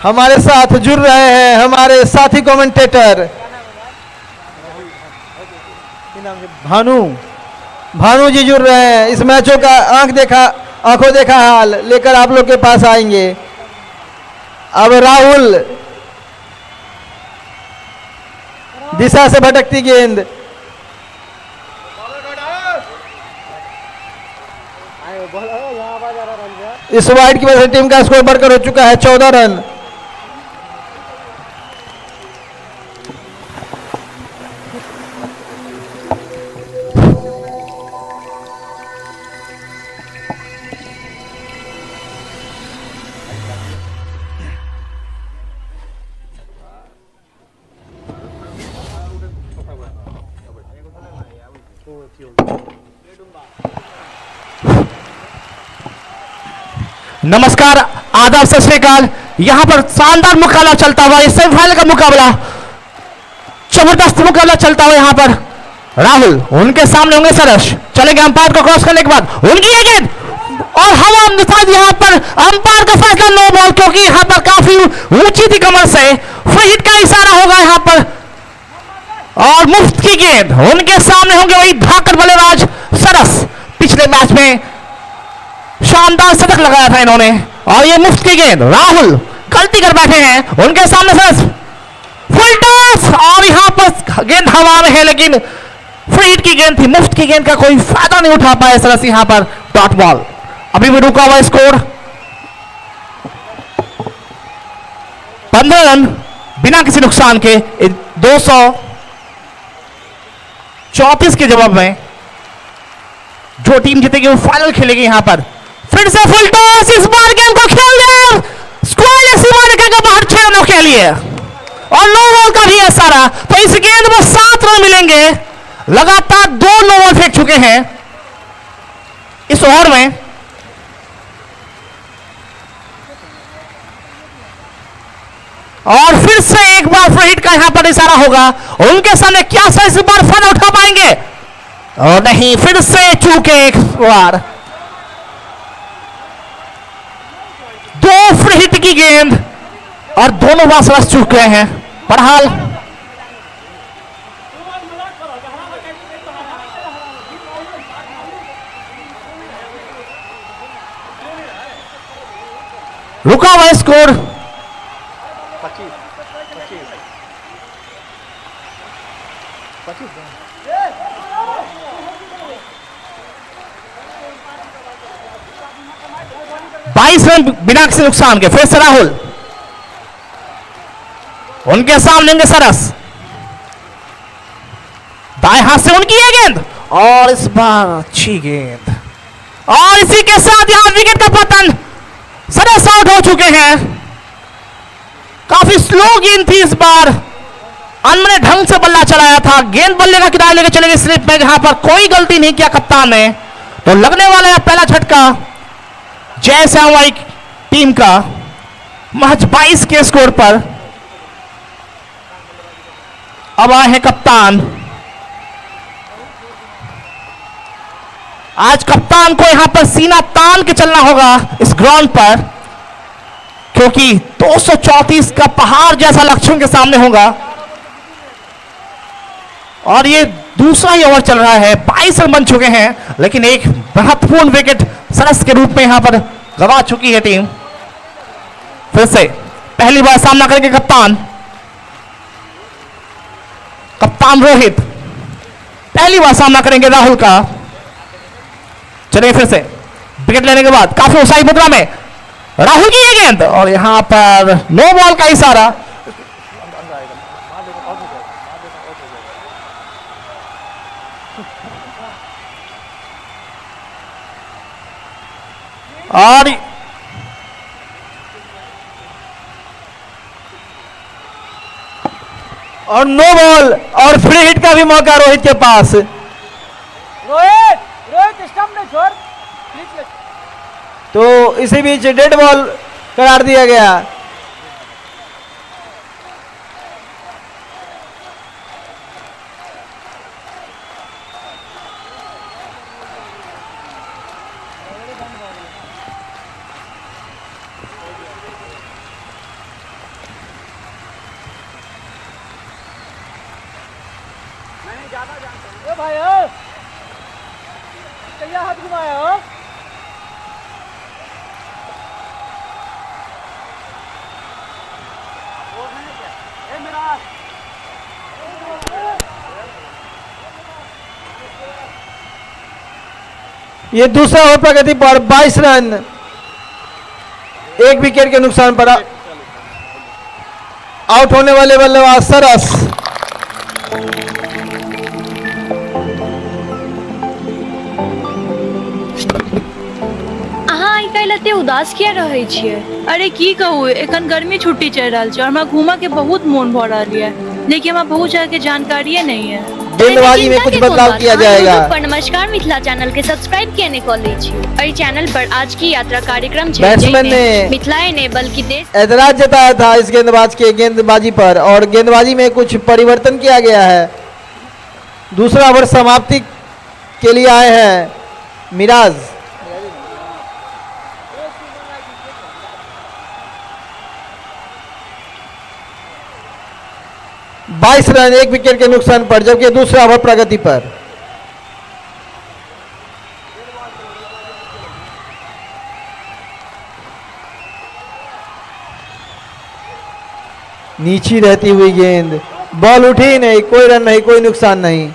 हमारे साथ जुड़ रहे हैं हमारे साथी कमेंटेटर भानु जी जुड़ रहे हैं। इस मैचों का आंखों देखा हाल लेकर आप लोग के पास आएंगे। अब राहुल, दिशा से भटकती गेंद, इस वाइड की वजह से टीम का स्कोर बढ़कर हो चुका है 14 रन। नमस्कार, आदाब, सत श्री अकाल। यहाँ पर शानदार मुकाबला चलता हुआ, सेमीफाइनल का मुकाबला, जबरदस्त मुकाबला चलता हुआ यहाँ पर राहुल उनके सामने होंगे सरस, चलेंगे अंपायर को क्रॉस करने के बाद उनकी ये गेंद और हवा में साथ यहाँ पर अंपायर का फैसला नो बॉल, क्योंकि यहाँ पर काफी ऊंची थी कमर से, फ्री हिट का इशारा होगा यहाँ पर और मुफ्त की गेंद उनके सामने होंगे वही धाकड़ बल्लेबाज सरस। पिछले मैच में शानदार शतक लगाया था इन्होंने और ये मुफ्त की गेंद राहुल गलती कर बैठे हैं, उनके सामने सरस फुल टॉस और यहां पर गेंद हवा में है लेकिन फ्री हिट की गेंद थी, मुफ्त की गेंद का कोई फायदा नहीं उठा पाए सरस यहां पर डॉट बॉल। अभी भी रुका हुआ स्कोर 15 रन बिना किसी नुकसान के 234 के जवाब में जो टीम जीतेगी वो फाइनल खेलेगी। यहां पर फिर से फुल टॉस, इस बार गेंद को खेल दिया स्क्वायर सीमा रेखा के बाहर 6 रनों के लिए और नो बॉल का भी इशारा, तो इस गेंद में 7 रन मिलेंगे। लगातार 2 नो बॉल फेंक चुके हैं इस ओवर में और फिर से एक बार फ्री हिट का यहां पर इशारा होगा, उनके सामने क्या सा इस बार फायदा उठा पाएंगे और नहीं, फिर से चूके एक बार 2 फ्री हिट की गेंद और दोनों बार सरस चूक गए हैं। बहरहाल रुका हुआ स्कोर 22 रन बिना किसी नुकसान के। फिर से राहुल, उनके सामने होंगे सरस, दाएं हाथ से उनकी ये गेंद और इस बार अच्छी गेंद और इसी के साथ यहां विकेट का पतन, सरस आउट हो चुके हैं। काफी स्लो गेंद थी इस बार, अनमने ढंग से बल्ला चलाया था, गेंद बल्ले का किनारे लेकर चले गए स्लिप में, जहां पर कोई गलती नहीं किया कप्तान ने। तो लगने वाला है पहला झटका जय श्याम टीम का महज 22 के स्कोर पर। अब आए हैं कप्तान, आज कप्तान को यहां पर सीना तान के चलना होगा इस ग्राउंड पर, क्योंकि 234 का पहाड़ जैसा लक्ष्यों के सामने होगा और ये दूसरा ही ओवर चल रहा है। 22 रन बन चुके हैं लेकिन एक महत्वपूर्ण विकेट सरस के रूप में यहां पर गवा चुकी है टीम। फिर से पहली बार सामना करेंगे कप्तान रोहित, पहली बार सामना करेंगे राहुल का। चलिए फिर से विकेट लेने के बाद काफी उत्साही मुद्रा में राहुल की ये गेंद और यहां पर नो बॉल का इशारा। और नो बॉल और फ्री हिट का भी मौका रोहित के पास। रोहित स्टंप में छोड़ प्लीज। तो इसी बीच डेड बॉल करार दिया गया। भाई क्या हाथ घुमाया हो? ये दूसरा ओवर प्रगति पर 22 रन, 1 विकेट के नुकसान पर आउट होने वाले बल्लेबाज सरस। ते उदास किया रहे छिए। अरे की कहू, एखन गर्मी छुट्टी चल रहा है और हमरा घूमा के बहुत मन भ रहा है, लेकिन हमरा बहुत जगह के जानकारी नहीं है। गेंदबाजी में कुछ बदलाव किया जाएगा। पर नमस्कार मिथिला चैनल के सब्सक्राइब किए कॉलेज और चैनल पर आज की यात्रा कार्यक्रम बैट्समैन ने मिथिला ने बल्कि देश ऐतराज जताया था इस गेंदबाज के गेंदबाजी पर और गेंदबाजी में कुछ परिवर्तन किया गया है। दूसरा ओवर समाप्ति के लिए आए हैं मिराज। बाईस रन 1 विकेट के नुकसान पर, जबकि दूसरा ओवर प्रगति पर। नीची रहती हुई गेंद, बॉल उठी नहीं, कोई रन नहीं, कोई नुकसान नहीं।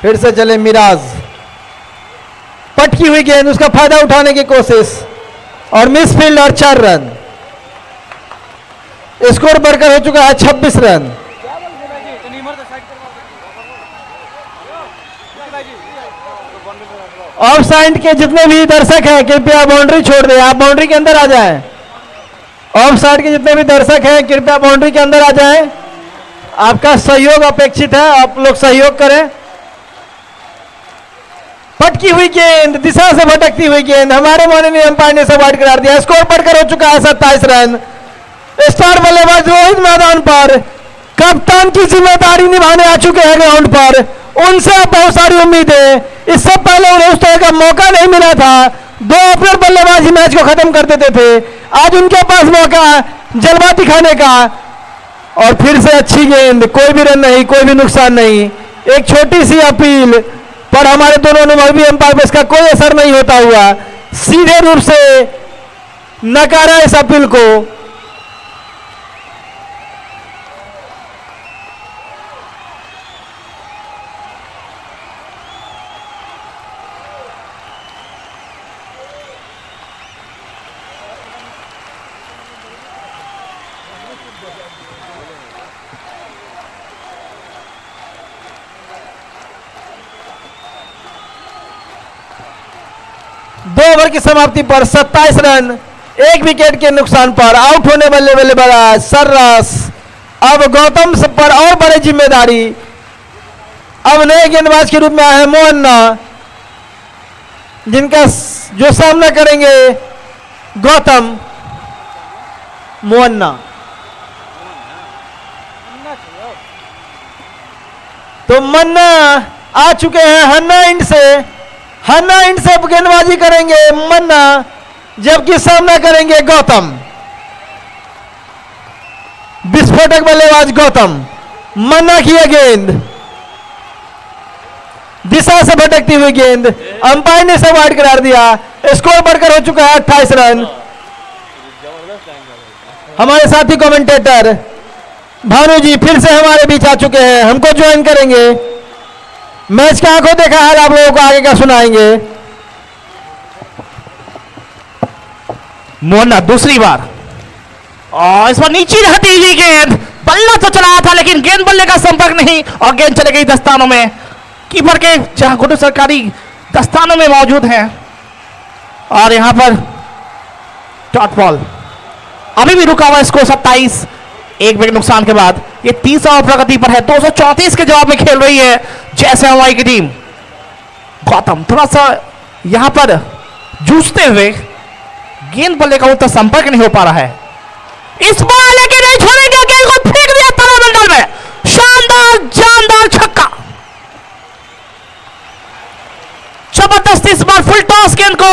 फिर से चले मिराज, पटकी हुई गेंद, उसका फायदा उठाने की कोशिश और मिस फील्ड और 4 रन। स्कोर बढ़कर हो चुका है 26 रन। ऑफ साइड के जितने भी दर्शक हैं कृपया बाउंड्री छोड़ दें, आप बाउंड्री के अंदर आ जाएं। ऑफ साइड के जितने भी दर्शक हैं कृपया बाउंड्री के अंदर आ जाएं। आपका सहयोग अपेक्षित है, आप लोग सहयोग करें। पटकी हुई गेंद, दिशा से भटकती हुई गेंद, हमारे माननीय अंपायर ने सब वाइड करार दिया। स्कोर बढ़कर हो चुका है 27 रन। स्टार बल्लेबाज रोहित मैदान पर कप्तान की जिम्मेदारी निभाने आ चुके हैं ग्राउंड पर। उनसे अब बहुत सारी उम्मीदें, इससे पहले उन्हें उस तरह का मौका नहीं मिला था। 2 ओपनर बल्लेबाज ही मैच को खत्म कर देते थे, आज उनके पास मौका जलवा दिखाने का। और फिर से अच्छी गेंद, कोई भी रन नहीं, कोई भी नुकसान नहीं। एक छोटी सी अपील पर हमारे दोनों अनुभवी अंपायर पर इसका कोई असर नहीं होता हुआ सीधे रूप से नकारा इस अपील को। दो ओवर की समाप्ति पर 27 रन 1 विकेट के नुकसान पर आउट होने वाले बल्लेबाज सर्रास। अब गौतम पर और बड़ी जिम्मेदारी, अब नए गेंदबाज के रूप में आए हैं मोहन्ना, जिनका जो सामना करेंगे गौतम मोहन्ना। तो मन्ना आ चुके हैं हन्ना इंड से, हन्ना इंड से गेंदबाजी करेंगे मन्ना, जबकि सामना करेंगे गौतम। विस्फोटक बल्लेबाज गौतम, मन्ना की यह गेंद, दिशा से भटकती हुई गेंद, अंपायर ने इसे वाइड करार दिया। स्कोर बढ़कर हो चुका है 28 रन। हमारे साथी कमेंटेटर भानु जी फिर से हमारे बीच आ चुके हैं, हमको ज्वाइन करेंगे। मैच का आंखों देखा हाल आप लोगों को आगे का सुनाएंगे। मोहन्ना दूसरी बार, और इस बार नीचे रहती हुई गेंद, बल्ला तो चलाया था लेकिन गेंद बल्ले का संपर्क नहीं, और गेंद चले गई दस्तानों में। कीपर के जहां गुड्डू सरकारी दस्तानों में मौजूद हैं, और यहां पर डॉट बॉल अभी भी रुका हुआ। स्कोर 27, 1 विकेट नुकसान के बाद ये 30 ओवर प्रगति पर है। 234 के जवाब में खेल रही है जैसे हवाई की टीम। गौतम थोड़ा सा यहां पर जूझते हुए, गेंद बल्ले का उतना संपर्क नहीं हो पा रहा है। इस बार लेकिन नहीं छोड़ेंगे, गेंद को फेंक दिया तारामंडल में, शानदार जानदार छक्का, जबरदस्त। इस बार फुल टॉस गेंद को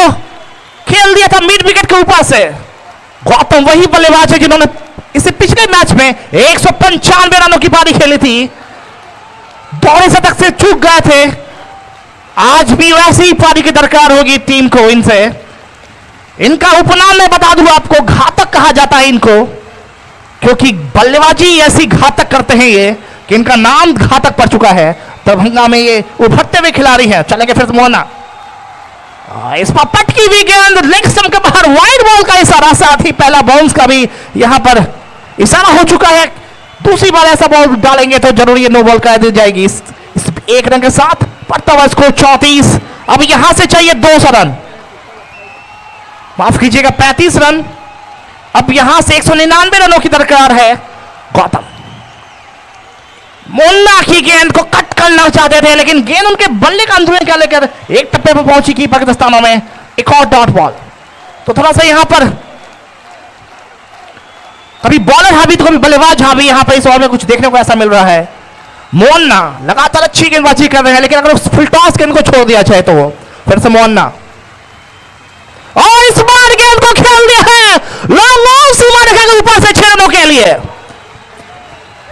खेल दिया था मिड विकेट के ऊपर से। गौतम वही बल्लेबाज है जिन्होंने इसे पिछले मैच में 195 रनों की पारी खेली थी, दोहरे शतक से चूक गए थे। आज भी वैसी ही पारी की दरकार होगी टीम को इनसे। इनका उपनाम मैं बता दूं आपको, घातक कहा जाता है इनको, क्योंकि बल्लेबाजी ऐसी घातक करते हैं ये कि इनका नाम घातक पड़ चुका है। दरभंगा में ये उभरते हुए खिलाड़ी हैं। चलेंगे फिर मोहना, इस पर पटकी हुई गेंद लेग स्टंप के बाहर, वाइड बॉल का इशारा, साथ ही पहला बाउंस का भी यहां पर इशारा हो चुका है, दूसरी बार ऐसा बॉल डालेंगे तो जरूर ये नो बॉल कर दी जाएगी। इस 1 रन के साथ बढ़ता हुआ स्कोर 34। अब यहां से चाहिए 200 रन, माफ कीजिएगा 35 रन। अब यहां से 199 रनों की दरकार है। गौतम मुन्ना की गेंद को कट करना चाहते थे, लेकिन गेंद उनके बल्ले का अंदर क्या लेकर एक टप्पे पर पहुंची कीपर के दस्तानों में। एक और डॉट बॉल, तो थोड़ा सा यहां पर कभी बॉलर हावी तो कभी बल्लेबाज हावी, यहां पर इस ओवर में कुछ देखने को ऐसा मिल रहा है। मोहन्ना लगातार अच्छी गेंदबाजी कर रहे हैं, लेकिन अगर फुल टॉस गेंद को छोड़ दिया जाए तो फिर से मोहन्ना, और इस बार गेंद को खेल दिया है लॉन्ग सीमा रेखा के ऊपर से 6 रनों के लिए।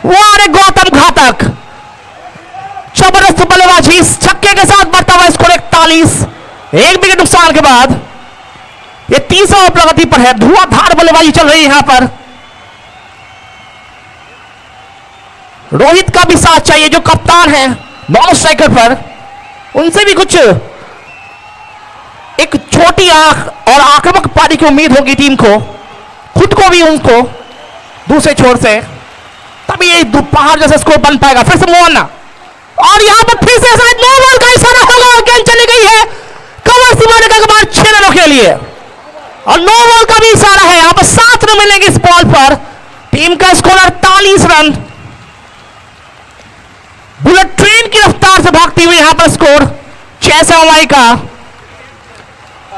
वाह गौतम घातक, जबरदस्त बल्लेबाजी, इस छक्के के साथ बढ़ता हुआ स्कोर 41। 1 विकेट नुकसान के बाद ये तीसरा ओवर प्रगति पर है। धुआंधार बल्लेबाजी चल रही है यहां पर। रोहित का भी साथ चाहिए जो कप्तान है नॉन स्ट्राइकर पर, उनसे भी कुछ एक छोटी आंख और आक्रामक पारी की उम्मीद होगी टीम को, खुद को भी उनको दूसरे छोर से, तभी ये पहाड़ जैसा स्कोर बन पाएगा। फिर से मोहन्ना, और यहां पर फिर से शायद नो बॉल का इशारा होगा और गेंद चली गई है कवर सीमा रेखा के बाद 6 रनों के लिए, और नो बॉल का भी इशारा है। यहां पर 7 रन मिलेंगे इस बॉल पर। टीम का स्कोर 48 रन। बुलेट ट्रेन की रफ्तार से भागती हुई यहां पर स्कोर 6 का,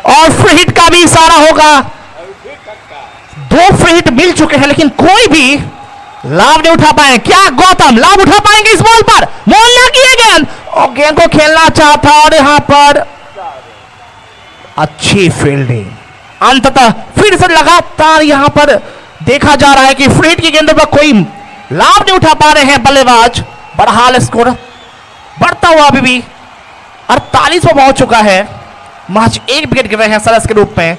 और फ्री हिट का भी इशारा होगा। 2 फ्री हिट मिल चुके हैं, लेकिन कोई भी लाभ नहीं उठा पाए। क्या गौतम लाभ उठा पाएंगे इस बॉल पर? मोहल्ला की गेंद, और गेंद को खेलना चाहता, और यहां पर अच्छी फील्डिंग। अंततः फिर से लगातार यहां पर देखा जा रहा है कि फ्री हिट की गेंदों पर कोई लाभ नहीं उठा पा रहे हैं बल्लेबाज। बहरहाल स्कोर बढ़ता हुआ अभी भी 48 पर पहुंच चुका है। महज 1 विकेट गिरे हैं सरस के रूप में,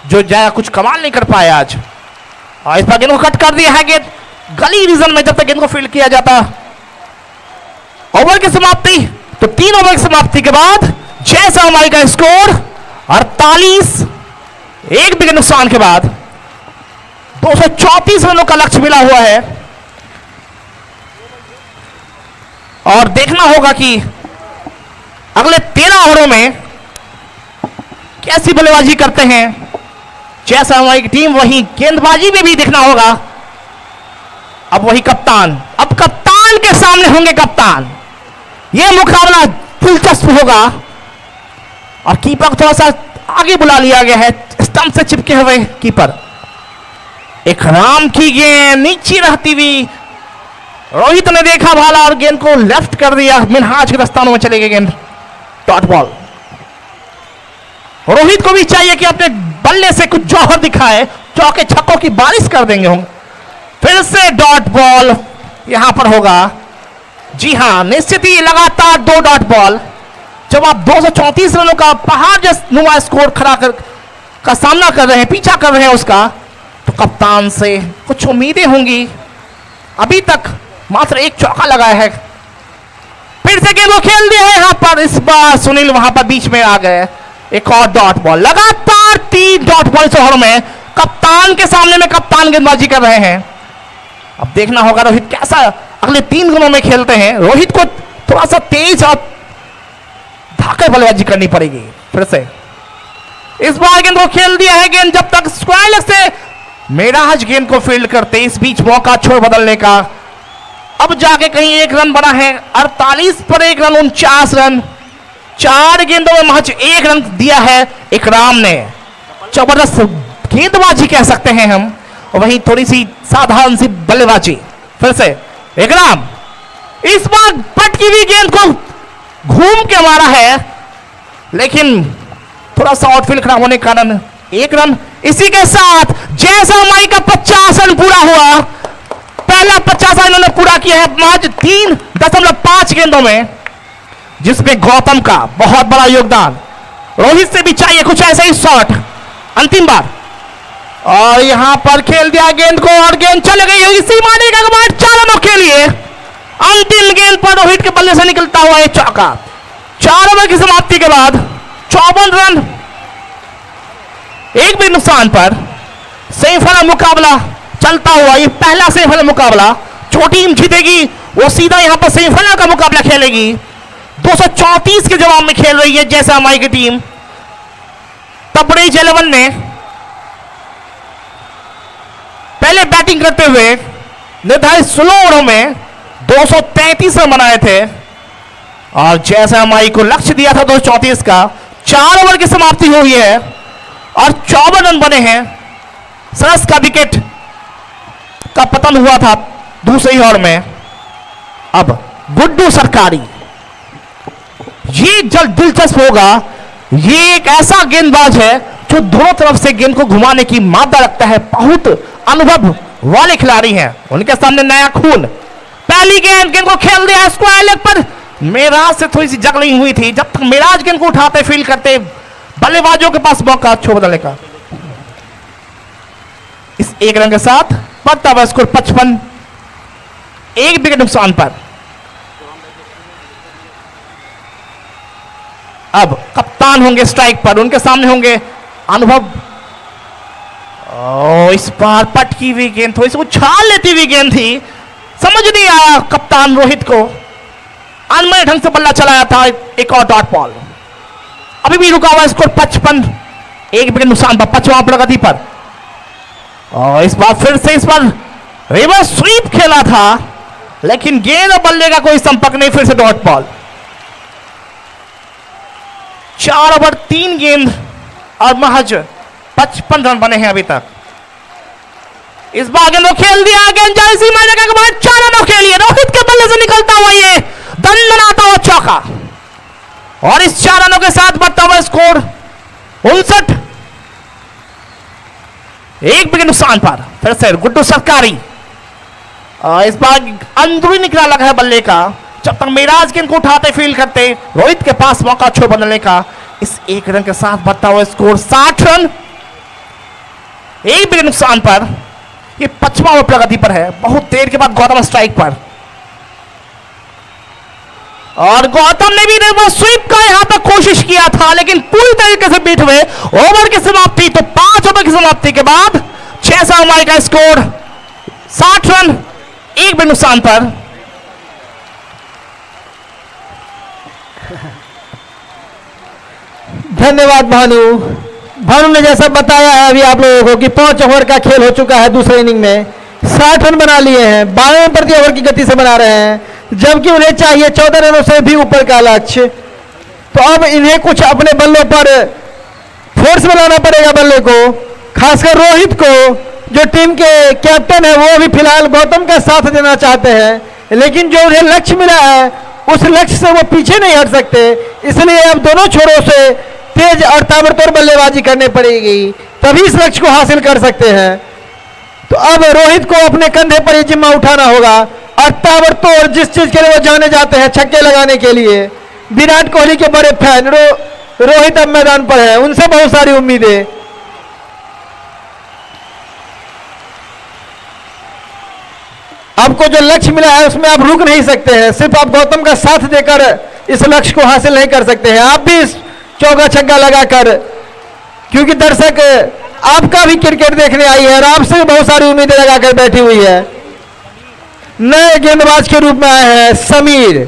जो ज्यादा कुछ कमाल नहीं कर पाए आज। और इस पर गेंद को कट कर दिया है, गेंद गली रीजन में जब तक गेंद को फील्ड किया जाता। ओवर की समाप्ति, तो 3 ओवर की समाप्ति के बाद 6 का स्कोर 48। 1 विकेट नुकसान के बाद 234 रनों का लक्ष्य मिला हुआ है, और देखना होगा कि अगले 13 ओवरों में कैसी बल्लेबाजी करते हैं जैसा हमारी टीम। वहीं गेंदबाजी में भी देखना होगा। अब वही कप्तान, अब कप्तान के सामने होंगे कप्तान। यह मुकाबला दिलचस्प होगा, और कीपर को थोड़ा सा आगे बुला लिया गया है, स्टंप से चिपके हुए कीपर। एक राम की गेंद नीचे रहती हुई, रोहित ने देखा भाला और गेंद को लेफ्ट कर दिया, मिनहाज के दस्तानों में चली गई गेंद। Dot ball. रोहित को भी चाहिए कि अपने बल्ले से कुछ जौहर दिखाए, चौके छक्कों की बारिश कर देंगे होंगे। फिर से डॉट बॉल यहां पर होगा। जी हां, निश्चित ही लगातार 2 डॉट बॉल। जब आप 234 रनों का पहाड़ जैसा नुमा स्कोर खड़ा का सामना कर रहे हैं, पीछा कर रहे हैं उसका, तो कप्तान से कुछ उम्मीदें होंगी। अभी तक मात्र 1 चौका लगाया है। फिर से गेंद को खेल दिया है यहां पर। इस बार सुनील वहां पर बीच में आ गए। एक और डॉट बॉल, लगातार 3 डॉट बॉल इस ओवर में। कप्तान के सामने में कप्तान गेंदबाजी कर रहे हैं। अब देखना होगा रोहित कैसा अगले 3 गेंदों में खेलते हैं। रोहित को थोड़ा सा तेज और धाकर बल्लेबाजी करनी पड़ेगी। फिर से इस बार गेंद को खेल दिया है। गेंद जब तक स्क्वायर लेग से मेराज गेंद को फील्ड करते, इस बीच मौका छोड़ बदलने का। अब जाके कहीं 1 रन बना है। 48 पर 1 रन, 49 रन। 4 गेंदों में महज 1 रन दिया है इकराम ने। जबरदस्त गेंदबाजी कह सकते हैं हम, और वहीं थोड़ी सी साधारण सी बल्लेबाजी। फिर से इकराम, इस बार पटकी हुई गेंद को घूम के मारा है, लेकिन थोड़ा सा आउटफील्ड खराब होने के कारण 1 रन। इसी के साथ जैसा हमारी का 50 रन पूरा हुआ। पहला 50 रन इन्होंने पूरा किया है महज 3.5 गेंदों में, जिसमें गौतम का बहुत बड़ा योगदान। रोहित से भी चाहिए कुछ ऐसा ही शॉट अंतिम बार, और यहां पर खेल दिया गेंद को, और गेंद चल गई इसी मारने का बाद 4 रनों के लिए। अंतिम गेंद पर रोहित के बल्ले से निकलता हुआ एक चौका। 4 ओवर की समाप्ति के बाद 54 रन, 1 विकेट नुकसान पर सेमीफाइनल मुकाबला चलता हुआ ये पहला सेमीफाइनल मुकाबला। जो टीम जीतेगी वो सीधा यहां पर सेमीफाइनल का मुकाबला खेलेगी। 234 के जवाब में खेल रही है जैसे हमारी की टीम। तबरेज 11 ने पहले बैटिंग करते हुए निर्धारित 16 ओवरों में 233 रन बनाए थे और जैसा हमारी को लक्ष्य दिया था 234 का, 4 ओवर की समाप्ति हुई है और 54 रन बने हैं। सरस का विकेट का पतन हुआ था दूसरी ओवर में। अब गुड्डू सरकारी, ये जल्द दिलचस्प होगा। ये एक ऐसा गेंदबाज है जो दोनों तरफ से गेंद को घुमाने की मादा रखता है। बहुत अनुभव वाले खिलाड़ी हैं, उनके सामने नया खून। पहली गेंद को खेल दिया स्क्वायर लेग पर। मेराज से थोड़ी सी जगलिंग हुई थी। जब तक मेराज गेंद को उठाते फील करते, बल्लेबाजों के पास मौका अच्छा बदलने का। इस एक रन के साथ बढ़ता हुआ स्कोर 55, एक विकेट नुकसान पर। अब कप्तान होंगे स्ट्राइक पर, उनके सामने होंगे अनुभव। इस बार पटकी हुई गेंद, थोड़ी सी उछाल लेती हुई गेंद थी, समझ नहीं आया कप्तान रोहित को। अनमने ढंग से बल्ला चलाया था, एक और डॉट बॉल। अभी भी रुका हुआ स्कोर 55, एक विकेट नुकसान पर, 5वां प्रगति पर। और इस बार फिर से इस बार रिवर्स स्वीप खेला था, लेकिन गेंद और बल्ले का कोई संपर्क नहीं। फिर से डॉट बॉल। 4 ओवर 3 गेंद और महज 55 रन बने हैं अभी तक। इस बार गेंद खेल दिया, गेंद जाए सीमा जगह के बाद 4 रनों के लिए रोहित के बल्ले से निकलता हुआ ये दंडनाता हुआ चौका। और इस 4 रनों के साथ बढ़ता हुआ स्कोर 59, एक विकेट नुकसान पर। फिर से गुड्डू सरकारी, इस बार अंदरूनी निकला लगा है बल्ले का। जब तक मेराज गेंद को उठाते फील करते, रोहित के पास मौका छो बदलने का। इस एक रन के साथ बढ़ता हुआ स्कोर 60 रन, एक विकेट नुकसान पर। ये 5वां ओवर प्रगति पर है, बहुत देर के बाद गौतम स्ट्राइक पर। और गौतम ने भी स्वीप का यहां पर कोशिश किया था, लेकिन पूरी तरीके से बीट हुए। ओवर की समाप्ति तो 5 ओवर की समाप्ति के बाद 6 ओवर का स्कोर 60 रन, एक विकेट नुकसान पर। धन्यवाद भानु ने जैसा बताया है अभी आप लोगों को कि 5 ओवर का खेल हो चुका है। दूसरे इनिंग में 60 रन बना लिए हैं, 12 प्रति ओवर की गति से बना रहे हैं, जबकि उन्हें चाहिए 14 रनों से भी ऊपर का लक्ष्य। तो अब इन्हें कुछ अपने बल्लों पर फोर्स बनाना पड़ेगा, बल्ले को, खासकर रोहित को, जो टीम के कैप्टन है। वो भी फिलहाल गौतम का साथ देना चाहते हैं, लेकिन जो उन्हें लक्ष्य मिला है उस लक्ष्य से वो पीछे नहीं हट सकते। इसलिए अब दोनों छोरों से तेज और ताबड़तोड़ बल्लेबाजी करनी पड़ेगी, तभी इस लक्ष्य को हासिल कर सकते हैं। तो अब रोहित को अपने कंधे पर ये जिम्मा उठाना होगा और ताबड़तोड़ जिस चीज के लिए वो जाने जाते हैं, छक्के लगाने के लिए। विराट कोहली के बड़े फैन रोहित अब मैदान पर है, उनसे बहुत सारी उम्मीदें। आपको जो लक्ष्य मिला है उसमें आप रुक नहीं सकते हैं, सिर्फ आप गौतम का साथ देकर इस लक्ष्य को हासिल नहीं कर सकते हैं। आप भी इस चौका छक्का लगाकर, क्योंकि दर्शक आपका भी क्रिकेट देखने आई है और आपसे भी बहुत सारी उम्मीदें लगाकर बैठी हुई है। नए गेंदबाज के रूप में आए हैं समीर।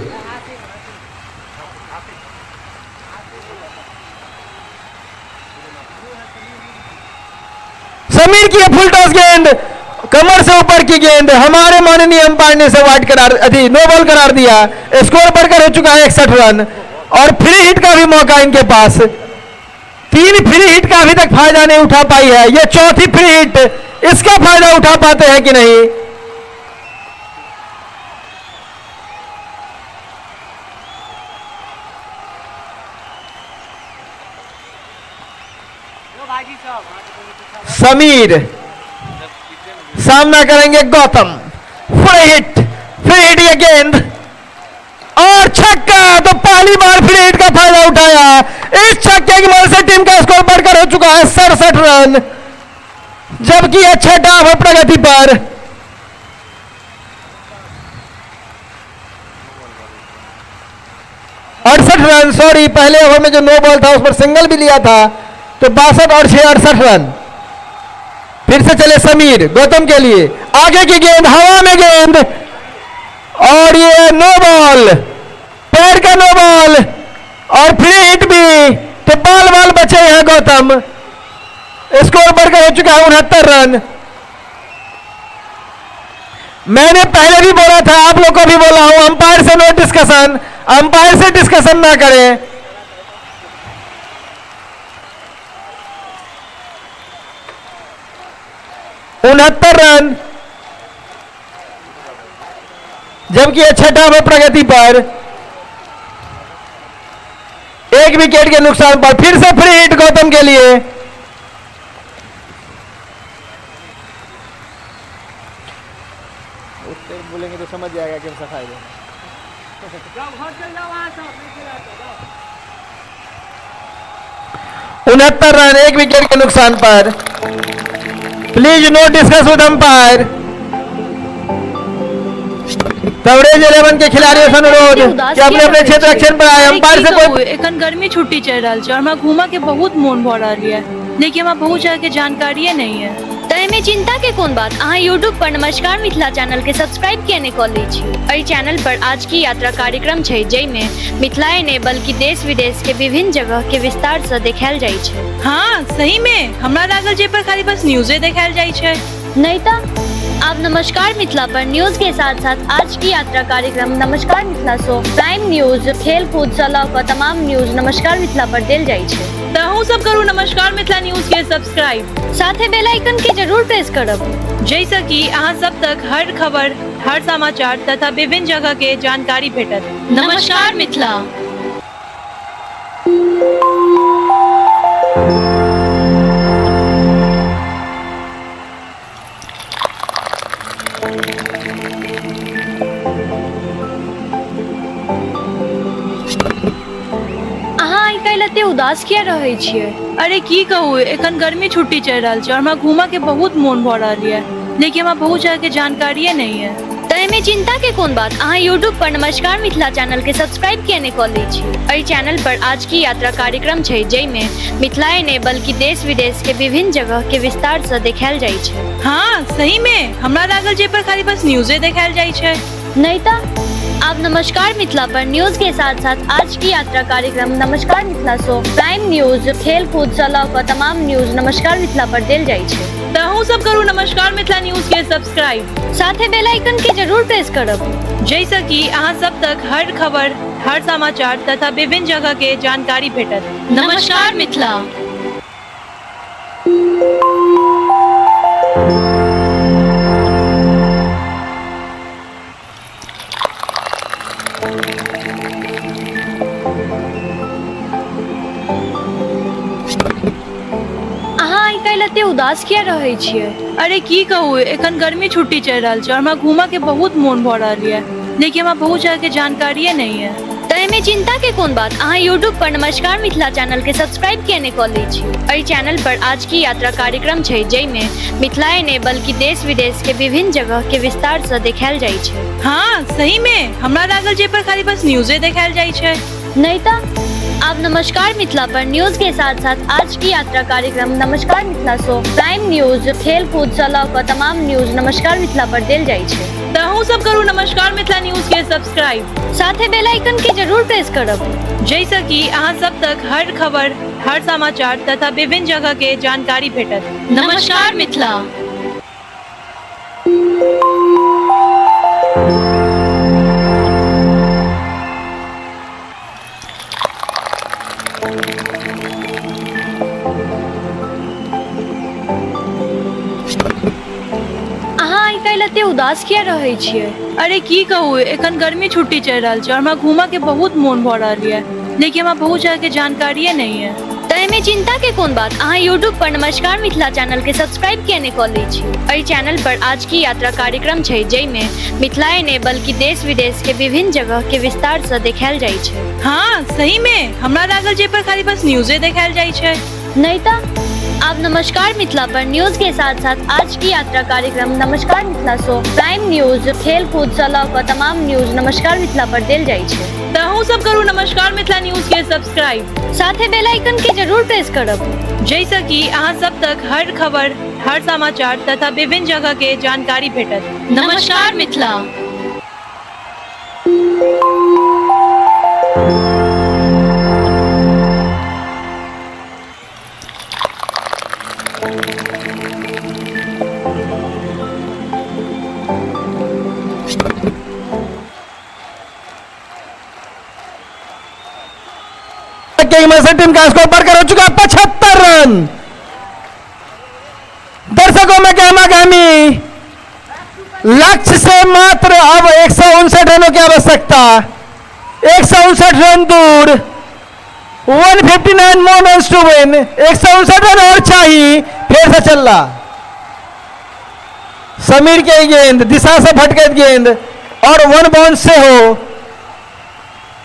समीर की फुल टॉस गेंद, कमर से ऊपर की गेंद, हमारे माननीय अंपायर ने इसे नो बॉल करार दिया। स्कोर बढ़कर हो चुका है 61 रन और फ्री हिट का भी मौका इनके पास। 3 फ्री हिट का अभी तक फायदा नहीं उठा पाई है, ये चौथी फ्री हिट, इसका फायदा उठा पाते हैं कि नहीं। समीर सामना करेंगे गौतम। फ्री हिट ये गेंद और छक्का। तो पहली बार फ्री हिट का फायदा उठाया। इस छक्के की मदद से टीम का स्कोर बढ़कर हो चुका है 67 रन, जबकि यह 6वां ओवर प्रगति पर। रन, सॉरी, पहले ओवर में जो नो बॉल था उस पर सिंगल भी लिया था, तो 62 और 6 68 रन। फिर से चले समीर गौतम के लिए, आगे की गेंद, हवा में गेंद, और ये नो बॉल, पैर का नो बॉल, और फ्री हिट भी, तो बाल बचे हैं गौतम। स्कोर बढ़कर हो चुका है 69 रन। मैंने पहले भी बोला था, आप लोग को भी बोला हूं, अंपायर से नो डिस्कशन, अंपायर से डिस्कशन ना करें। उनहत्तर रन, जबकि ये छठा में प्रगति पर, एक विकेट के नुकसान पर। फिर से फ्री हिट गौतम के लिए, बोलेंगे तो समझ जाएगा कि हम सफाई दें। 69 रन, एक विकेट के नुकसान पर। Please no discuss with umpire. Tabrez 11 के खिलाड़ियों से अनुरोध कि अपने अपने क्षेत्र रक्षण पर आए। अंपायर से कोई एखन गर्मी छुट्टी चल रहा है और हमरा घूमा के बहुत मन भ रहा है, लेकिन हमरा बहुत जगह के जानकारिये नहीं है। तय चिंता के कोन बात, अहाँ यूट्यूब पर नमस्कार मिथिला चैनल के सब्सक्राइब केने कऽ लै छी। एहि चैनल पर आज की यात्रा कार्यक्रम छै, जाहिमे मिथिलाए ने बल्कि देश विदेश के विभिन्न जगह के विस्तार से देखायल जाइ छै। हाँ सही में, हमरा लागल जे पर खाली बस न्यूज़े देखायल जाइ छै। नहीं तो आप नमस्कार मिथिला पर न्यूज के साथ साथ आज की यात्रा कार्यक्रम नमस्कार मिथिला शो, प्राइम न्यूज, खेल कूद से लऽ कऽ तमाम न्यूज नमस्कार मिथिला पर देल जाइ छै। तहु सब करू नमस्कार मिथिला न्यूज के सब्सक्राइब, साथे बेल आइकन के जरूर प्रेस करब, जैसे कि अहाँ सब तक हर खबर, हर समाचार तथा विभिन्न जगह के जानकारी भेटत। नमस्कार मिथिला। एते उदास किया रहे छियै? अरे की कहू, एखन गर्मी छुट्टी चल रहा है और हमरा घूमा के बहुत मन भ रहा है, लेकिन हमरा बहुत जगह के जानकारिये नहीं है। तय में चिंता के कोन बात, अहाँ यूट्यूब पर नमस्कार मिथिला चैनल के सब्सक्राइब केने कऽ लै छी। एहि चैनल पर आज की यात्रा कार्यक्रम छै, जाहिमे मिथिलाए ने बल्कि देश विदेश के विभिन्न जगह के विस्तार से देखायल जाइ छै। हाँ सही में, हमरा लागल जे पर खाली बस न्यूज़े देखायल जाइ छै। नहीं तो आप नमस्कार मिथिला पर न्यूज के साथ साथ आज की यात्रा कार्यक्रम नमस्कार मिथिला शो, प्राइम न्यूज, खेल कूद से लऽ कऽ तमाम न्यूज नमस्कार मिथिला पर देल जाइ छै। तहु सब करू नमस्कार मिथिला न्यूज के सब्सक्राइब, साथे बेल आइकन के जरूर प्रेस करब, जैसे कि अहाँ सब तक हर खबर, हर समाचार तथा विभिन्न जगह के जानकारी भेटत। नमस्कार मिथिला। एते उदास किया रहे छियै? अरे की कहू, एखन गर्मी छुट्टी चल रहा है और हमरा घूमा के बहुत मन भ रहा है, लेकिन हमरा बहुत जगह के जानकारिये नहीं है। तय में चिंता के कोन बात, अहाँ यूट्यूब पर नमस्कार मिथिला चैनल के सब्सक्राइब केने कऽ लै छी। एहि चैनल पर आज की यात्रा कार्यक्रम छै, जाहिमे मिथिलाए ने बल्कि देश विदेश के विभिन्न जगह के विस्तार से देखायल जाइ छै। हाँ सही में, हमरा लागल जे पर खाली बस न्यूज़े देखायल जाइ छै। नहीं तो आप नमस्कार मिथिला पर न्यूज के साथ साथ आज की यात्रा कार्यक्रम नमस्कार मिथिला शो, प्राइम न्यूज, खेल कूद से लऽ कऽ तमाम न्यूज नमस्कार मिथिला पर देल जाइ छै। तहु सब करू नमस्कार मिथिला न्यूज के सब्सक्राइब, साथे बेल आइकन के जरूर प्रेस करब, जैसे कि अहाँ सब तक हर खबर, हर समाचार तथा विभिन्न जगह के जानकारी भेटत। नमस्कार मिथिला। एते उदास किया रहे छियै? अरे की कहू, एखन गर्मी छुट्टी चल रहा है और हमरा घूमा के बहुत मन भ रहा है, लेकिन हमरा बहुत जगह के जानकारिये नहीं है। तय में चिंता के कोन बात, अहाँ यूट्यूब पर नमस्कार मिथिला चैनल के सब्सक्राइब केने कऽ लै छी। एहि चैनल पर आज की यात्रा कार्यक्रम छै, जाहिमे मिथिलाए ने बल्कि देश विदेश के विभिन्न जगह के विस्तार से देखायल जाइ छै। हाँ सही में, हमरा लागल जे पर खाली बस न्यूज़े देखायल जाइ छै। नहीं था। आप नमस्कार मिथिला पर न्यूज के साथ साथ आज की यात्रा कार्यक्रम नमस्कार मिथिला शो प्राइम न्यूज खेल कूद से लऽ कऽ तमाम न्यूज नमस्कार मिथिला पर देल जाइ छै। तहु सब करू नमस्कार मिथिला न्यूज के सब्सक्राइब, साथे बेल आइकन के जरूर प्रेस करब, जैसा कि अहाँ सब तक हर खबर, हर समाचार तथा विभिन्न जगह के जानकारी भेटत। नमस्कार मिथिला। टीम का स्कोर बढ़कर हो चुका 75 रन। दर्शकों में गहमा गहमी, लक्ष्य से मात्र अब 159 रनों की आवश्यकता, 159 रन दूर, 159 more runs to win, 159 run और चाहिए। फिर से चल रहा समीर के गेंद, दिशा से भटकत गेंद और 1 बाउंस से हो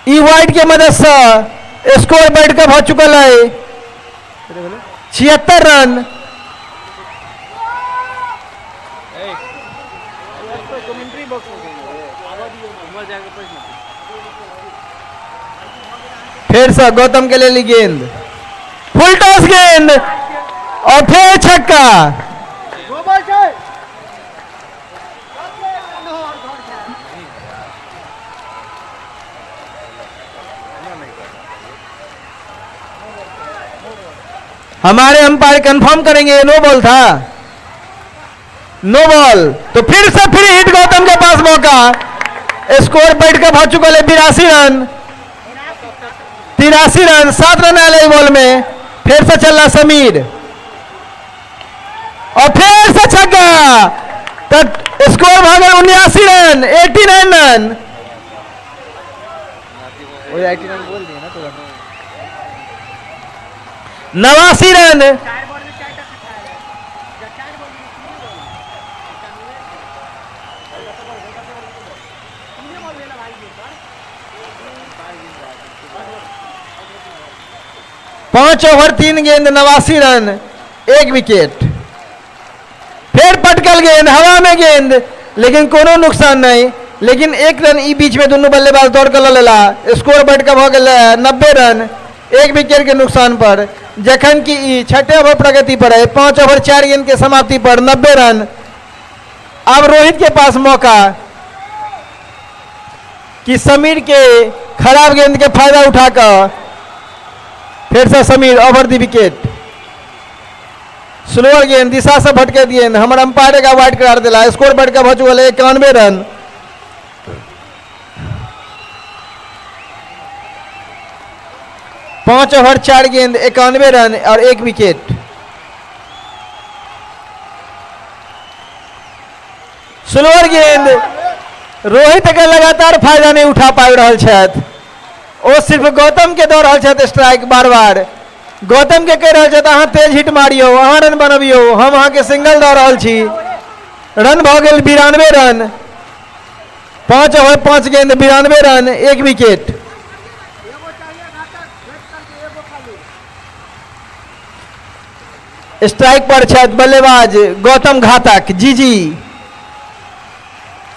ई वाइड के मदद से स्कोर बैठ कर हो चुका है 76 रन। फिर से गौतम के लिए ली गेंद, फुल टॉस गेंद और फिर छक्का। हमारे अंपायर कंफर्म करेंगे नो बॉल था, नो बॉल। तो फिर से फ्री हिट गौतम के पास मौका, स्कोर बैठ कर हो चुका है 82 रन, 83 रन, 7 रन आए बॉल में। फिर से चल रहा समीर और फिर से छक्का, तो स्कोर भागे 79 रन, 89 रन। 89 रन। पांच ओवर 3 गेंद, 89 रन, 1 विकेट। फिर पटकल गेंद, हवा में गेंद, लेकिन कोनो नुकसान नहीं। लेकिन 1 रन ई बीच में दोनों बल्लेबाज दौड़ कर लेला, स्कोर बढ़ कर हो गया 90 रन, 1 विकेट के नुकसान पर। जखन की ई छठे ओवर प्रगति पर है, 5 ओवर 4 गेंद के समाप्ति पर 90 रन। अब रोहित के पास मौका कि समीर के खराब गेंद के फायदा उठाकर फिर से Sameer over the wicket. Slower गेंद, दिशा से भटके गेंद, हमारा अंपायर का वाइड करार दिला, स्कोर बढ़कर हो चुका है 91 रन। पांच ओवर 4 गेंद, 91 रन और 1 विकेट। स्लोअर गेंद, रोहित के लगातार फायदा नहीं उठा पा रहा छथि, वो सिर्फ गौतम के दौड़ रहा स्ट्राइक बार बार। गौतम के कह रहा अहाँ तेज हिट मारियो, अहाँ रन बनबियो, हम अहाँ के सिंगल दौड़ रहा छी। रन भ गेल 92 रन, 5 ओवर 5 गेंद, 92 रन, 1 विकेट। स्ट्राइक पर छत बल्लेबाज गौतम घातक जीजी,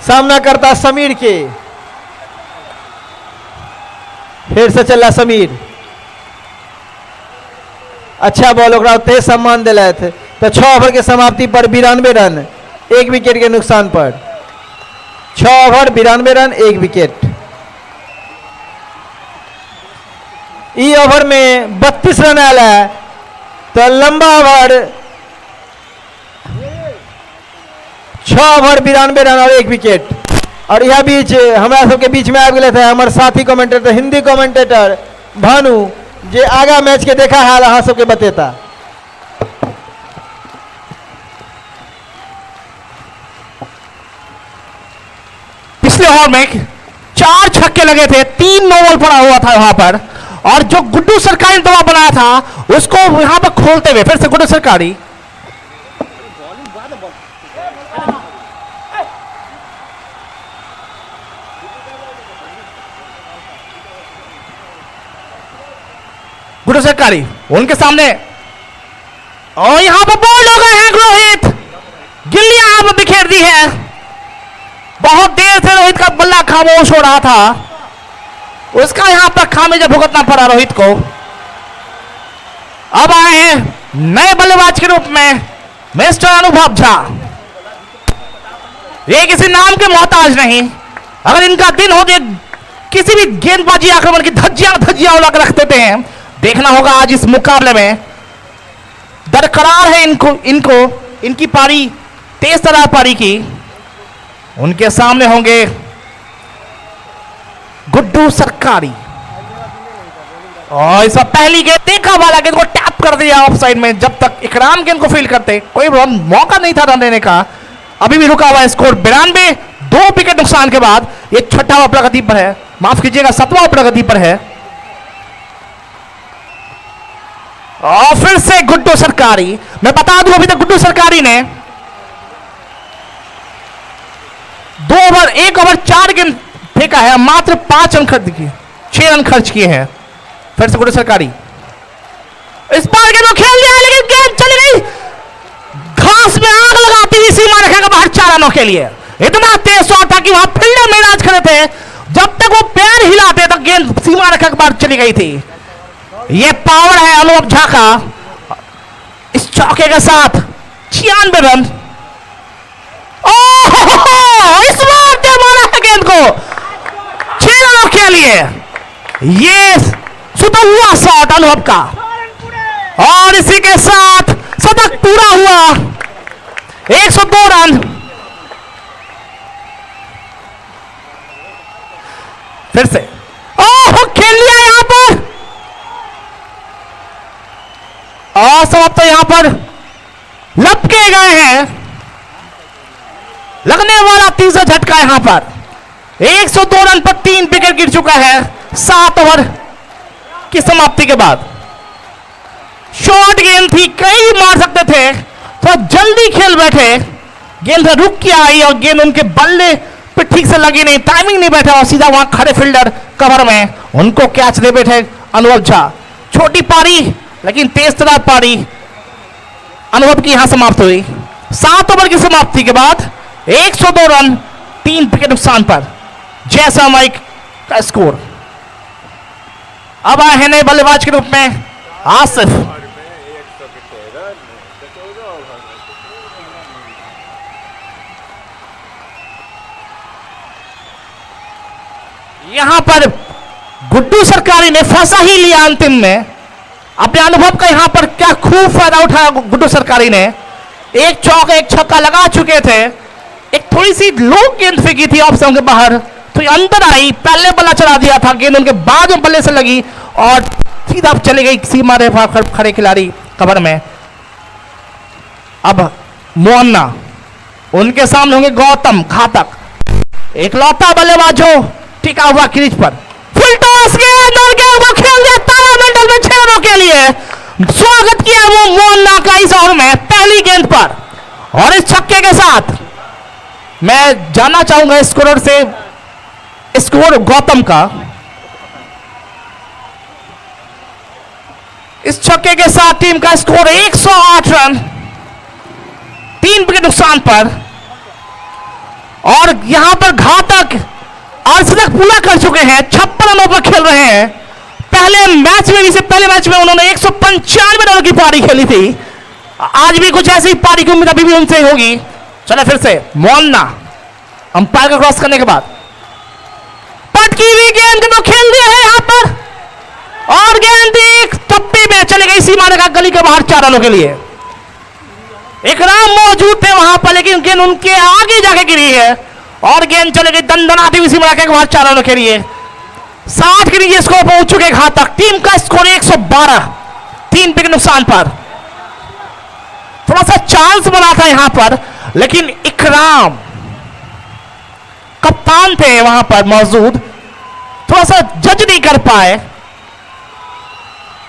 सामना करता समीर के। फिर से चला समीर, अच्छा बॉल, तेज सम्मान दिलत। तो 6 ओवर के समाप्ति पर 92 रन, 1 विकेट के नुकसान पर। 6 ओवर 92 रन, 1 विकेट। ई ओवर में 32 रन आया है, तो लंबा ओवर 6 ओवर 92 रन और 1 विकेट। और यह बीच हमारा सबके बीच में आ गए थे हमारे साथी कमेंटेटर, हिंदी कमेंटेटर भानु, जे आगा मैच के देखा हाल अहाँ सबके बतेता। पिछले ओवर में 4 छक्के लगे थे, 3 नो बॉल पड़ा हुआ था वहां पर, और जो गुड्डू सरकारी दवा बनाया था उसको यहां पर खोलते हुए फिर से गुड्डू सरकारी गुड्डू सरकारी उनके सामने और यहां पर बॉल हो गए हैं रोहित, गिल्ली यहां पर बिखेर दी है। बहुत देर से रोहित का बल्ला खामोश हो रहा था, उसका यहां पर खामियाजा भुगतना पड़ा रोहित को। अब आए हैं नए बल्लेबाज के रूप में मिस्टर अनुभव झा। ये किसी नाम के मोहताज नहीं, अगर इनका दिन हो तो किसी भी गेंदबाजी आक्रमण की धज्जियां उड़ा कर रख देते हैं। देखना होगा आज इस मुकाबले में, दरकरार है इनकी पारी, तेज तरार पारी की। उनके सामने होंगे गुड्डू सरकारी, और इस पहली गेंद देखा वाला गेंद को टैप कर दिया ऑफ साइड में। जब तक इकराम गेंद को फील्ड करते कोई मौका नहीं था रन लेने का। अभी भी रुका हुआ है स्कोर 92, 2 विकेट नुकसान के बाद ये छठा प्रगति पर है, माफ कीजिएगा 7वां प्रगति पर है। और फिर से गुड्डू सरकारी, मैं बता दूं अभी तक गुड्डू सरकारी ने 1 ओवर 4 गेंद फेंका है, मात्र 5 रन खर्च किए, 6 रन खर्च किए हैं। फिर से गुड्डू सरकारी इस बार गेंद को खेल लिया, लेकिन गेंद चली गई घास में आग लगाती हुई सीमा रेखा के बाहर 4 रनों के लिए। इतना तेज शॉट था कि वहां फील्डर मेराज खड़े थे, जब तक वो पैर हिलाते तक गेंद सीमा रेखा के बाहर चली गई थी। ये पावर है अनुभव झा का। इस चौके के साथ 96 रन। इस बार मारा है गेंद को 6 रनों के लिए। ये सुता हुआ शॉट अनुभव का, और इसी के साथ शतक पूरा हुआ, 102 रन। फिर से खेल लिया यहां पर, और समाप्त तो यहां पर लपके गए हैं। लगने वाला तीसरा झटका यहां पर, 102 रन पर 3 विकेट गिर चुका है 7 ओवर की समाप्ति के बाद। शॉर्ट गेंद थी, कई मार सकते थे, तो जल्दी खेल बैठे, गेंद रुक के आई और गेंद उनके बल्ले पे ठीक से लगी नहीं, टाइमिंग नहीं बैठा, और सीधा वहां खड़े फील्डर कवर में उनको कैच दे बैठे अनुभव झा। छोटी पारी लेकिन तेज तरार पारी अनुभव की यहां समाप्त हुई। 7 ओवर की समाप्ति के बाद 102 रन 3 विकेट नुकसान पर जैसा माइक का स्कोर। अब आए हैं नए बल्लेबाज के रूप में आसिफ। यहां पर गुड्डू सरकारी ने फंसा ही लिया अंतिम में। अपने अनुभव का यहां पर क्या खूब फायदा उठाया गुड्डू सरकारी ने। एक चौका एक छक्का लगा चुके थे, एक थोड़ी सी लो गेंद फेंकी थी ऑफ स्टंप के बाहर, तो ये अंदर आई, पहले बल्ला चला दिया था, गेंद उनके बाद में बल्ले से लगी और सीधा चली गई सीमा रेखा खड़े खिलाड़ी कवर में। अब मोहन्ना, उनके सामने होंगे गौतम घातक, एक लौता बल्लेबाज हो टिका हुआ क्रीज पर। फुल टॉस गेंद और गेंद को खेल दिया तारामंडल में 6 रनों के लिए। स्वागत किया वो मोहन्ना का इस ओवर में पहली गेंद पर, और इस छक्के के साथ मैं जानना चाहूंगा स्कोर से स्कोर गौतम का। इस छक्के के साथ टीम का स्कोर 108 रन 3 विकेट नुकसान पर, और यहां पर घातक अर्धशतक पूरा कर चुके हैं, 56 रनों पर खेल रहे हैं। पहले मैच में, इससे पहले मैच में उन्होंने 195 रनों की पारी खेली थी। आज भी कुछ ऐसी पारी की उम्मीद अभी भी उनसे होगी। चले फिर से मोहन्ना, अंपायर का क्रॉस करने के बाद पटकी हुई गेंद को खेल दिया है यहां पर, और गेंद एक टप्पी में चली गई सीमा रेखा गली के बाहर 4 रनों के लिए। इकराम मौजूद थे वहां पर, लेकिन गेंद उनके आगे जाके गिरी है, और गेंद चले गई दंदनाती हुई सीमा रेखा के बाहर 4 रनों के लिए। 60 के नीचे स्कोर पहुंच चुके घातक। टीम का स्कोर 112 3 विकेट नुकसान पर। थोड़ा सा चांस बना था यहां पर, लेकिन इकराम कप्तान थे वहां पर मौजूद, थोड़ा सा जज नहीं कर पाए,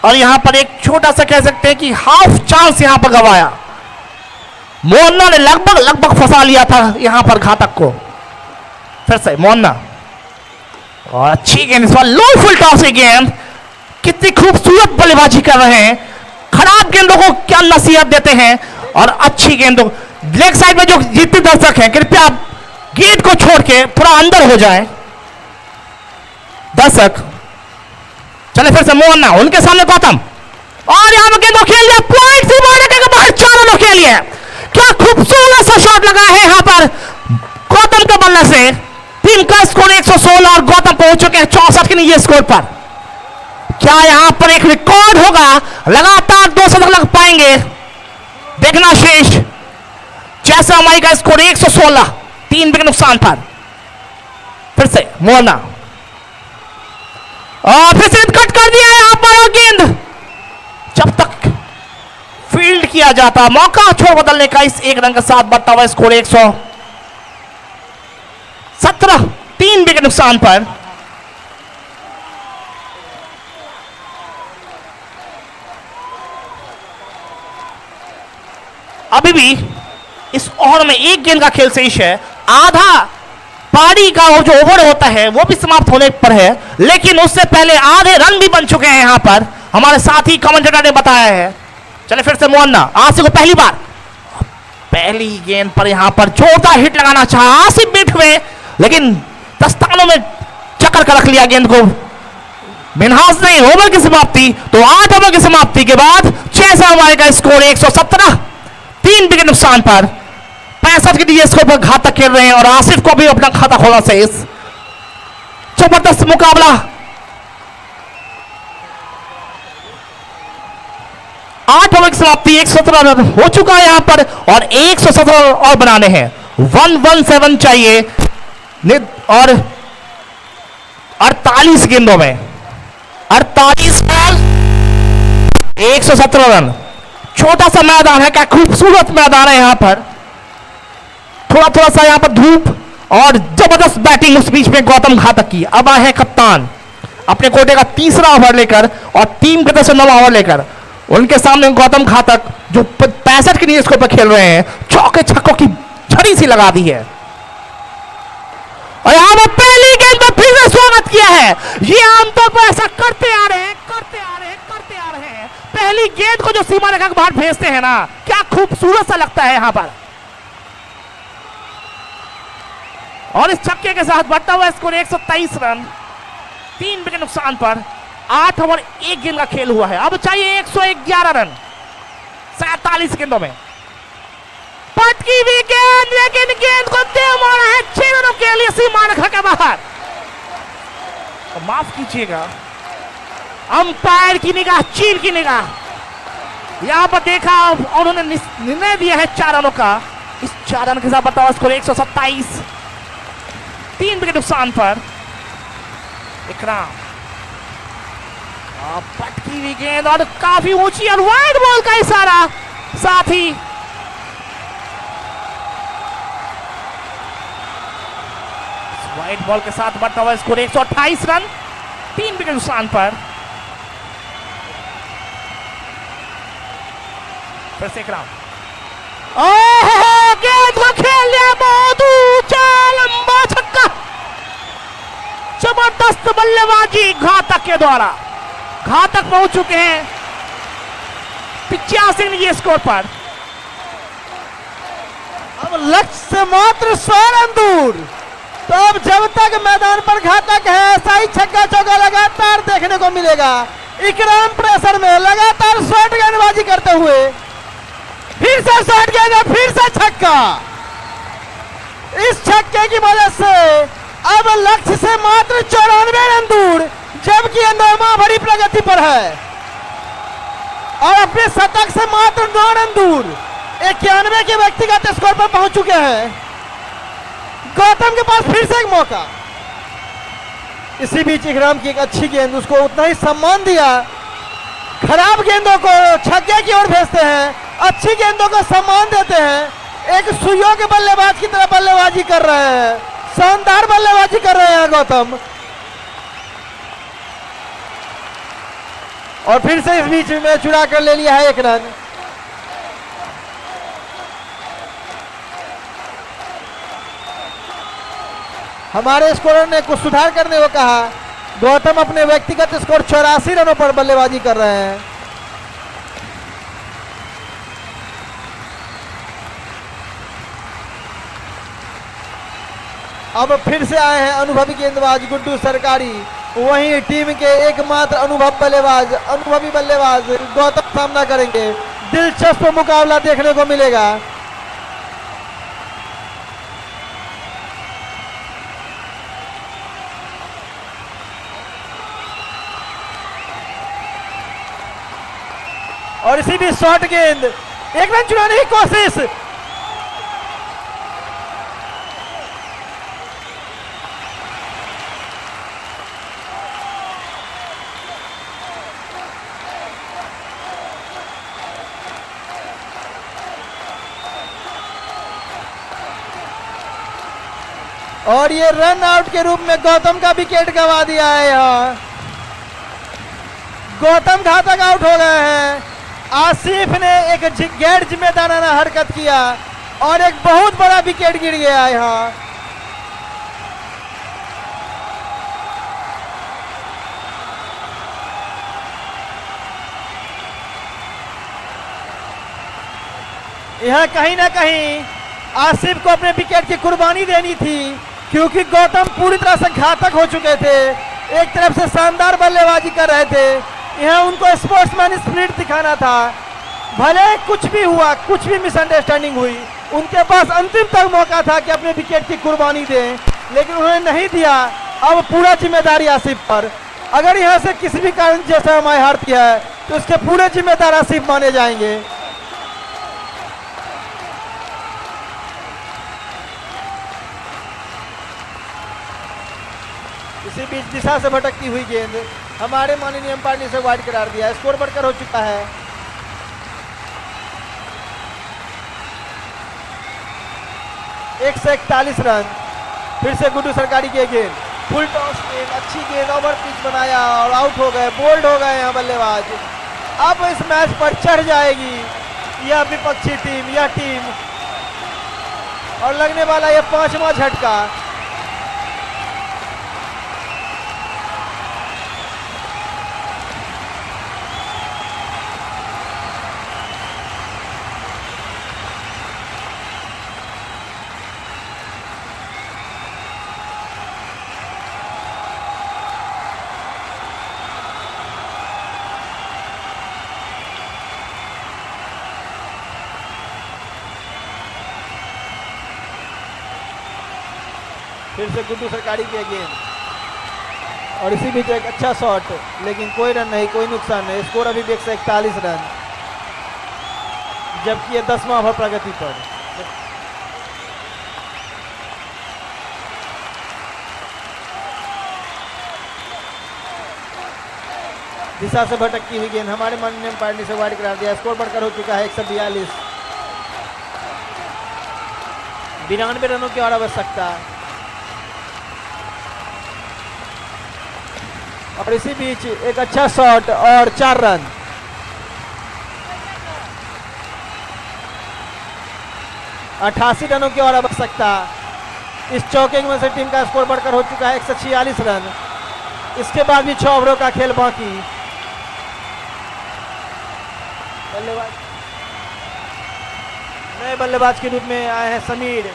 और यहां पर एक छोटा सा कह सकते हैं कि हाफ चांस यहां पर गवाया। मोहन्ना ने लगभग फंसा लिया था यहां पर घातक को। फिर से मोहन्ना, और अच्छी गेंद इस बार लो फुल टॉस की गेंद, कितनी खूबसूरत बल्लेबाजी कर रहे हैं, खराब गेंदों को क्या नसीहत देते हैं और अच्छी गेंदों। लेग साइड में जो जितने दर्शक हैं कृपया गेंद को छोड़ के थोड़ा अंदर हो जाए दर्शक। चले फिर से मोहन्ना, उनके सामने गौतम, और यहां पर गेंद को खेल लिया, पॉइंट से बाहर 4 रनों के लिए। क्या खूबसूरत सा शॉट लगा है यहां पर गौतम के बल्ले से। टीम का स्कोर 116 और गौतम पहुंच चुके हैं 64 के लिए स्कोर पर। क्या यहां पर एक रिकॉर्ड होगा, लगातार 2 शतक लग पाएंगे, देखना शेष। जैसे हमारी का स्कोर 116, 3 विकेट नुकसान पर। फिर से मोहना, और फिर से कट कर दिया यहां पर गेंद। जब तक फील्ड किया जाता, मौका छोड़ बदलने का इस 1 रन के साथ बढ़ता हुआ स्कोर 117, 3 विकेट नुकसान पर। अभी भी इस ओवर में 1 गेंद का खेल शेष है। आधा पारी का जो ओवर होता है वो भी समाप्त होने पर है, लेकिन उससे पहले आधे रन भी बन चुके हैं यहां पर, हमारे साथी कमेंटेटर ने बताया है। चले फिर से मोहन्ना, आसिफ को पहली बार पहली गेंद पर यहां पर जोरदार हिट लगाना चाहा आसिफ बीट हुए, लेकिन दस्तानों में चक्कर कर रख लिया गेंद को। मिनहास ने ओवर की समाप्ति, तो 8 ओवर की समाप्ति के बाद 6 से हमारे का स्कोर 117, 3 विकेट नुकसान पर। 65 के लिए स्कोर पर घातक खेल रहे हैं और आसिफ को भी अपना खाता खोला से इस जबरदस्त मुकाबला। 8 ओवर की समाप्ति, 117 रन हो चुका है यहां पर और 117 और बनाने हैं। 117 चाहिए और 48 गेंदों में 48 बॉल 117 रन। छोटा सा मैदान है, क्या खूबसूरत मैदान है यहां पर। थोड़ा सा यहां पर धूप और जबरदस्त बैटिंग उस बीच में गौतम घातक की। अब आए हैं कप्तान अपने कोटे का 3रा ओवर लेकर और टीम की तरफ से 9वां ओवर लेकर। उनके सामने गौतम घातक जो 65 के लिए स्कोर पर खेल रहे हैं, चौके छक्कों की झड़ी सी लगा दी है। और यहां पर पहली गेंद पर फिर से स्वागत किया है। ये आमतौर पर ऐसा करते आ रहे हैं। पहली गेंद को जो सीमा रेखा के बाहर भेजते हैं ना, क्या खूबसूरत सा लगता है यहां पर। और इस छक्के के साथ बढ़ता हुआ स्कोर 123 रन, 3 विकेट नुकसान पर। 8 ओवर 1 गेंद का खेल हुआ है। अब चाहिए 111 रन 47 गेंदों में। पटकी हुई गेंद, लेकिन गेंद को दे मारा है 6 रनों के लिए सीमा रेखा के बाहर। तो माफ कीजिएगा, अंपायर की निगाह, चील की निगाह यहां पर देखा और उन्होंने निर्णय दिया है 4 रनों का। इस 4 रन के साथ बताओ स्कोर 127, 3 विकेट नुकसान पर। इकराम, पटकी हुई गेंद और काफी ऊंची और वाइड बॉल का इशारा, साथ ही वाइड बॉल के साथ बढ़ता हुआ स्कोर 128 रन, 3 विकेट नुकसान पर। फिर से इकराम, गेंद को खेल लिया, बहुत ऊंचा लंबा छक्का। जबरदस्त बल्लेबाजी घातक के द्वारा। घातक पहुंच चुके हैं 85 ये स्कोर पर। अब लक्ष्य से मात्र 100 रन दूर। तो अब जब तक मैदान पर घातक है, ऐसा ही छक्का चौका लगातार देखने को मिलेगा। इकराम प्रेशर में लगातार शॉट गेंदबाजी करते हुए, फिर से शॉट गेंद, फिर से छक्का। इस छक्के की वजह से अब लक्ष्य से मात्र 94 रन दूर, जबकि अंदरमा बड़ी प्रगति पर है और अपने शतक से मात्र 9 रन दूर 91 के व्यक्तिगत स्कोर पर पहुंच चुके हैं। गौतम के पास फिर से एक मौका। इसी बीच इकराम की एक अच्छी गेंद, उसको उतना ही सम्मान दिया। खराब गेंदों को छक्के की ओर भेजते हैं, अच्छी गेंदों को सम्मान देते हैं। एक सुयोग्य बल्लेबाज की तरह बल्लेबाजी कर रहे हैं, शानदार बल्लेबाजी कर रहे हैं गौतम। और फिर से इस बीच में चुरा कर ले लिया है 1 रन। हमारे स्कोरर ने कुछ सुधार करने को कहा। गौतम अपने व्यक्तिगत स्कोर 84 रनों पर बल्लेबाजी कर रहे हैं। अब फिर से आए हैं अनुभवी गेंदबाज गुड्डू सरकारी, वहीं टीम के एकमात्र अनुभवी बल्लेबाज गौतम सामना करेंगे। दिलचस्प मुकाबला देखने को मिलेगा। और इसी भी शॉर्ट गेंद, एक रन चुराने की कोशिश, और ये रन आउट के रूप में गौतम का विकेट गंवा दिया है। यहाँ गौतम घातक आउट हो गए हैं। आसिफ ने एक गैर जिम्मेदाराना हरकत किया और एक बहुत बड़ा विकेट गिर गया यहाँ। यहाँ कहीं ना कहीं आसिफ को अपने विकेट की कुर्बानी देनी थी, क्योंकि गौतम पूरी तरह से घातक हो चुके थे। एक तरफ से शानदार बल्लेबाजी कर रहे थे, यहाँ उनको स्पोर्ट्समैन स्पिरिट दिखाना था। भले कुछ भी हुआ, कुछ भी मिसअंडरस्टैंडिंग हुई, उनके पास अंतिम तक मौका था कि अपने विकेट की कुर्बानी दें, लेकिन उन्होंने नहीं दिया। अब पूरा जिम्मेदारी आसिफ पर। अगर यहाँ से किसी भी कारण जैसा हमारी हारती है तो उसके पूरे जिम्मेदार आसिफ माने जाएंगे। इसी बीच दिशा से भटकती हुई गेंद हमारे माननीय अंपायर ने इसे वाइड करार दिया। स्कोर बढ़कर हो चुका है 141 रन। फिर से गुड्डू सरकारी की गेंद, फुल टॉस गेंद, अच्छी गेंद, ओवर पिच बनाया और आउट हो गए, बोल्ड हो गए यहाँ बल्लेबाज। अब इस मैच पर चढ़ जाएगी यह विपक्षी टीम, यह टीम, और लगने वाला यह 5वां झटका। फिर से गुड्डू सरकारी की गेंद, और इसी बीच एक अच्छा शॉट, लेकिन कोई रन नहीं, कोई नुकसान नहीं। स्कोर अभी भी 141 रन, जबकि ये 10वां ओवर प्रगति पर। दिशा से भटकती हुई गेंद हमारे माननीय अंपायर ने से वाइड करार दिया। स्कोर बढ़कर हो चुका है 142। 92 रनों की और आवश्यकता। और इसी बीच एक अच्छा शॉट और 4 रन। अठासी रनों की और आवश्यकता। इस चौके में से टीम का स्कोर बढ़कर हो चुका है 146 रन। इसके बाद भी 6 ओवरों का खेल बाकी। बल्लेबाज नए बल्लेबाज के रूप में आए हैं समीर।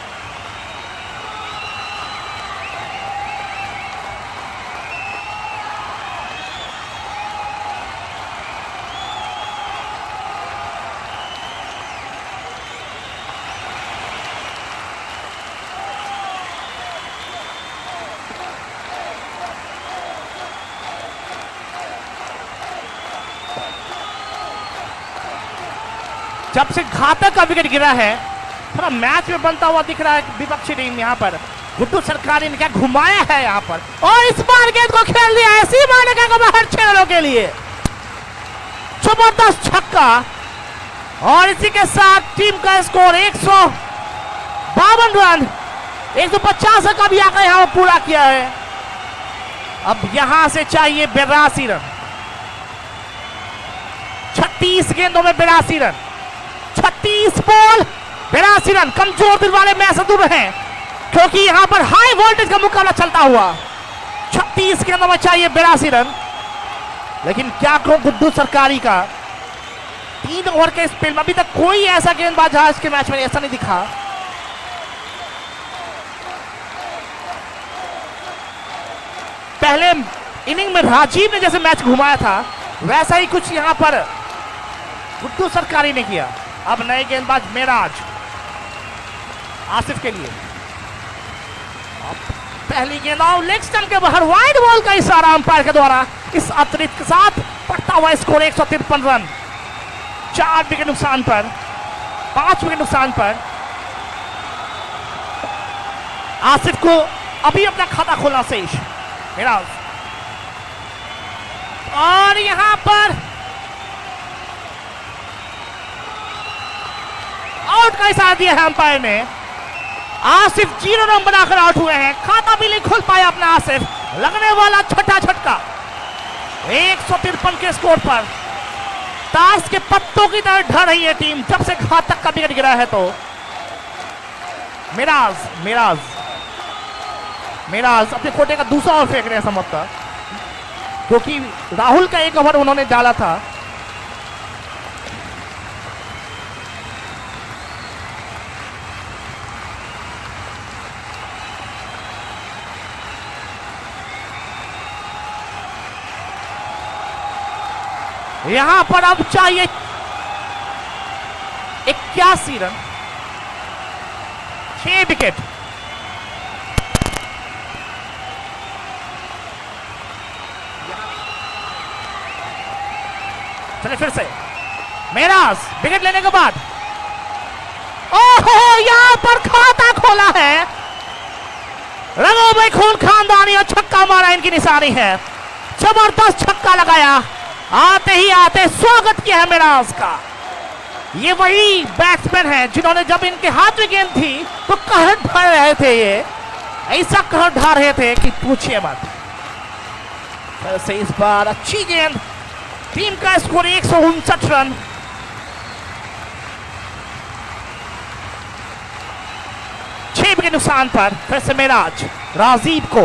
जब से घातक का विकेट गिरा है, थोड़ा मैच में बनता हुआ दिख रहा है विपक्षी टीम। यहाँ पर गुड्डू सरकारी ने क्या घुमाया है यहाँ पर, और इस बार गेंद को खेल दिया है सीमा ने क्या बाहर 6 रनों के लिए। जबरदस्त छक्का, और इसी के साथ टीम का स्कोर 152 रन, 150 का भी आंकड़ा यहाँ पूरा किया है। अब यहां से चाहिए 82 रन। 36 गेंदों में 82 रन, 36 बॉल 82 रन। कमजोर दिल वाले मैच से दूर हैं, क्योंकि यहां पर हाई वोल्टेज का मुकाबला चलता हुआ। 36 गेंदों में चाहिए 82 रन। लेकिन क्या कहूं गुड्डू सरकारी का 3 ओवर के स्पेल में अभी तक कोई ऐसा गेंदबाज आज के मैच में ऐसा नहीं दिखा। पहले इनिंग में राजीव ने जैसे मैच घुमाया था वैसा ही कुछ यहाँ पर गुड्डू सरकारी ने किया। अब नए गेंदबाज मेराज आसिफ के लिए, अब पहली गेंद और लेग स्टंप के बाहर वाइड बॉल का इशारा अंपायर के द्वारा। इस अतिरिक्त के साथ बढ़ता हुआ स्कोर 153 रन 4 विकेट नुकसान पर, 5 विकेट नुकसान पर। आसिफ को अभी अपना खाता खोलना शेष मेराज, और यहां पर आउट का इशारा दिया है अंपायर ने। आसिफ 0 रन बनाकर आउट हुए हैं, खाता भी नहीं खोल पाया अपना आसिफ। लगने वाला छठा झटका 153 के स्कोर पर। ताश के पत्तों की तरह ढह रही है टीम जब से घातक का विकेट गिरा है। तो मिराज अपने कोटे का दूसरा ओवर फेंक रहे हैं संभवतः, क्योंकि राहुल का एक ओवर उन्होंने डाला था। यहां पर अब चाहिए 81 रन, 6 विकेट। चले फिर से मेराज विकेट लेने के बाद, ओहो यहां पर खाता खोला है। रंगों में खून खानदानी और छक्का मारा इनकी निशानी है। जबरदस्त छक्का लगाया, आते ही आते स्वागत किया है मिराज का। ये वही बैट्समैन है जिन्होंने जब इनके हाथ में गेंद थी तो कहर ढा रहे थे, ये ऐसा कहर ढा रहे थे कि पूछिए मत। वैसे इस बार अच्छी गेंद, टीम का स्कोर 159 रन। छह के नुकसान पर फिर से मिराज राजीव को,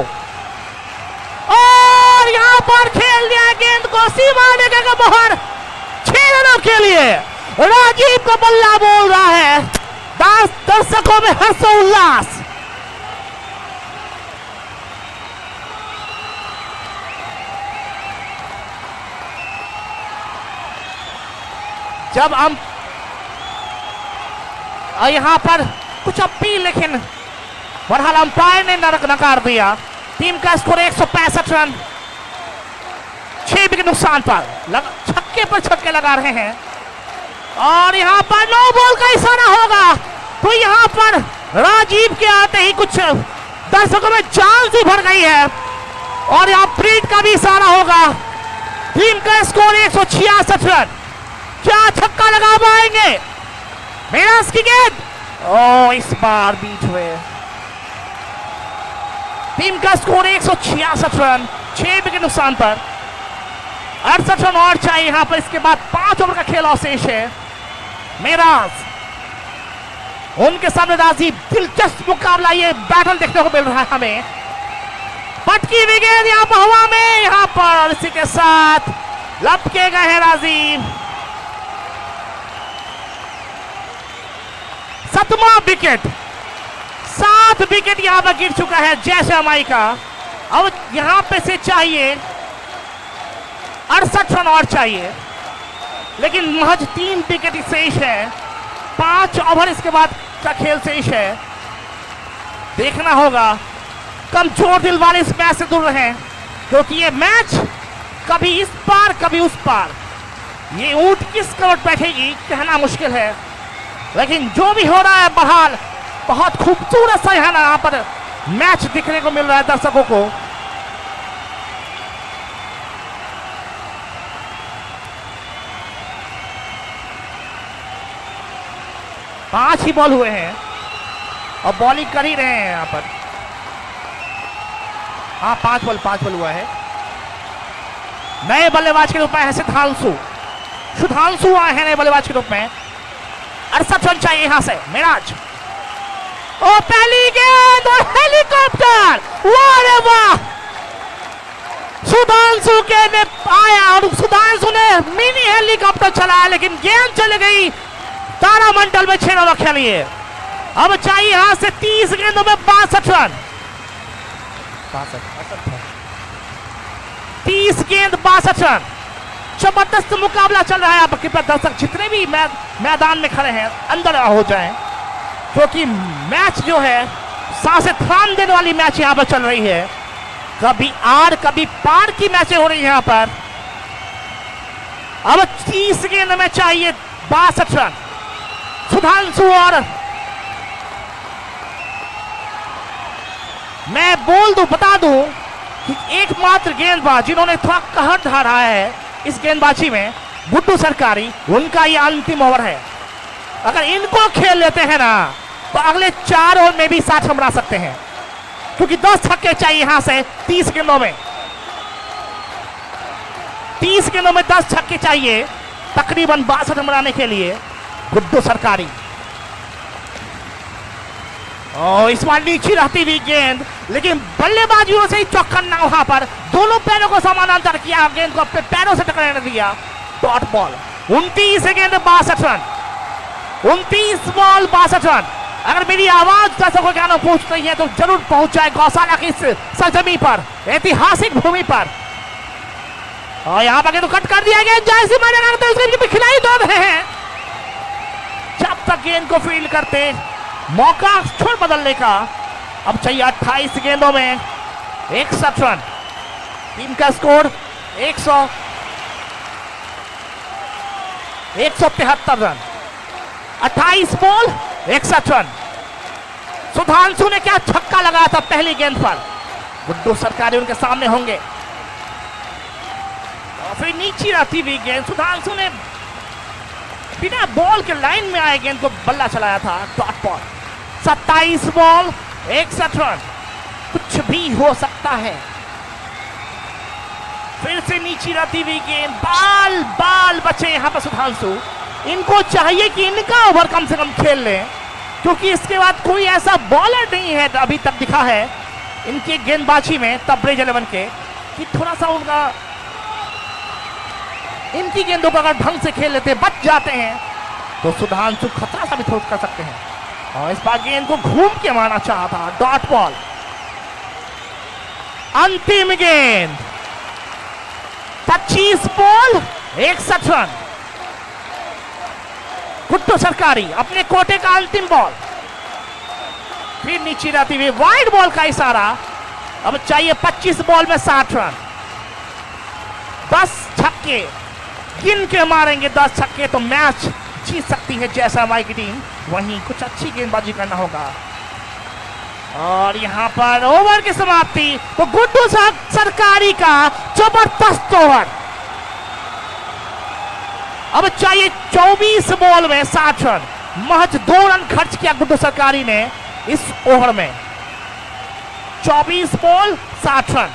और यहां पर खेल दिया गेंद को सीमा लेकर के बाहर। 6 रनों के लिए राजीव को बल्ला बोल रहा है। दर्शकों में हर्षोल्लास। जब हम यहां पर कुछ अपील, लेकिन बहरहाल अंपायर ने नकार दिया। टीम का स्कोर 165 रन, 6 विकेट नुकसान पर। छक्के पर छक्के लगा रहे हैं, और यहां पर नो बॉल का इशारा होगा तो यहां पर राजीव के आते ही कुछ दर्शकों में जान सी भर गई है, और यहां प्रीत का भी इशारा होगा। टीम का स्कोर 166 रन। क्या छक्का लगा पाएंगे मिराज की गेंद? ओ इस बार बीच हुए। टीम का स्कोर 166 रन, 6 विकेट नुकसान पर। 68 रन और चाहिए यहां पर। इसके बाद 5 ओवर का खेल अवशेष है। मिराज, उनके सामने राजीव। दिलचस्प मुकाबला ये बैटल देखने को मिल रहा है हमें। पटकी हुई गेंद यहां पर हवा में, यहां पर इसी के साथ लपके गए हैं राजीव। 7वां विकेट, 7 विकेट यहां पर गिर चुका है जैसे हमारी का। अब यहां पे से चाहिए 68 रन और चाहिए, लेकिन महज 3 विकेट शेष है। 5 ओवर इसके बाद का खेल शेष है। देखना होगा, कमजोर दिल वाले इस मैच से दूर रहे, क्योंकि ये मैच कभी इस पार कभी उस पार। ये ऊंट किस करवट बैठेगी कहना मुश्किल है, लेकिन जो भी हो रहा है बहरहाल बहुत खूबसूरत सा यहाँ पर मैच दिखने को मिल रहा है दर्शकों को। पांच ही बॉल हुए हैं और बॉलिंग कर ही रहे हैं यहाँ पर। हाँ, 5 बॉल हुआ है। नए बल्लेबाज के रूप में है सुधांशु आए हैं नए बल्लेबाज के रूप में। 68 रन चाहिए यहां से मिराज। और पहली गेंद और हेलीकॉप्टर, वाह रे वाह! सुधांशु के ने आया और सुधांशु ने मिनी हेलीकॉप्टर चलाया, लेकिन गेंद चली गई तारामंडल में 6 रन खेलिए। अब चाहिए यहां से 30 गेंदों में 62 रन। 30 गेंद 62 रन। जबरदस्त मुकाबला चल रहा है। आप कृपया दर्शक जितने भी मैदान में खड़े हैं अंदर हो जाएं, क्योंकि मैच जो है सांसें थाम देने वाली मैच यहां पर चल रही है। कभी आर कभी पार की मैचें हो रही है यहां पर। अब 30 गेंद में चाहिए 62 रन। सुधांशु और मैं बता दूं कि एकमात्र गेंदबाज जिन्होंने थोड़ा कहर ढारा है इस गेंदबाजी में, गुड्डू सरकारी, उनका ये अंतिम ओवर है। अगर इनको खेल लेते हैं ना तो अगले 4 ओवर में भी 60 रन बना सकते हैं, क्योंकि 10 छक्के चाहिए यहां से 30 गेंदों में। 30 गेंदों में 10 छक्के चाहिए तकरीबन 62 रन बनाने के लिए गुड्डू सरकारी। और इस बार नीचे रहती हुई गेंद, लेकिन बल्लेबाजियों से ही चौकन्ना वहां पर। दोनों पैरों को समानांतर किया, गेंद को अपने पैरों से टकराने दिया। Dot ball. 29 गेंद 62 रन। 29 ball 62 run. अगर मेरी आवाज दर्शकों के कानों पहुंच रही है तो जरूर पहुंच जाए गौशाला की इस सरजमी पर, ऐतिहासिक भूमि पर। और यहां पर तो कट कर दिया गया, जैसे मैंने तो उसके खिलाड़ी दौड़ रहे हैं। जब तक गेंद को फील्ड करते मौका छोड़ बदलने का। अब चाहिए 28 गेंदों में 61 रन। टीम का score 173 run. 28 ball 61 run. Sudhanshu ने क्या छक्का लगाया था पहली गेंद पर। गुड्डू सरकारी उनके सामने होंगे। और फिर नीचे रहती हुई गेंद, सुधांशु ने बिना बॉल के लाइन में आए गेंद को बल्ला चलाया था। Dot ball. 27 ball 61 run. कुछ भी हो सकता है। फिर से नीचे रहती हुई गेंद, बाल बचे यहां पर सुधांशु। इनको चाहिए कि इनका ओवर कम से कम खेल लें, क्योंकि इसके बाद कोई ऐसा बॉलर नहीं है अभी तक दिखा है इनके गेंदबाजी में तबरेज 11 के, कि थोड़ा सा उनका इनकी गेंदों को अगर ढंग से खेल लेते, बच जाते हैं, तो सुधांशु खतरा साबित हो कर सकते हैं। और इस बार गेंद को घूम के मारना चाहा था। Dot ball. अंतिम गेंद 25 बॉल 61 रन। गुड्डू सरकारी अपने कोटे का अंतिम बॉल। फिर नीचे रहती हुई वाइड बॉल का इशारा। अब चाहिए 25 बॉल में 60 रन। 10 छक्के गिन के मारेंगे। 10 छक्के तो मैच जीत सकती है जैसलमेर की टीम। वहीं कुछ अच्छी गेंदबाजी करना होगा। और यहां पर ओवर की समाप्ति तो गुड्डू सरकारी का जबरदस्त ओवर। अब चाहिए 24 बॉल में 60 रन। महज 2 रन खर्च किया गुड्डू सरकारी ने इस ओवर में। 24 बॉल 60 रन।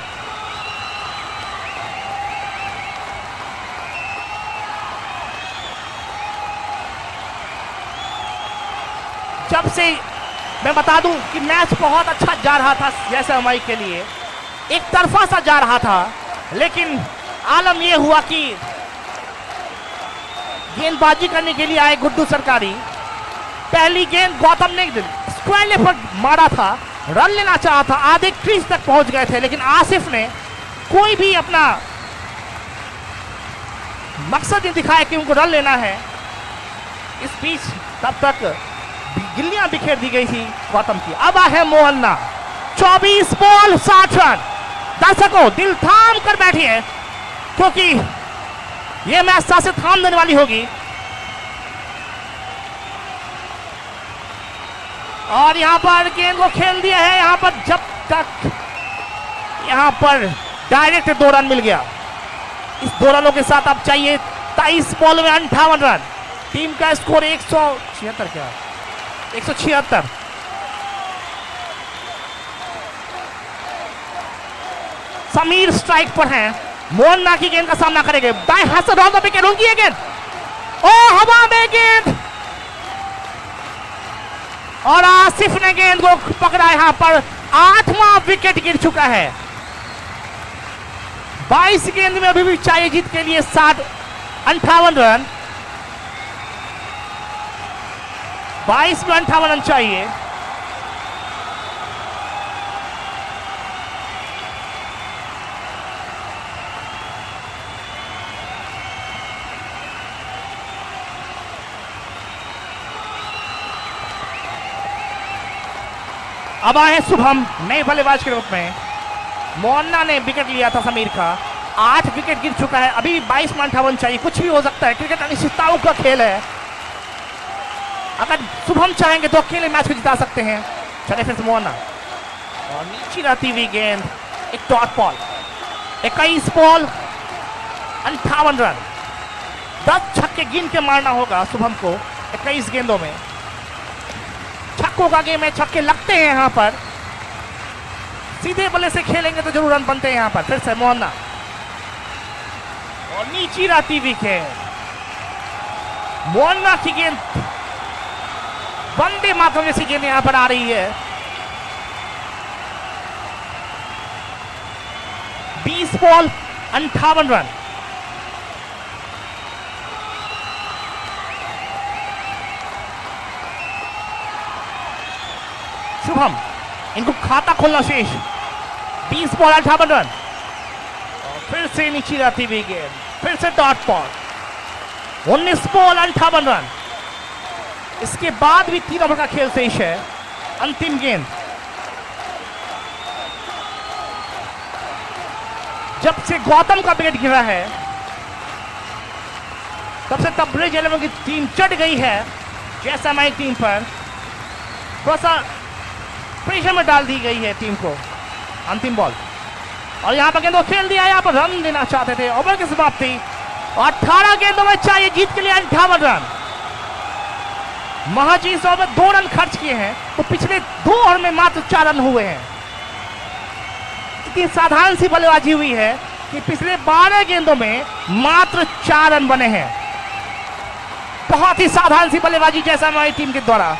जब से मैं बता दूं कि मैच बहुत अच्छा जा रहा था जैसलमेर के लिए, एक तरफा सा जा रहा था, लेकिन आलम यह हुआ कि गेंदबाजी करने के लिए आए गुड्डू सरकारी। पहली गेंद गौतम ने स्क्वायर लेग पर मारा था, रन लेना चाहा था, आधे क्रीज तक पहुंच गए थे, लेकिन आसिफ ने कोई भी अपना मकसद नहीं दिखाया कि उनको रन लेना है। इस बीच तब तक गिल्लियां बिखेर दी गई थी गौतम की। अब है मोहन्ना। 24 ball 60 run. दर्शकों दिल थाम कर बैठिए, क्योंकि यह मैच सांसें थाम देने वाली होगी। और यहां पर गेंद को खेल दिया है। यहां पर जब तक यहां पर डायरेक्ट 2 रन मिल गया। इस 2 रनों के साथ अब चाहिए 23 बॉल में 58 रन। टीम का स्कोर 176। समीर स्ट्राइक पर हैं। मोहन्ना की गेंद का सामना करेंगे। दाएं हाथ से राउंड विकेट होंगी ये गेंद। ओ हवा में गेंद, और आसिफ ने गेंद को पकड़ा। यहां पर 8वां विकेट गिर चुका है। 22 गेंद में अभी भी चाहिए जीत के लिए 58 रन। 22 में 58 रन चाहिए। अब आए शुभम नए बल्लेबाज के रूप में। मोहन्ना ने विकेट लिया था समीर का, 8 विकेट गिर चुका है, अभी 22 में 58 चाहिए, कुछ भी हो सकता है, क्रिकेट अनिश्चितताओं का खेल है। अगर शुभम चाहेंगे तो अकेले मैच को जिता सकते हैं। चले फिर से मोहन्ना और नीचे रहती हुई गेंद, एक डॉट बॉल, 21 बॉल 58 रन, 10 छक्के गिन के मारना होगा शुभम को 21 गेंदों में। छक्कों का गेम है, छक्के लगते हैं यहाँ पर, सीधे बल्ले से खेलेंगे तो जरूर रन बनते हैं यहाँ पर। फिर से मोहन्ना और नीचे रहती विकेट, मोहन्ना की गेंद वंदे मातरम जैसी गेंद यहाँ पर आ रही है। 20 बॉल 58 रन। शुभम, इनको खाता खोलना शेष। 20 बॉल 58 रन और फिर से नीचे जाती हुई गेंद, फिर से डॉट बॉल, 19 बॉल 58 रन। इसके बाद भी 3 ओवर का खेल शेष है। अंतिम गेंद, जब से गौतम का विकेट गिरा है तब से तबरेज 11 की टीम चढ़ गई है जैसा हमारी टीम पर, थोड़ा सा प्रेशर में डाल दी गई है टीम को। अंतिम बॉल और यहाँ पर गेंदों खेल दिया, यहाँ पर रन देना चाहते थे। ओवर की समाप्ति, 18 गेंदों में चाहिए जीत के लिए 58 रन। महज इस ओवर में 2 रन खर्च किए हैं तो पिछले 2 ओवर में मात्र 4 रन हुए हैं। इतनी साधारण सी बल्लेबाजी हुई है कि पिछले 12 गेंदों में मात्र 4 रन बने हैं। बहुत ही साधारण सी बल्लेबाजी जैसा हमारी टीम के द्वारा।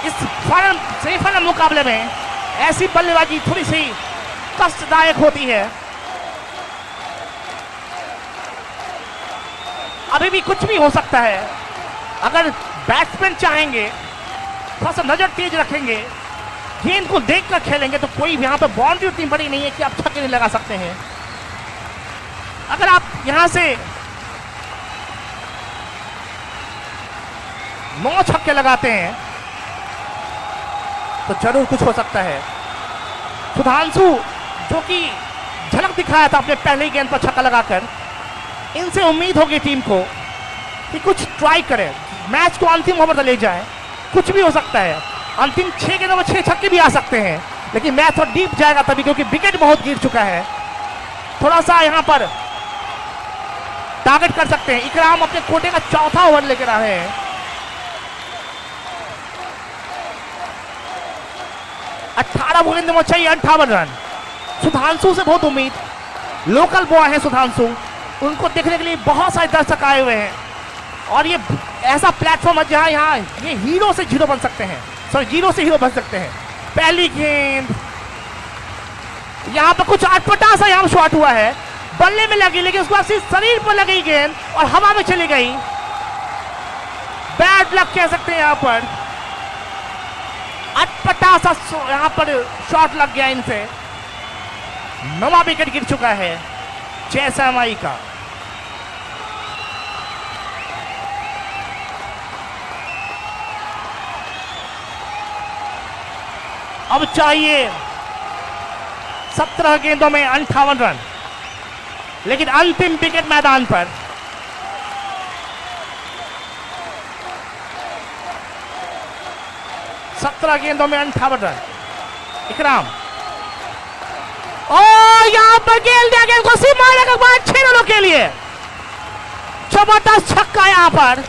इस सेमीफाइनल मुकाबले में ऐसी बल्लेबाजी थोड़ी सी कष्टदायक होती है। अभी भी कुछ भी हो सकता है। अगर बैट्समैन चाहेंगे, थोड़ा सा नजर तेज रखेंगे, गेंद को देखकर खेलेंगे तो कोई यहाँ पे बाउंड्री टीम बड़ी नहीं है कि आप छक्के नहीं लगा सकते हैं। अगर आप यहां से 9 छक्के लगाते हैं तो जरूर कुछ हो सकता है। सुधांशु जो कि झलक दिखाया था अपने पहले गेंद पर छक्का लगाकर, इनसे उम्मीद होगी टीम को कि कुछ ट्राई करें, मैच को अंतिम ओवर तक ले जाए। कुछ भी हो सकता है, अंतिम 6 गेंदों में 6 छक्के भी आ सकते हैं, लेकिन मैच थोड़ा डीप जाएगा तभी, क्योंकि विकेट बहुत गिर चुका है। थोड़ा सा यहां पर टारगेट कर सकते हैं। इकराम अपने कोटे का 4था ओवर लेकर आ रहे हैं। अठारह गेंदों में चाहिए 58 रन। सुधांशु से बहुत उम्मीद, लोकल बॉय है सुधांशु, उनको देखने के लिए बहुत सारे दर्शक आए हुए हैं और ये ऐसा प्लेटफॉर्म है जहां यहाँ ये हीरो से जीरो बन सकते हैं, सॉरी जीरो से हीरो बन सकते हैं। पहली गेंद यहाँ पर कुछ अटपटा सा यहाँ शॉट हुआ है, बल्ले में लगी, लेकिन उसके बाद सिर्फ शरीर पर लगी गेंद और हवा में चली गई। बैड लक कह सकते हैं यहाँ पर, अटपटा सा यहाँ पर शॉट लग गया इनसे। 9वां विकेट गिर चुका है जयसमाई का। अब चाहिए 17 गेंदों में 58 रन, लेकिन अंतिम विकेट मैदान पर। सत्रह गेंदों में 58 रन। इकराम और यहां पर गेंद दिया, गेंद को सीमाने के बाद 6 रनों के लिए जबरदस्त छक्का। यहां पर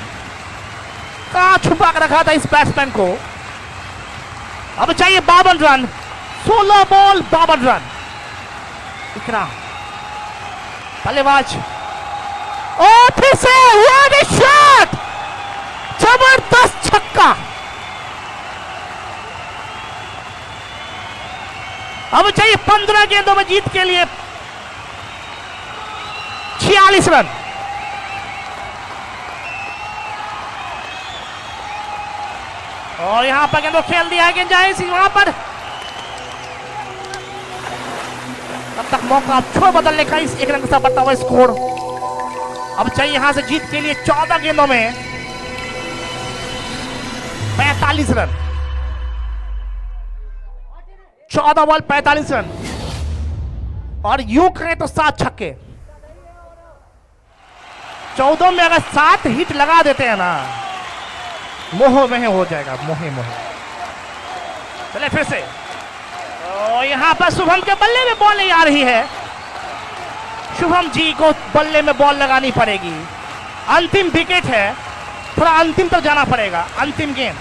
कहां छुपा कर रखा था इस बैट्समैन को। अब चाहिए 52 रन, 16 बॉल 52 रन। इकराम बल्लेबाज और फिर से व्हाट अ शॉट, जबरदस्त छक्का। अब चाहिए 15 गेंदों में जीत के लिए 46 रन। और यहां पर गेंदों खेल दिया है, गेंद जाए वहां पर। तब तक मौका छोड़ बदलने का, इस 1 रन के साथ बढ़ता हुआ स्कोर। अब चाहिए यहां से जीत के लिए 14 गेंदों में 45 रन। 14 ball 45 run. और यूं करें तो 7 छक्के। 14 में अगर 7 हिट लगा देते हैं ना, मोह में हो जाएगा, मोहे मोहे। चले फिर से, और यहां पर शुभम के बल्ले में बॉल नहीं आ रही है। शुभम जी को बल्ले में बॉल लगानी पड़ेगी। अंतिम विकेट है, थोड़ा अंतिम तक जाना पड़ेगा। अंतिम गेंद,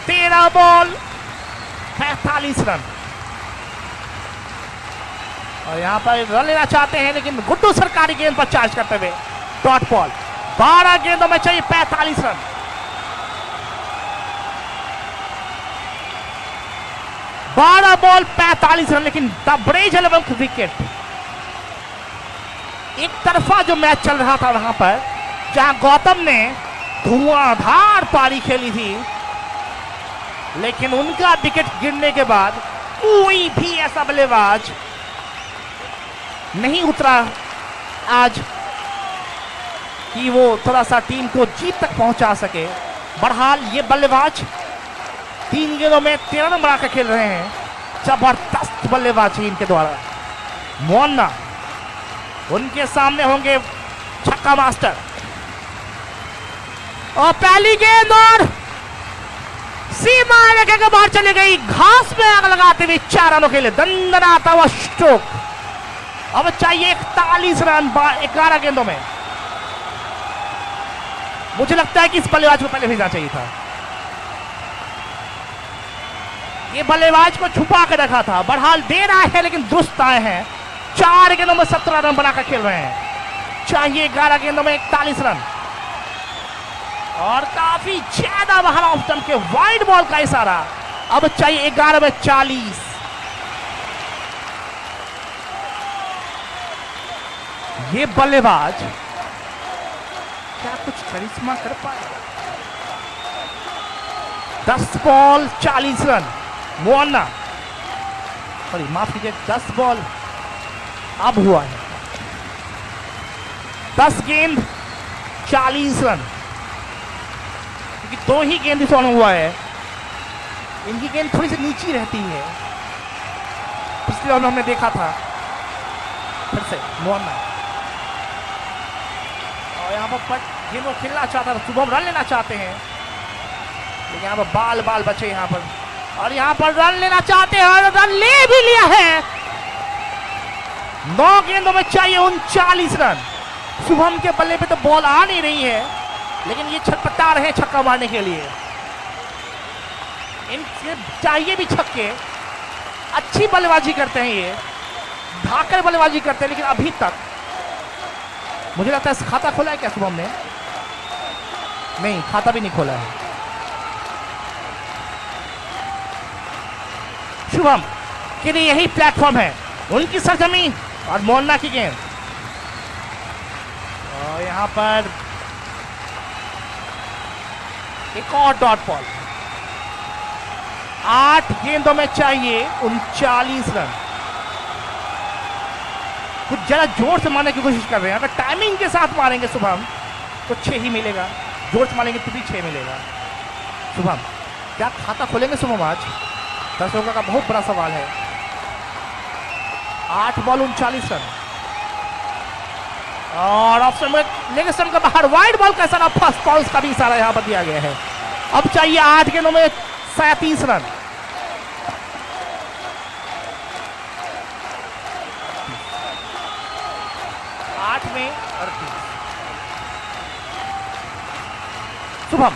13 बॉल 45 रन। और यहां पर रन लेना चाहते हैं, लेकिन गुड्डू सरकारी गेंद पर चार्ज करते हुए डॉट बॉल। 12 गेंदों में चाहिए 45 रन। बारह बॉल 45 रन, लेकिन तबरेज 11th विकेट। एक तरफा जो मैच चल रहा था वहां पर, जहां गौतम ने धुआंधार पारी खेली थी, लेकिन उनका विकेट गिरने के बाद कोई भी ऐसा बल्लेबाज नहीं उतरा आज कि वो थोड़ा सा टीम को जीत तक पहुंचा सके। बहरहाल ये बल्लेबाज 3 गेंदों में 13 रन बनाकर खेल रहे हैं। जबरदस्त बल्लेबाजी इनके द्वारा। मोहन्ना उनके सामने होंगे छक्का मास्टर। और पहली गेंद और सीमा रेखा के बाहर चली गई। घास में आग लगाते हुए 4 रनों के लिए दंदनाता हुआ स्ट्रोक। अब चाहिए 41 रन 11 गेंदों में। मुझे लगता है कि इस बल्लेबाज को पहले भेजना चाहिए था। ये बल्लेबाज को छुपा के रखा था। बहरहाल दे रहा है, लेकिन दुरुस्त आए हैं। 4 गेंदों में 17 रन बनाकर खेल रहे हैं। चाहिए 11 गेंदों में 41 रन। और काफी ज्यादा बाहर ऑफ स्टंप के वाइड बॉल का इशारा। अब चाहिए 11 में 40। ये बल्लेबाज क्या कुछ करिश्मा कर पाएगा? 10 बॉल 40 रन। मोहन्ना, सॉरी माफ कीजिए, 10 बॉल अब हुआ है। 10 गेंद 40 रन, क्योंकि 2 ही गेंद इस ओवर में हुआ है। इनकी गेंद थोड़ी सी नीची रहती है, पिछले ओवर में हमने देखा था। फिर से मोहन्ना, और यहाँ पर गेंद को खेलना चाहता था, शुभम रन लेना चाहते हैं, लेकिन यहाँ पर बाल बाल बचे यहाँ पर। और यहाँ पर रन लेना चाहते हैं और रन ले भी लिया है। 9 गेंदों में चाहिए 39 रन। शुभम के बल्ले पे तो बॉल आ नहीं रही है, लेकिन ये छटपटा रहे छक्का मारने के लिए। इनसे चाहिए भी छक्के। अच्छी बल्लेबाजी करते हैं ये, ढाकर बल्लेबाजी करते हैं, लेकिन अभी तक मुझे लगता है खाता खोला है क्या शुभम ने? नहीं, खाता भी नहीं खोला है शुभम के लिए। यही प्लेटफॉर्म है, उनकी सरजमी और मोहन्ना की गेंद। और यहां पर एक और डॉट बॉल। 8 गेंदों में चाहिए 39 रन। कुछ जरा जोर से मारने की कोशिश कर रहे हैं। अगर टाइमिंग के साथ मारेंगे शुभम तो 6 ही मिलेगा, जोर से मारेंगे तो भी 6 मिलेगा। शुभम क्या खाता खोलेंगे शुभम आज? दर्शकों का बहुत बड़ा सवाल है। 8 बॉल 39 रन। और ऑप्शन में लेग स्टंप का बाहर वाइड बॉल का इशारा, फर्स्ट बॉल का भी इशारा यहां पर दिया गया है। अब चाहिए 8 गेंदों में 37 रन। में 38। शुभम,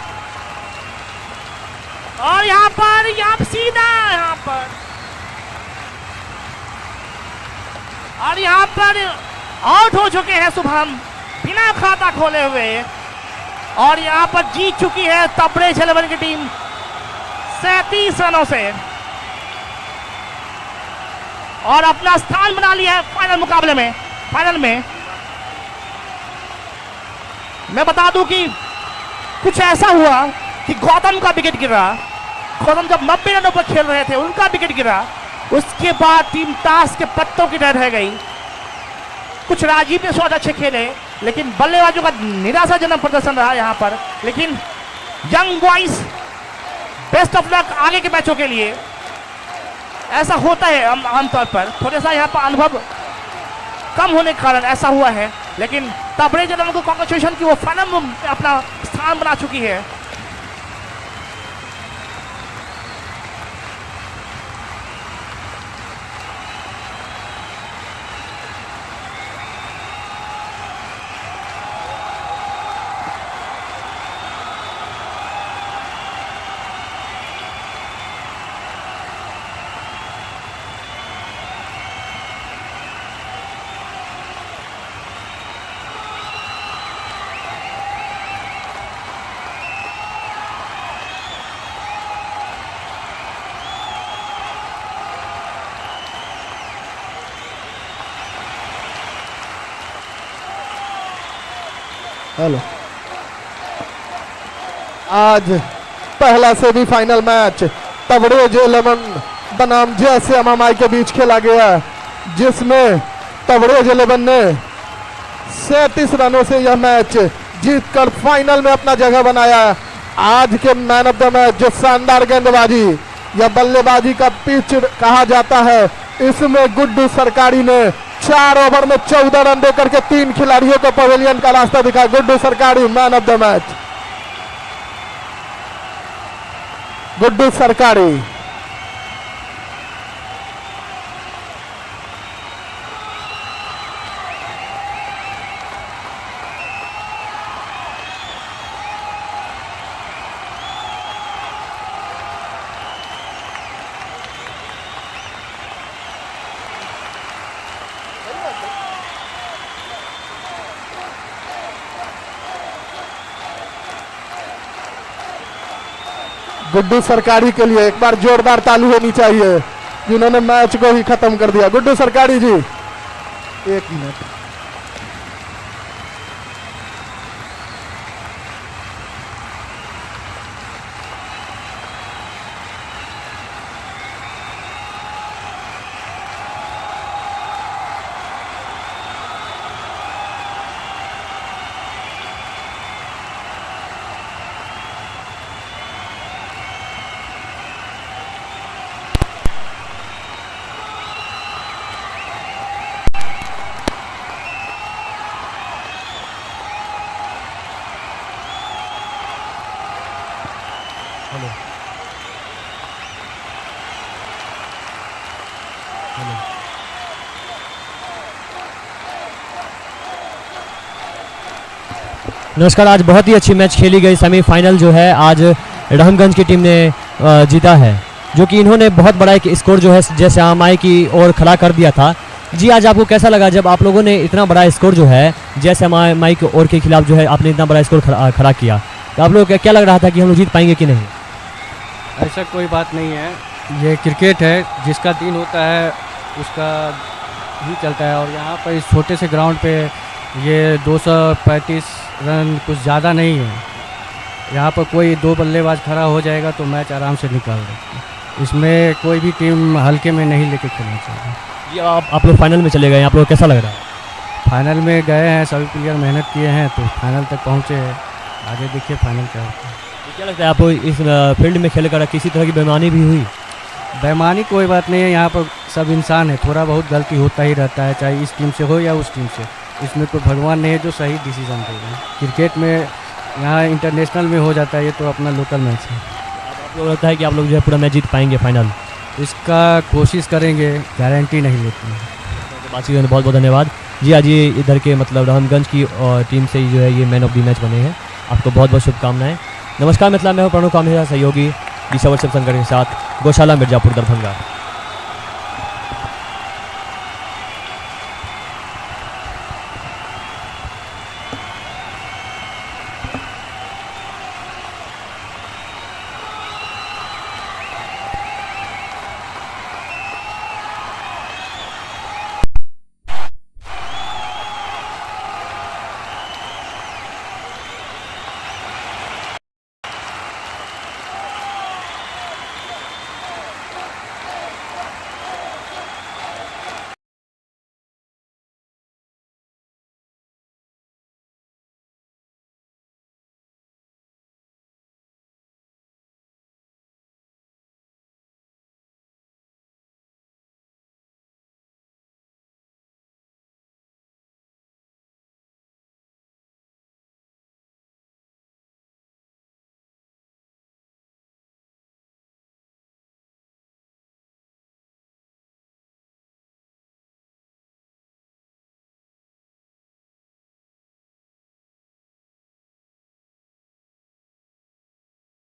और यहां पर सीधा यहां पर, और यहां पर आउट हो चुके हैं शुभम बिना खाता खोले हुए। और यहां पर जीत चुकी है तबरेज 11 की टीम 37 रनों से, और अपना स्थान बना लिया है फाइनल मुकाबले में। फाइनल में मैं बता दूं कि कुछ ऐसा हुआ कि गौतम का विकेट गिरा। गौतम जब 90 रनों पर खेल रहे थे, उनका विकेट गिरा। उसके बाद टीम ताश के पत्तों की तरह रह गई। कुछ राजीव ने शॉट अच्छे खेले, लेकिन बल्लेबाजों का निराशाजनक प्रदर्शन रहा यहां पर। लेकिन young boys, best of luck आगे के मैचों के लिए। ऐसा होता है आमतौर पर, थोड़ा सा यहाँ पर अनुभव कम होने के कारण ऐसा हुआ है, लेकिन तबरेज एलेवन को कांग्रेचुलेशन की वो फाइनल में अपना स्थान बना चुकी है। हेलो, आज पहला सेमीफाइनल मैच तबरेज 11 बनाम JSMI के बीच खेला गया, जिसमें तबरेज 11 ने 37 रनों से यह मैच जीतकर फाइनल में अपना जगह बनाया। आज के मैन ऑफ द मैच जो शानदार गेंदबाजी या बल्लेबाजी का पिच कहा जाता है, इसमें गुड्डू सरकारी ने 4 ओवर में 14 रन देकर के 3 खिलाड़ियों को पवेलियन का रास्ता दिखा। गुड्डू सरकारी man of the match. Guddu सरकारी। गुड्डू सरकारी के लिए एक बार जोरदार ताली होनी चाहिए, जिन्होंने मैच को ही खत्म कर दिया। गुड्डू सरकारी जी, 1 मिनट। नमस्कार। आज बहुत ही अच्छी मैच खेली गई। सेमीफाइनल जो है आज रहमगंज की टीम ने जीता है, जो कि इन्होंने बहुत बड़ा एक स्कोर जो है JSMI की ओर खड़ा कर दिया था। जी, आज आपको कैसा लगा जब आप लोगों ने इतना बड़ा स्कोर जो है JSMI की ओर के खिलाफ जो है आपने इतना बड़ा स्कोर खड़ा किया, तो आप लोगों को क्या लग रहा था कि हम लोग जीत पाएंगे कि नहीं? ऐसा कोई बात नहीं है, ये क्रिकेट है, जिसका दिन होता है उसका ही चलता है। और यहाँ पर इस छोटे से ग्राउंड पे ये 235 रन कुछ ज़्यादा नहीं है। यहाँ पर कोई 2 बल्लेबाज खड़ा हो जाएगा तो मैच आराम से निकाल देगा। इसमें कोई भी टीम हल्के में नहीं लेके खेलना चाहिए। ये आप लोग फाइनल में चले गए, आप लोग कैसा लग रहा है? फाइनल में गए हैं, सभी प्लेयर मेहनत किए हैं तो फाइनल तक पहुँचे हैं। आगे देखिए फाइनल क्या होता है। क्या लगता है आपको इस फील्ड में खेल कर किसी तरह की बेईमानी भी हुई? बेईमानी कोई बात नहीं है, यहाँ पर सब इंसान है, थोड़ा बहुत गलती होता ही रहता है, चाहे इस टीम से हो या उस टीम से। इसमें कोई भगवान नहीं है जो सही डिसीजन देगा। क्रिकेट में यहाँ इंटरनेशनल में हो जाता है, ये तो अपना लोकल मैच है। आप लोग लगता है कि आप लोग जो है पूरा मैच जीत पाएंगे फाइनल? इसका कोशिश करेंगे, गारंटी नहीं लेते हैं। बातचीत करने बहुत बहुत धन्यवाद जी। आज ये इधर के मतलब रहमगंज की टीम से जो है ये मैन ऑफ द मैच बने हैं। आपको बहुत बहुत शुभकामनाएं। नमस्कार मिथिला, मैं हूं प्रणव कामेरा, सहयोगी दिशा वर्षभ शंकर के साथ, गौशाला मिर्जापुर दरभंगा।